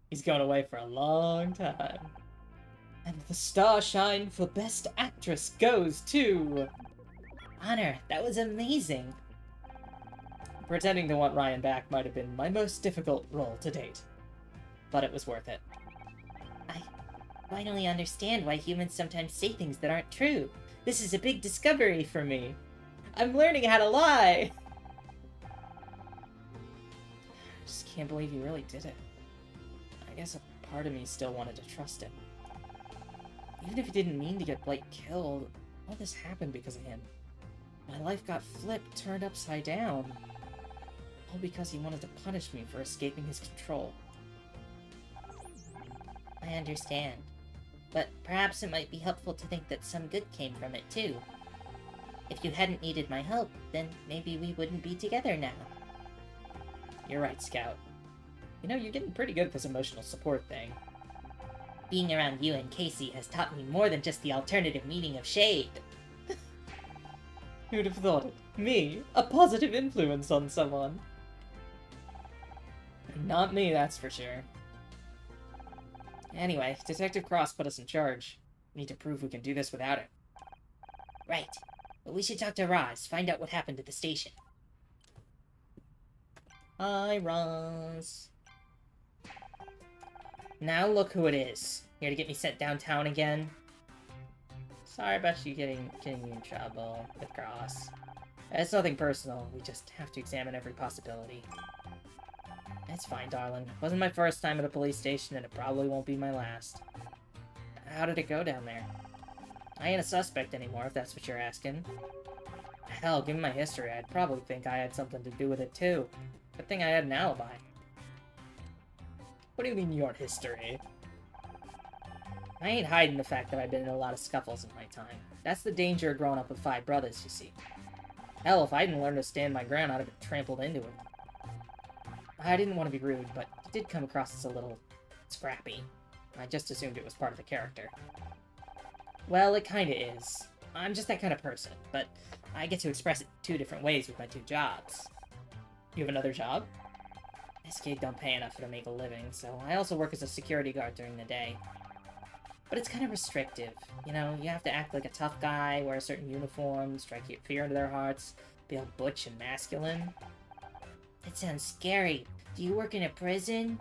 He's going away for a long time. And the Starshine for Best Actress goes to... Honor, that was amazing. Pretending to want Ryan back might have been my most difficult role to date. But it was worth it. I finally understand why humans sometimes say things that aren't true. This is a big discovery for me. I'm learning how to lie! I just can't believe he really did it. I guess a part of me still wanted to trust him. Even if he didn't mean to get Blake killed, all this happened because of him. My life got flipped, turned upside down. All because he wanted to punish me for escaping his control. I understand. But perhaps it might be helpful to think that some good came from it, too. If you hadn't needed my help, then maybe we wouldn't be together now. You're right, Scout. You know, you're getting pretty good at this emotional support thing. Being around you and Casey has taught me more than just the alternative meaning of shade. Who'd have thought it? Me, a positive influence on someone. Not me, that's for sure. Anyway, Detective Cross put us in charge. We need to prove we can do this without him. Right. But we should talk to Roz, find out what happened at the station. Hi, Roz. Now look who it is. Here to get me sent downtown again. Sorry about you getting you in trouble with Cross. It's nothing personal. We just have to examine every possibility. It's fine, darling. It wasn't my first time at a police station, and it probably won't be my last. How did it go down there? I ain't a suspect anymore, if that's what you're asking. Hell, given my history, I'd probably think I had something to do with it, too. Good thing I had an alibi. What do you mean, your history? I ain't hiding the fact that I've been in a lot of scuffles in my time. That's the danger of growing up with 5 brothers, you see. Hell, if I didn't learn to stand my ground, I'd have been trampled into it. I didn't want to be rude, but it did come across as a little scrappy. I just assumed it was part of the character. Well, it kinda is. I'm just that kind of person, but I get to express it 2 different ways with my 2 jobs. You have another job? This gig don't pay enough to make a living, so I also work as a security guard during the day. But it's kind of restrictive. You know, you have to act like a tough guy, wear a certain uniform, strike fear into their hearts, be all butch and masculine. That sounds scary. Do you work in a prison?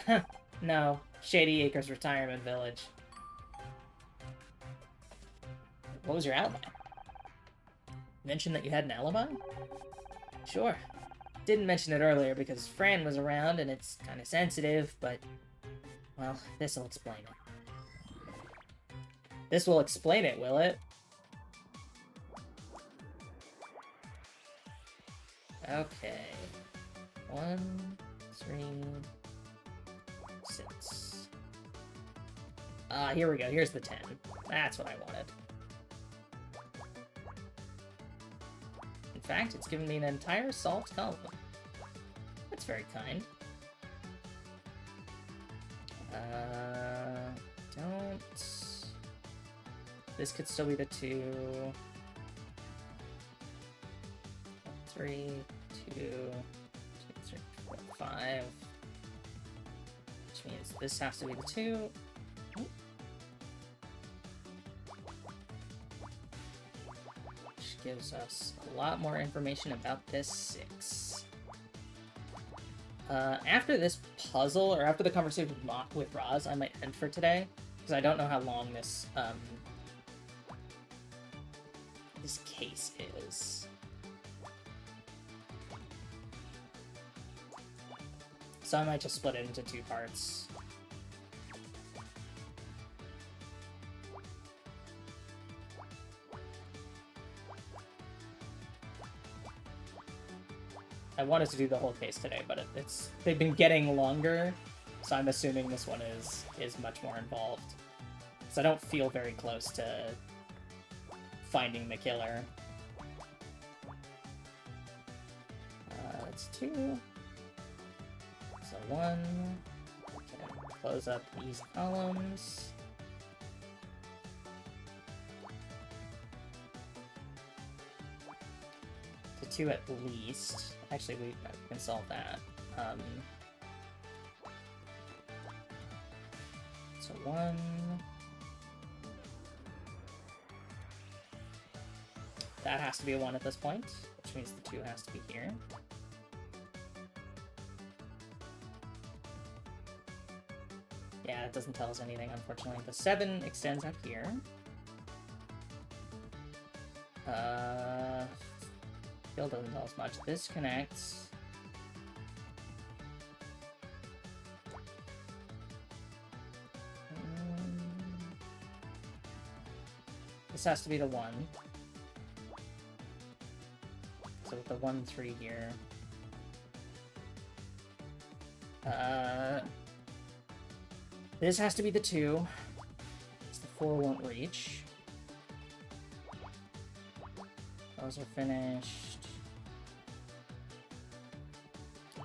Huh, no. Shady Acres Retirement Village. What was your alibi? Mention that you had an alibi? Sure. Didn't mention it earlier because Fran was around and it's kind of sensitive, but... well, this'll explain it. This will explain it, will it? Okay. 1, 3, 6. Here we go. Here's the 10. That's what I wanted. In fact, it's given me an entire solved column. That's very kind. Don't... This could still be the 2. 3, 2, 2, 3, 4, 5. Which means this has to be the 2. Which gives us a lot more information about this 6. After this puzzle, or after the conversation with Roz, I might end for today, because I don't know how long this, this case is. So I might just split it into 2 parts. I wanted to do the whole case today, but they've been getting longer, so I'm assuming this one is much more involved. So I don't feel very close to finding the killer. That's 2. So 1. Okay, close up these columns. To 2 at least. Actually, we can solve that. So 1. That has to be a 1 at this point, which means the 2 has to be here. Yeah, it doesn't tell us anything, unfortunately. The 7 extends out here. Still doesn't tell us much. This connects. This has to be the 1. So with the 1, 3 here. This has to be the 2. The 4 won't reach. Those are finished.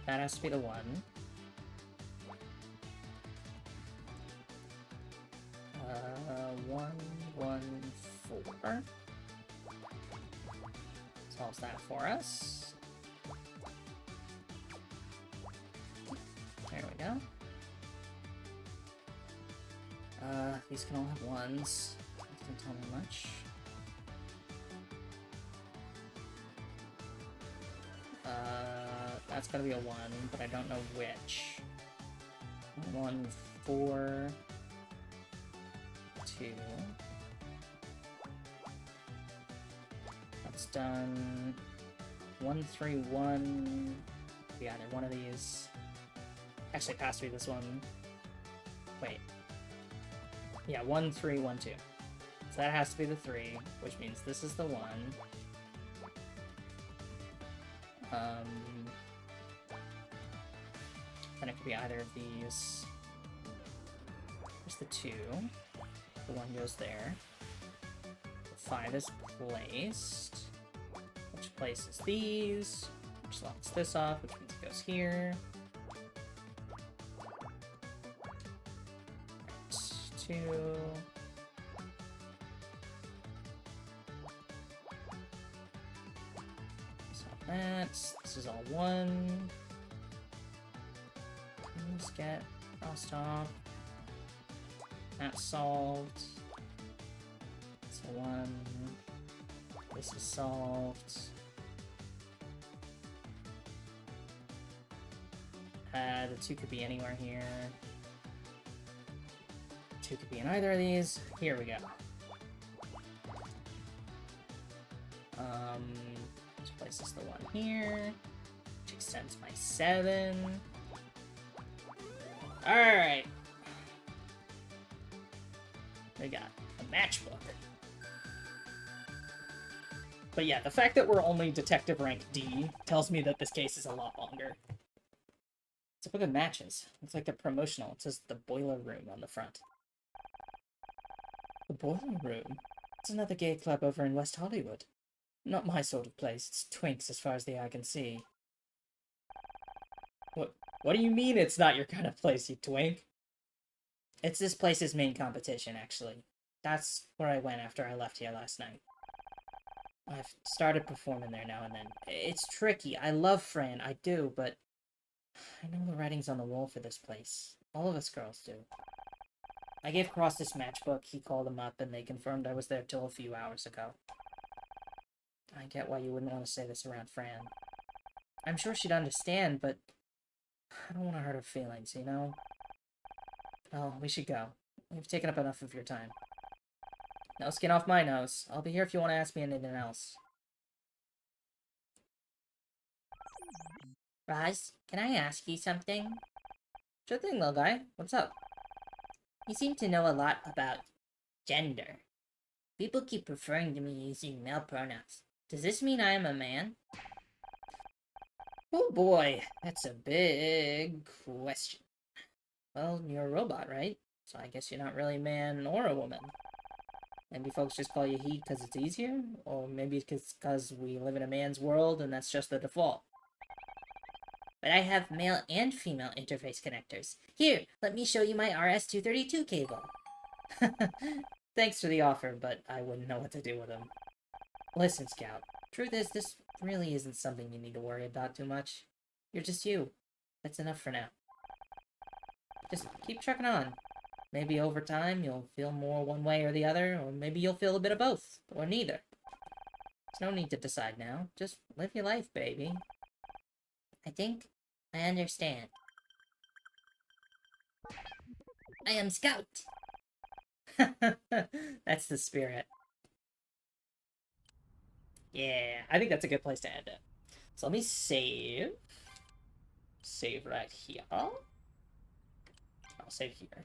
That has to be the 1. 1, 1, 4. Solves that for us. There we go. These can all have 1s. Doesn't tell me much. That's gotta be a 1, but I don't know which. 1, 4, 2. That's done. 1, 3, 1. Be either one of these. Actually, it has to be this one. Wait. Yeah, 1, 3, 1, 2. So that has to be the 3, which means this is the 1. Then it could be either of these. There's the 2. The 1 goes there. The 5 is placed. Which places these. Which locks this off, which means it goes here. Right, 2. So this is all 1. Let's get crossed off. That's solved. So 1. This is solved. The 2 could be anywhere here. 2 could be in either of these. Here we go. This places the 1 here, which extends my 7. Alright. We got a matchbook. But yeah, the fact that we're only detective rank D tells me that this case is a lot longer. It's a book of matches. Looks like they're promotional. It says the boiler room on the front. The boiler room? It's another gay club over in West Hollywood. Not my sort of place. It's twinks as far as the eye can see. What do you mean it's not your kind of place, you twink? It's this place's main competition, actually. That's where I went after I left here last night. I've started performing there now and then. It's tricky. I love Fran, I do, but I know the writing's on the wall for this place. All of us girls do. I gave Cross this matchbook, he called him up, and they confirmed I was there till a few hours ago. I get why you wouldn't want to say this around Fran. I'm sure she'd understand, but I don't want to hurt her feelings, you know? Oh, we should go. We've taken up enough of your time. No skin off my nose. I'll be here if you want to ask me anything else. Roz, can I ask you something? Sure thing, little guy. What's up? You seem to know a lot about gender. People keep referring to me using male pronouns. Does this mean I am a man? Oh boy, that's a big question. Well, you're a robot, right? So I guess you're not really a man or a woman. Maybe folks just call you he because it's easier? Or maybe it's because we live in a man's world and that's just the default. But I have male and female interface connectors. Here, let me show you my RS-232 cable. Thanks for the offer, but I wouldn't know what to do with them. Listen, Scout. Truth is, this really isn't something you need to worry about too much. You're just you. That's enough for now. Just keep trucking on. Maybe over time you'll feel more one way or the other, or maybe you'll feel a bit of both, or neither. There's no need to decide now. Just live your life, baby. I think I understand. I am Scout! That's the spirit. Yeah, I think that's a good place to end it. So let me save. Save right here. I'll save here.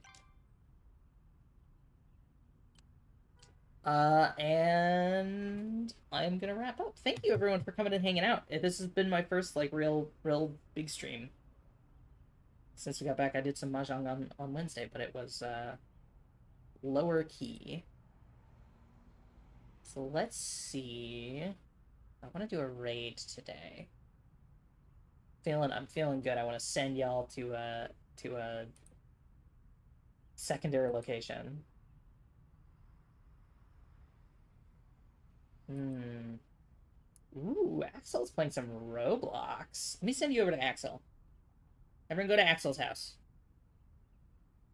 And I'm gonna wrap up. Thank you everyone for coming and hanging out. This has been my first, like, real big stream. Since we got back, I did some Mahjong on Wednesday, but it was, lower key. So let's see. I want to do a raid today. I'm feeling good. I want to send y'all to a secondary location. Ooh, Axel's playing some Roblox. Let me send you over to Axel. Everyone go to Axel's house.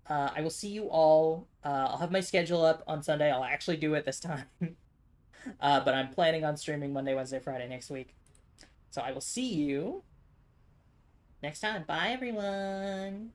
I will see you all. I'll have my schedule up on Sunday. I'll actually do it this time. But I'm planning on streaming Monday, Wednesday, Friday next week. So I will see you next time. Bye, everyone.